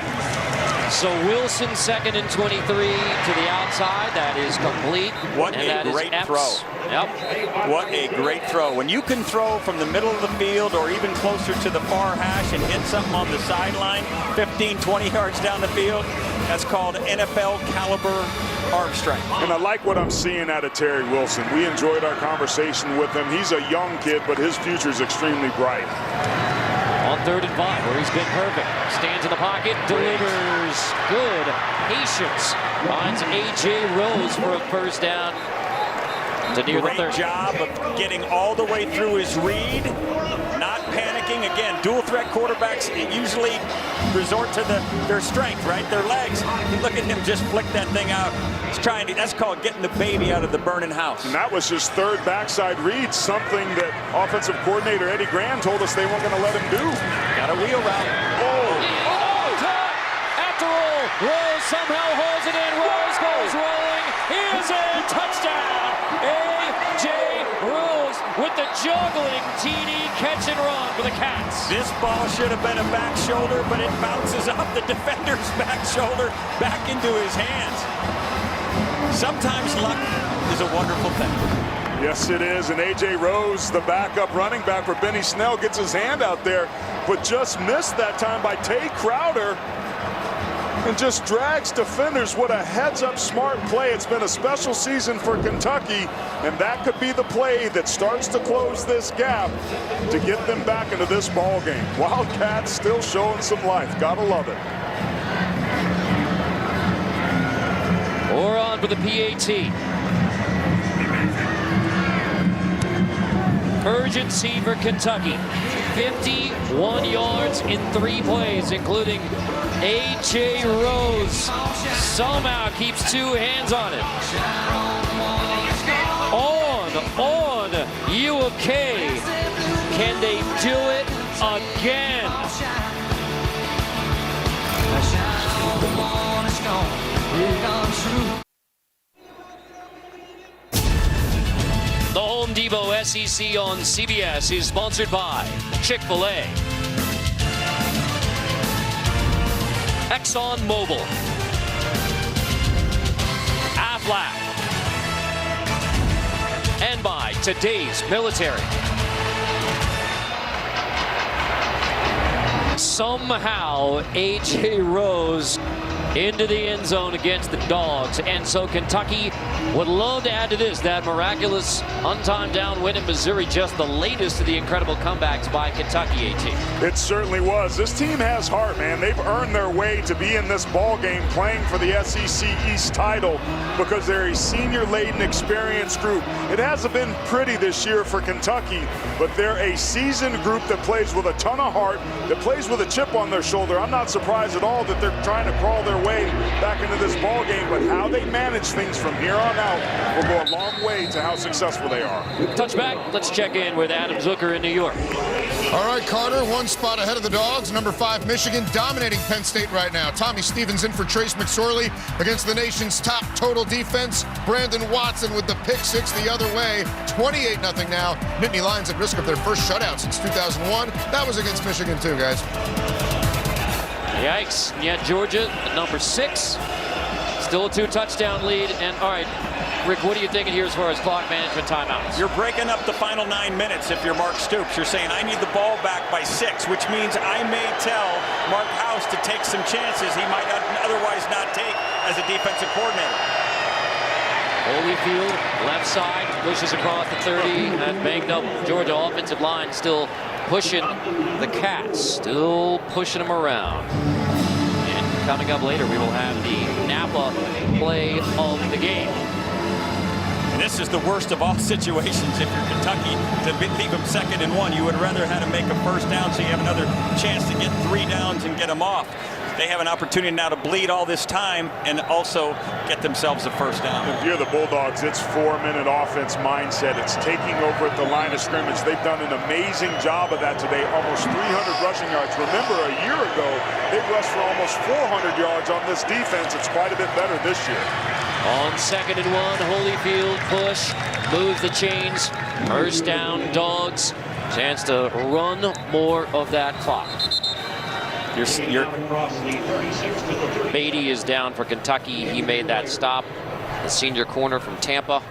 S1: So Wilson 2nd and 23 to the outside. That is complete.
S7: What a great throw.
S1: Yep.
S7: What a great throw. When you can throw from the middle of the field or even closer to the far hash and hit something on the sideline, 15, 20 yards down the field, that's called NFL caliber arm strength.
S6: And I like what I'm seeing out of Terry Wilson. We enjoyed our conversation with him. He's a young kid, but his future is extremely bright.
S1: On 3rd and 5, where he's been perfect. Stands in the pocket, delivers. Good patience. Finds A.J. Rose for a first down to near the 30.
S7: Great job of getting all the way through his read, not panicking. Again, dual threat quarterbacks usually resort to their strength, right? Their legs. Look at him just flick that thing out. He's trying to, that's called getting the baby out of the burning house.
S6: And that was his 3rd backside read, something that offensive coordinator Eddie Graham told us they weren't going to let him do.
S7: Got a wheel route.
S1: After all, Rose somehow holds it in. Rose goes rolling. He is in. Touchdown. A.J. Rose with the juggling TD catch and run for the Cats.
S7: This ball should have been a back shoulder, but it bounces off the defender's back shoulder back into his hands. Sometimes luck is a wonderful thing.
S6: Yes, it is. And A.J. Rose, the backup running back for Benny Snell, gets his hand out there, but just missed that time by Tay Crowder. and just drags defenders. What a heads-up smart play. It's been a special season for Kentucky, and that could be the play that starts to close this gap to get them back into this ball game. Wildcats still showing some life. Gotta love it.
S1: We're on for the PAT. Urgency for Kentucky. 51 yards in 3 plays, including A.J. Rose. Somehow keeps 2 hands on it. On U of K. Can they do it again? The Home Depot SEC on CBS is sponsored by Chick-fil-A, ExxonMobil, Aflac, and by Today's Military. Somehow, A.J. Rose into the end zone against the Dogs, and so Kentucky would love to add to this, that miraculous untimed down win in Missouri, just the latest of the incredible comebacks by Kentucky. AT.
S6: It certainly was. This team has heart, man. They've earned their way to be in this ball game playing for the SEC East title because they're a senior-laden, experienced group. It hasn't been pretty this year for Kentucky, but they're a seasoned group that plays with a ton of heart, that plays with a chip on their shoulder. I'm not surprised at all that they're trying to crawl their way back into this ball game, but how they manage things from here on out will go a long way to how successful they are.
S1: Touchback. Let's check in with Adam Zucker in New York.
S8: All right, Carter, 1 spot ahead of the Dogs. Number 5, Michigan, dominating Penn State right now. Tommy Stevens in for Trace McSorley against the nation's top total defense. Brandon Watson with the pick 6 the other way. 28-0 now. Nittany Lions at risk of their first shutout since 2001. That was against Michigan too, guys.
S1: Yikes. And yet Georgia at number 6. Still a 2-touchdown lead. And all right, Rick, what are you thinking here as far as clock management timeouts?
S7: You're breaking up the final 9 minutes if you're Mark Stoops. You're saying, I need the ball back by 6, which means I may tell Mark House to take some chances he might otherwise not take as a defensive coordinator.
S1: Holyfield, left side, pushes across the 30. That banged up Georgia offensive line still pushing the Cats, still pushing them around. And coming up later, we will have the Napa play of the game.
S7: This is the worst of all situations if you're Kentucky to leave them 2nd and 1. You would rather have to make a first down so you have another chance to get 3 downs and get them off. They have an opportunity now to bleed all this time and also get themselves a first down.
S6: If you're the Bulldogs, it's 4-minute offense mindset. It's taking over at the line of scrimmage. They've done an amazing job of that today. Almost 300 rushing yards. Remember, a year ago, they rushed for almost 400 yards on this defense. It's quite a bit better this year.
S1: On 2nd and 1, Holyfield push, moves the chains, first down, Dogs. Chance to run more of that clock. Beatty is down for Kentucky. He made that stop. The senior corner from Tampa.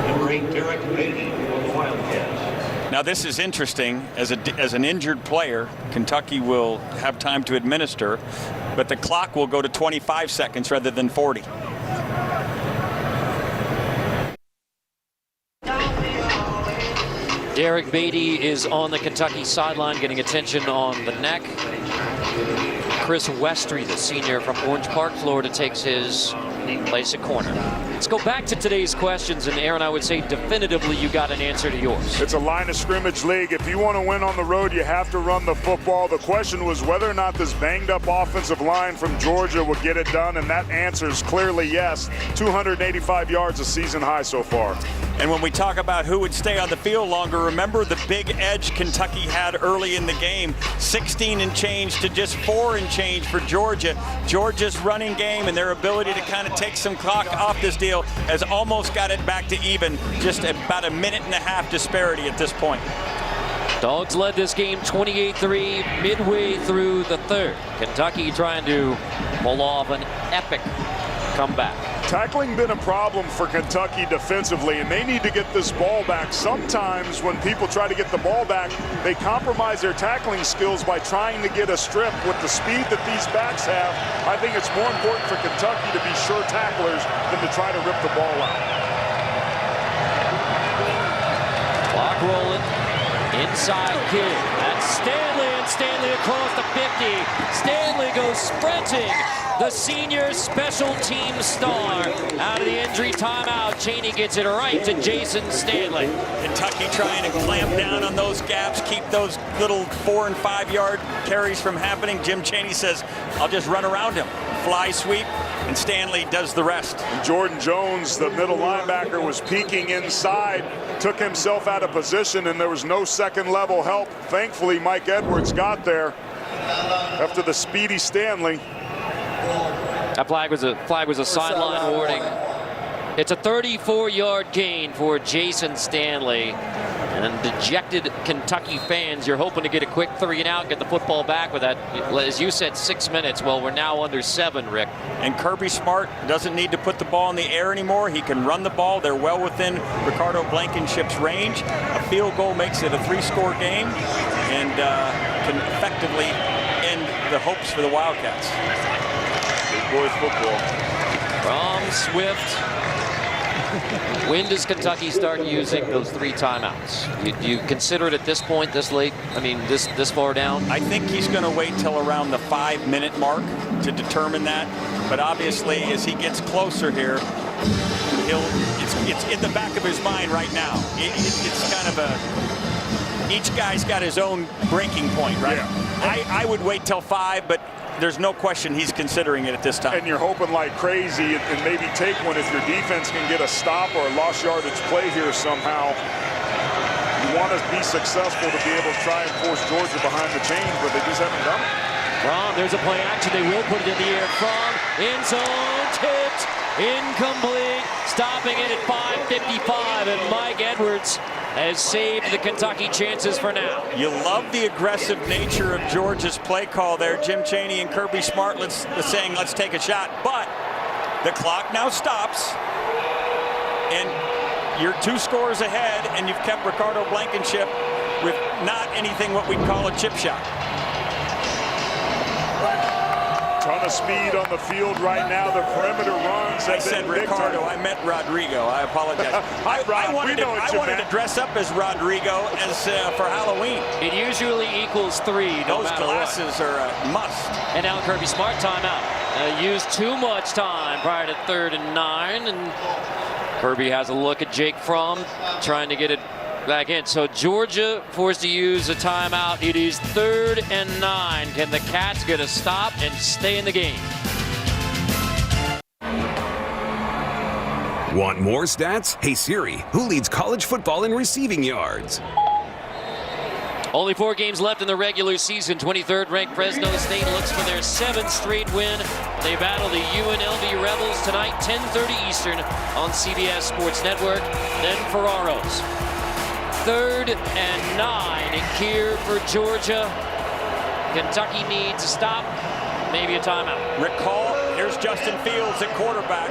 S14: Number 8, Derek Beatty for the Wildcats.
S7: Now this is interesting. As an injured player, Kentucky will have time to administer, but the clock will go to 25 seconds rather than 40.
S1: Derek Beatty is on the Kentucky sideline getting attention on the neck. Chris Westry, the senior from Orange Park, Florida, takes his place at corner. Let's go back to today's questions, and Aaron, I would say definitively you got an answer to yours.
S6: It's a line of scrimmage league. If you want to win on the road, you have to run the football. The question was whether or not this banged up offensive line from Georgia would get it done, and that answer is clearly yes. 285 yards, a season high so far.
S7: And when we talk about who would stay on the field longer, remember the big edge Kentucky had early in the game. 16 and change to just 4 and change for Georgia. Georgia's running game and their ability to kind of take some clock off this deal has almost got it back to even. Just about a minute and a half disparity at this point.
S1: Dogs led this game 28-3 midway through the 3rd. Kentucky trying to pull off an epic comeback.
S6: Tackling been a problem for Kentucky defensively, and they need to get this ball back. Sometimes when people try to get the ball back, they compromise their tackling skills by trying to get a strip. With the speed that these backs have, I think it's more important for Kentucky to be sure tacklers than to try to rip the ball out.
S1: Clock rolling. Inside kick. That's Stanley, and Stanley across the 50. Stanley goes sprinting. The senior special team star out of the injury timeout. Chaney gets it right to Jason Stanley.
S7: Kentucky trying to clamp down on those gaps, keep those little 4- and 5-yard carries from happening. Jim Chaney says, I'll just run around him. Fly sweep, and Stanley does the rest.
S6: And Jordan Jones, the middle linebacker, was peeking inside, took himself out of position, and there was no second-level help. Thankfully, Mike Edwards got there after the speedy Stanley.
S1: That flag was a sideline warning. It's a 34-yard gain for Jason Stanley. And dejected Kentucky fans, you're hoping to get a quick 3-and-out, get the football back with that, as you said, 6 minutes. Well, we're now under 7, Rick.
S7: And Kirby Smart doesn't need to put the ball in the air anymore. He can run the ball. They're well within Ricardo Blankenship's range. A field goal makes it a 3-score game and can effectively end the hopes for the Wildcats.
S6: Big boys football.
S1: From Swift. When does Kentucky start using those 3 timeouts? Do you consider it at this point, this late? I mean, this far down?
S7: I think he's going to wait till around the 5-minute mark to determine that. But obviously, as he gets closer here, it's in the back of his mind right now. It's kind of a, each guy's got his own breaking point, right? Yeah. I would wait till 5, but there's no question he's considering it at this time.
S6: And you're hoping like crazy and maybe take one if your defense can get a stop or a lost yardage play here somehow. You want to be successful to be able to try and force Georgia behind the chains, but they just haven't done it.
S1: There's a play action. They will put it in the air from end zone, tipped, incomplete, stopping it at 5:55, and Mike Edwards has saved the Kentucky chances for now.
S7: You love the aggressive nature of Georgia's play call there. Jim Chaney and Kirby Smart saying, let's take a shot. But the clock now stops, and you're 2 scores ahead, and you've kept Ricardo Blankenship with not anything what we'd call a chip shot.
S6: Ton of speed on the field right now. The perimeter runs.
S7: I said Ricardo. I meant Rodrigo. I apologize. I wanted to dress up as Rodrigo for Halloween.
S1: It usually equals 3.
S7: Those glasses are a must.
S1: And now Kirby Smart timeout. Used too much time prior to 3rd and 9, and Kirby has a look at Jake Fromm trying to get it back in. So Georgia forced to use a timeout. It is 3rd and 9. Can the Cats get a stop and stay in the game?
S15: Want more stats? Hey Siri, who leads college football in receiving yards?
S1: Only 4 games left in the regular season. 23rd ranked Fresno State looks for their 7th straight win. They battle the UNLV Rebels tonight, 10:30 Eastern on CBS Sports Network. Then Ferraros. 3rd and 9 here for Georgia. Kentucky needs a stop, maybe a timeout.
S7: Recall, here's Justin Fields at quarterback.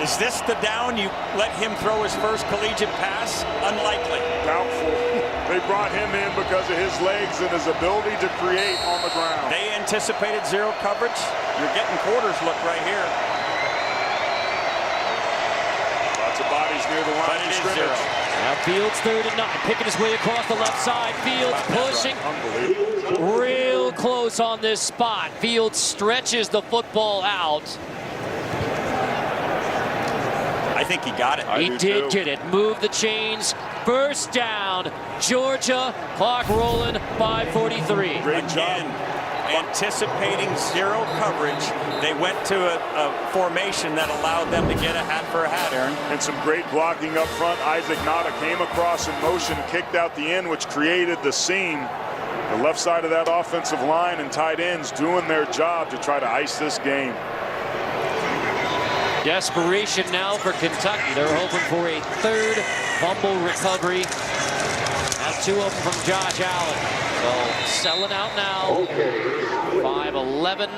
S7: Is this the down you let him throw his first collegiate pass? Unlikely.
S6: Doubtful. They brought him in because of his legs and his ability to create on the ground.
S7: They anticipated 0 coverage. You're getting quarters look right here.
S6: Lots of bodies near the line of scrimmage.
S1: Now Fields 3rd and 9, picking his way across the left side. Fields pushing.
S6: Unbelievable.
S1: Real close on this spot. Fields stretches the football out.
S7: I think he got it.
S1: He did get it. Move the chains. First down. Georgia. Clock rolling. 5:43.
S6: Great job.
S7: Anticipating 0 coverage, they went to a formation that allowed them to get a hat for a hat, Aaron.
S6: And some great blocking up front. Isaac Nada came across in motion, kicked out the end, which created the seam. The left side of that offensive line and tight ends doing their job to try to ice this game.
S1: Desperation now for Kentucky. They're hoping for a 3rd fumble recovery. That's 2 of them from Josh Allen. So selling out now. 5-11.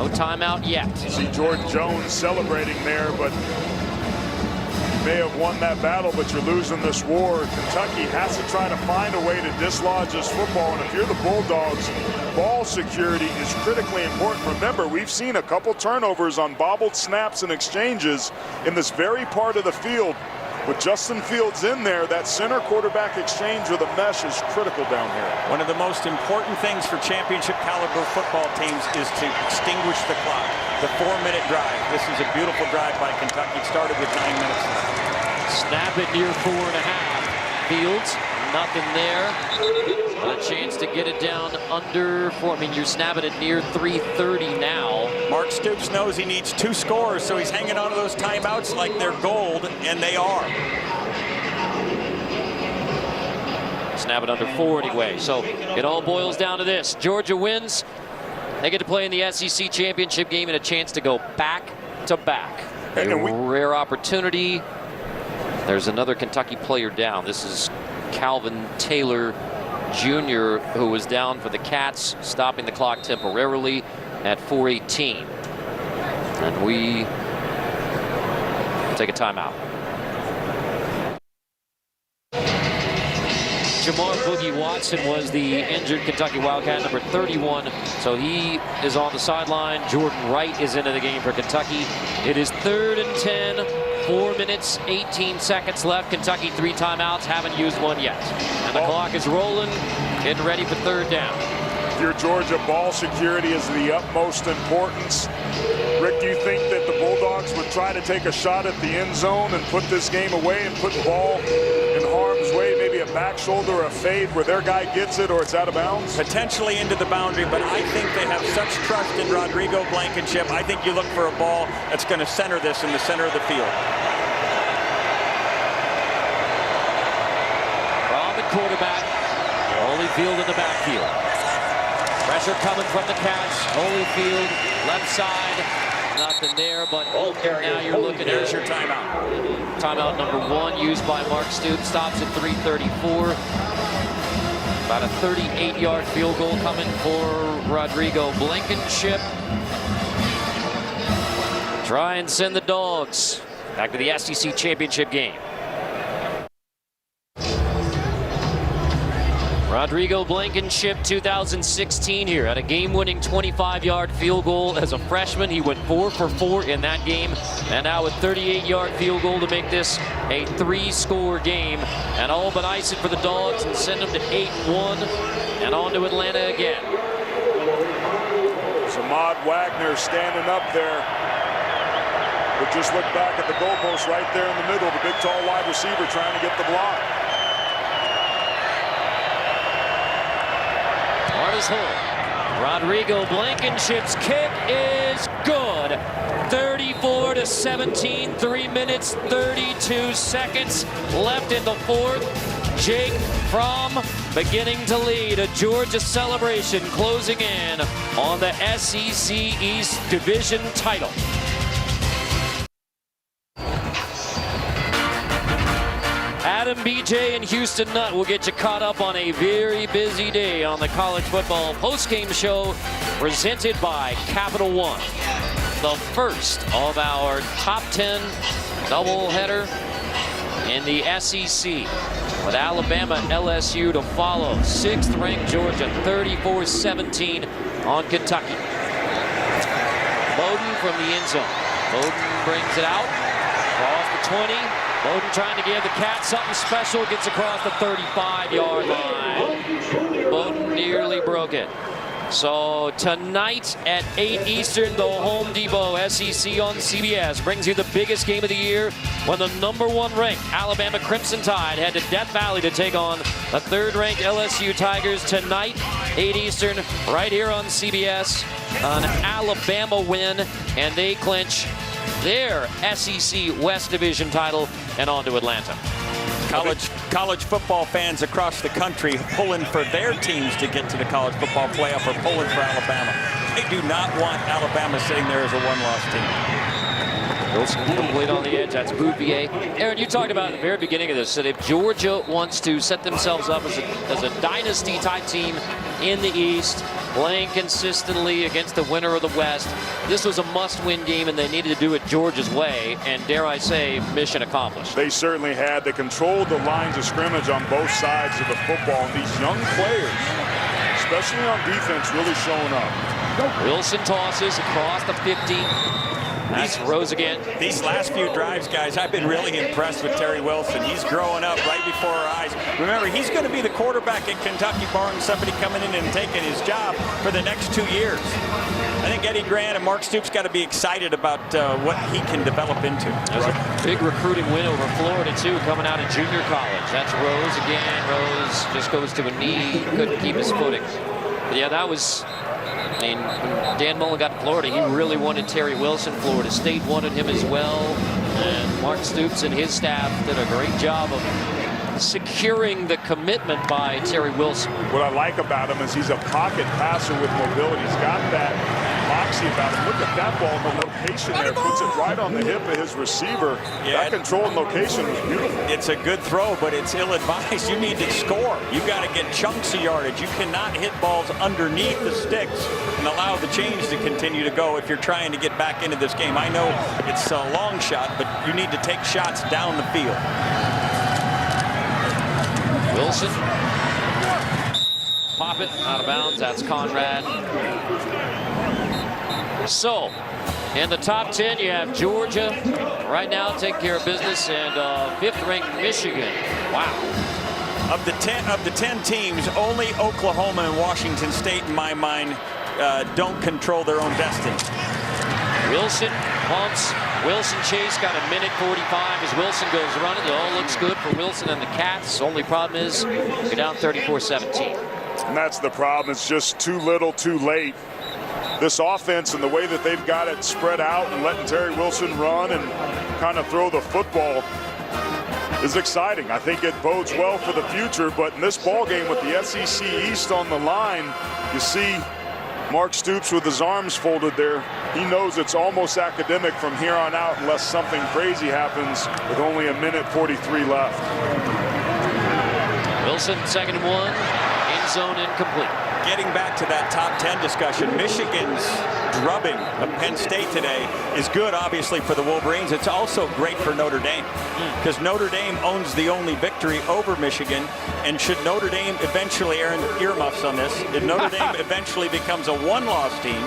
S1: No timeout yet.
S6: See Jordan Jones celebrating there, but you may have won that battle, but you're losing this war. Kentucky has to try to find a way to dislodge this football, and if you're the Bulldogs, ball security is critically important. Remember, we've seen a couple turnovers on bobbled snaps and exchanges in this very part of the field. With Justin Fields in there, that center quarterback exchange with a mesh is critical down here.
S7: One of the most important things for championship caliber football teams is to extinguish the clock. The 4-minute drive. This is a beautiful drive by Kentucky. It started with 9 minutes left.
S1: Snap it near 4.5. Fields, nothing there. A chance to get it down under 4. I mean, you're snapping it near 3:30 now.
S7: Mark Stoops knows he needs 2 scores, so he's hanging on to those timeouts like they're gold, and they are.
S1: Snap it under 4 anyway. So it all boils down to this. Georgia wins. They get to play in the SEC championship game and a chance to go back-to-back. A rare opportunity. There's another Kentucky player down. This is Calvin Taylor Jr., who was down for the Cats, stopping the clock temporarily at 4:18. And we take a timeout. Jamar Boogie Watson was the injured Kentucky Wildcat, number 31. So he is on the sideline. Jordan Wright is into the game for Kentucky. It is 3rd and 10. 4 minutes, 18 seconds left. Kentucky 3 timeouts, haven't used one yet. And the clock is rolling, getting ready for 3rd down.
S6: If you're Georgia, ball security is the utmost importance. Rick, do you think that the Bulldogs would try to take a shot at the end zone and put this game away and put the ball in harm's way, maybe a back shoulder or a fade where their guy gets it or it's out of bounds?
S7: Potentially into the boundary, but I think they have such trust in Rodrigo Blankenship. I think you look for a ball that's going to center this in the center of the field.
S1: From the quarterback, Holyfield in the backfield. Pressure coming from the Cats. Holyfield, left side. Nothing there, but now you're looking at your timeout. Timeout number 1 used by Mark Stoops. Stops at 3:34. About a 38-yard field goal coming for Rodrigo Blankenship. Try and send the Dogs back to the SEC championship game. Rodrigo Blankenship, 2016 here, had a game-winning 25-yard field goal as a freshman. He went 4 for 4 in that game, and now a 38-yard field goal to make this a 3-score game. And all but ice it for the Dogs and send them to 8-1 and on to Atlanta again.
S6: Ahmad Wagner standing up there. But just look back at the goalpost right there in the middle. The big, tall wide receiver trying to get the block.
S1: Rodrigo Blankenship's kick is good. 34-17, 3 minutes, 32 seconds left in the 4th. Jake Fromm beginning to lead. A Georgia celebration closing in on the SEC East Division title. Adam BJ and Houston Nutt will get you caught up on a very busy day on the college football postgame show presented by Capital One. The first of our top 10 doubleheader in the SEC with Alabama LSU to follow. 6th ranked Georgia 34-17 on Kentucky. Bowden from the end zone. Bowden brings it out across the 20. Bowden trying to give the Cats something special, gets across the 35-yard line. Bowden nearly broke it. So tonight at 8 Eastern, the Home Depot SEC on CBS brings you the biggest game of the year when the #1 ranked Alabama Crimson Tide head to Death Valley to take on the 3rd ranked LSU Tigers tonight, 8 Eastern, right here on CBS. An Alabama win, and they clinch their SEC West Division title and on to Atlanta.
S7: College football fans across the country pulling for their teams to get to the college football playoff or pulling for Alabama. They do not want Alabama sitting there as a one-loss team.
S1: Wilson complete on the edge. That's Bouvier. Aaron, you talked about at the very beginning of this that if Georgia wants to set themselves up as a dynasty-type team in the East, playing consistently against the winner of the West. This was a must-win game, and they needed to do it Georgia's way, and dare I say, mission accomplished.
S6: They certainly had. They controlled the lines of scrimmage on both sides of the football, and these young players, especially on defense, really showing up.
S1: Wilson tosses across the 50. That's Rose again.
S7: These last few drives, guys, I've been really impressed with Terry Wilson. He's growing up right before our eyes. Remember, he's going to be the quarterback at Kentucky, barring somebody coming in and taking his job for the next 2 years. I think Eddie Grant and Mark Stoops got to be excited about what he can develop into.
S1: There's a big recruiting win over Florida, too, coming out of junior college. That's Rose again. Rose just goes to a knee, couldn't keep his footing. But yeah, that was... I mean, when Dan Mullen got to Florida, he really wanted Terry Wilson. Florida State wanted him as well. And Mark Stoops and his staff did a great job of securing the commitment by Terry Wilson.
S6: What I like about him is he's a pocket passer with mobility. He's got that moxie about him. Look at that ball, the location there. Puts it right on the hip of his receiver.
S7: Yeah,
S6: that control and location was beautiful.
S7: It's a good throw, but it's ill-advised. You need to score. You got to get chunks of yardage. You cannot hit balls underneath the sticks and allow the change to continue to go if you're trying to get back into this game. I know it's a long shot, but you need to take shots down the field.
S1: Wilson. Pop it out of bounds. That's Conrad. So, in the top 10, you have Georgia right now taking care of business, and 5th-ranked Michigan. Wow.
S7: Of the 10 teams, only Oklahoma and Washington State, in my mind, don't control their own destiny.
S1: Wilson pumps. Wilson Chase got a minute 45 as Wilson goes running. It all looks good for Wilson and the Cats. Only problem is you're down 34-17.
S6: And that's the problem. It's just too little, too late. This offense and the way that they've got it spread out and letting Terry Wilson run and kind of throw the football is exciting. I think it bodes well for the future, but in this ball game with the SEC East on the line, you see Mark Stoops with his arms folded there. He knows it's almost academic from here on out unless something crazy happens with only a minute 43 left.
S1: Wilson, 2nd and 1, end zone incomplete.
S7: Getting back to that top 10 discussion, Michigan's drubbing of Penn State today is good, obviously, for the Wolverines. It's also great for Notre Dame because Notre Dame owns the only victory over Michigan. And should Notre Dame eventually, Aaron, earmuffs on this, if Notre Dame eventually becomes a one-loss team,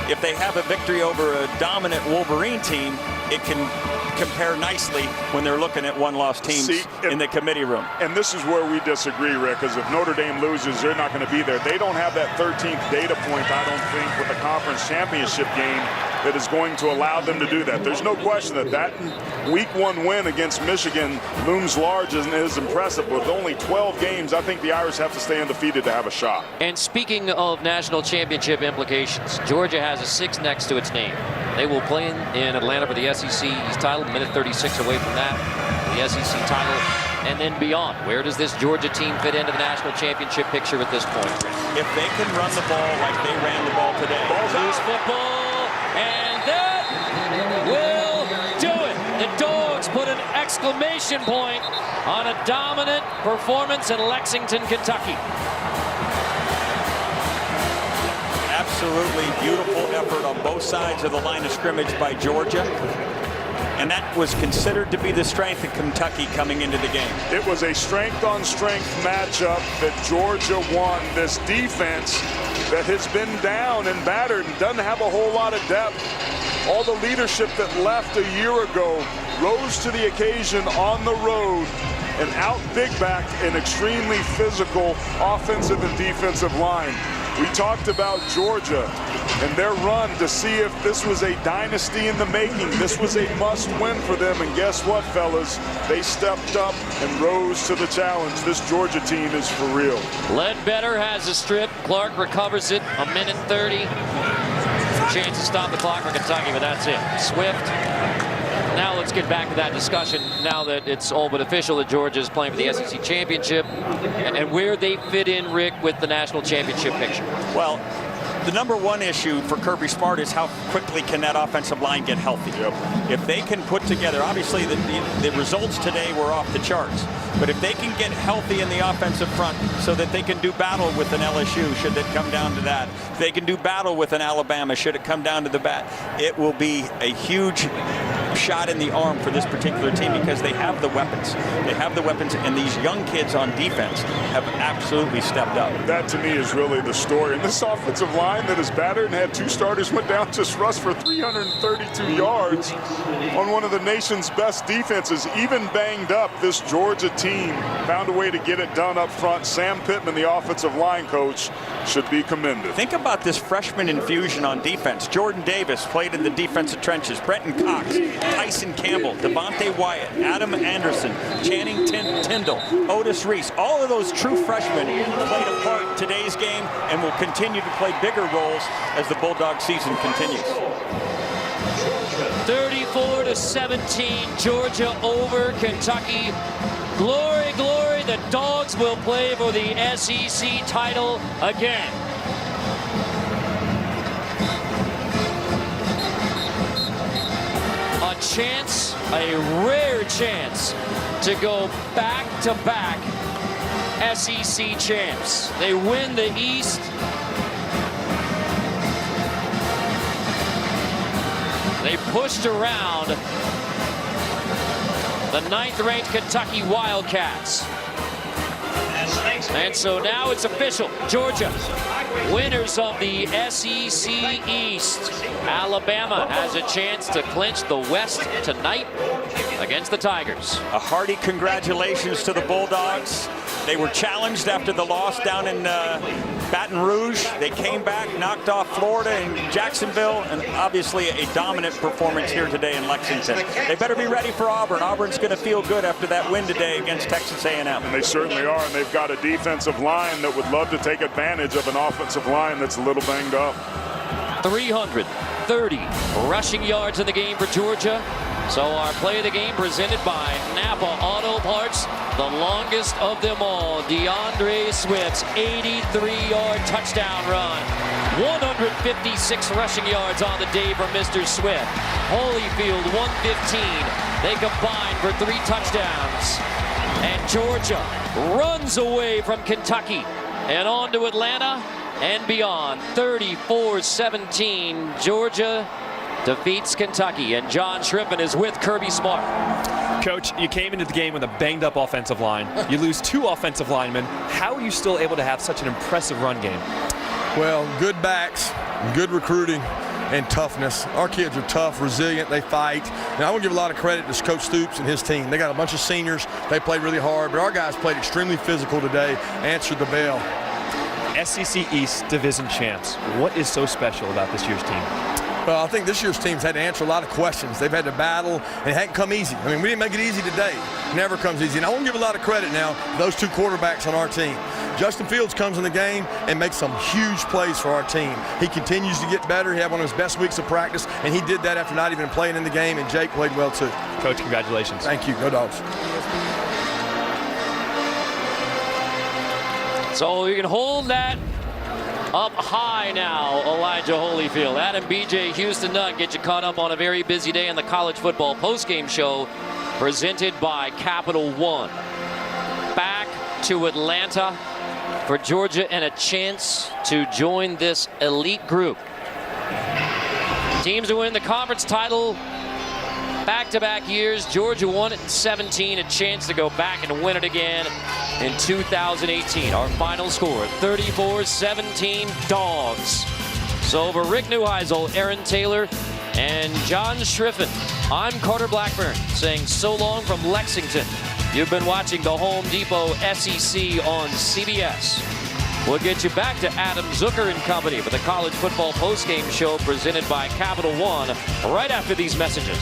S7: if they have a victory over a dominant Wolverine team, it can compare nicely when they're looking at one-loss teams in the committee room.
S6: And this is where we disagree, Rick, because if Notre Dame loses, they're not going to be there. They don't have that 13th data point, I don't think, with the conference championship game that is going to allow them to do that. There's no question that week 1 win against Michigan looms large and is impressive. With only 12 games, I think the Irish have to stay undefeated to have a shot.
S1: And speaking of national championship implications, Georgia has a 6 next to its name. They will play in Atlanta for the SEC East title, minute 36 away from that, the SEC title, and then beyond. Where does this Georgia team fit into the national championship picture at this point?
S7: If they can run the ball like they ran the ball today.
S1: Loose football, and that will do it. The Dogs put an exclamation point on a dominant performance in Lexington, Kentucky.
S7: Absolutely beautiful effort on both sides of the line of scrimmage by Georgia. And that was considered to be the strength of Kentucky coming into the game.
S6: It was a strength-on-strength matchup that Georgia won. This defense that has been down and battered and doesn't have a whole lot of depth. All the leadership that left a year ago rose to the occasion on the road and out-big-backed an extremely physical offensive and defensive line. We talked about Georgia and their run to see if this was a dynasty in the making. This was a must-win for them, and guess what, fellas? They stepped up and rose to the challenge. This Georgia team is for real.
S1: Ledbetter has a strip. Clark recovers it. A minute 30. Chance to stop the clock for Kentucky, but that's it. Swift. Now let's get back to that discussion now that it's all but official that Georgia is playing for the SEC championship and where they fit in, Rick, with the national championship picture.
S7: Well, the number one issue for Kirby Smart is how quickly can that offensive line get healthy. If they can put together, obviously the results today were off the charts, but if they can get healthy in the offensive front so that they can do battle with an LSU, should it come down to that, if they can do battle with an Alabama, should it come down to the bat, it will be a huge shot in the arm for this particular team because they have the weapons. They have the weapons, and these young kids on defense have absolutely stepped up.
S6: That to me is really the story. And this offensive line that is battered and had 2 starters went down just rushed for 332 yards on one of the nation's best defenses. Even banged up, this Georgia team found a way to get it done up front. Sam Pittman, the offensive line coach, should be commended.
S7: Think about this freshman infusion on defense. Jordan Davis played in the defensive trenches. Brenton Cox, Tyson Campbell, Devontae Wyatt, Adam Anderson, Channing Tindall, Otis Reese. All of those true freshmen played a part in today's game and will continue to play bigger roles as the Bulldog season continues.
S1: 34-17, Georgia over Kentucky. Glory, glory, the Dogs will play for the SEC title again. A chance, a rare chance, to go back-to-back SEC champs. They win the East. They pushed around the 9th-ranked Kentucky Wildcats. And so now it's official. Georgia, winners of the SEC East. Alabama has a chance to clinch the West tonight against the Tigers.
S7: A hearty congratulations to the Bulldogs. They were challenged after the loss down in Baton Rouge. They came back, knocked off Florida and Jacksonville, and obviously a dominant performance here today in Lexington. They better be ready for Auburn. Auburn's going to feel good after that win today against Texas A&M.
S6: And they certainly are, and they've got a defensive line that would love to take advantage of an offensive line that's a little banged up.
S1: 330 rushing yards in the game for Georgia. So our play of the game presented by Napa Auto Parts, the longest of them all, DeAndre Swift's 83-yard touchdown run. 156 rushing yards on the day for Mr. Swift. Holyfield 115. They combined for 3 touchdowns. And Georgia runs away from Kentucky and on to Atlanta and beyond. 34-17, Georgia defeats Kentucky, and John Schriffen is with Kirby Smart.
S4: Coach, you came into the game with a banged-up offensive line. You lose 2 offensive linemen. How are you still able to have such an impressive run game?
S16: Well, good backs, good recruiting, and toughness. Our kids are tough, resilient, they fight. And I want to give a lot of credit to Coach Stoops and his team. They got a bunch of seniors. They played really hard, but our guys played extremely physical today, answered the bell.
S4: SEC East Division champs. What is so special about this year's team?
S16: Well, I think this year's team's had to answer a lot of questions. They've had to battle, and it hadn't come easy. I mean, we didn't make it easy today. It never comes easy. And I want to give a lot of credit now to those 2 quarterbacks on our team. Justin Fields comes in the game and makes some huge plays for our team. He continues to get better. He had one of his best weeks of practice, and he did that after not even playing in the game, and Jake played well too.
S4: Coach, congratulations.
S16: Thank you. Go Dogs.
S1: So you can hold that up high now, Elijah Holyfield. Adam B.J. Houston Nutt get you caught up on a very busy day in the college football postgame show presented by Capital One. Back to Atlanta for Georgia and a chance to join this elite group. Teams who win the conference title back-to-back years. Georgia won it in 17, a chance to go back and win it again in 2018. Our final score, 34-17 Dogs. So for Rick Neuheisel, Aaron Taylor, and John Schriffen, I'm Carter Blackburn saying so long from Lexington. You've been watching the Home Depot SEC on CBS. We'll get you back to Adam Zucker and company for the college football postgame show presented by Capital One right after these messages.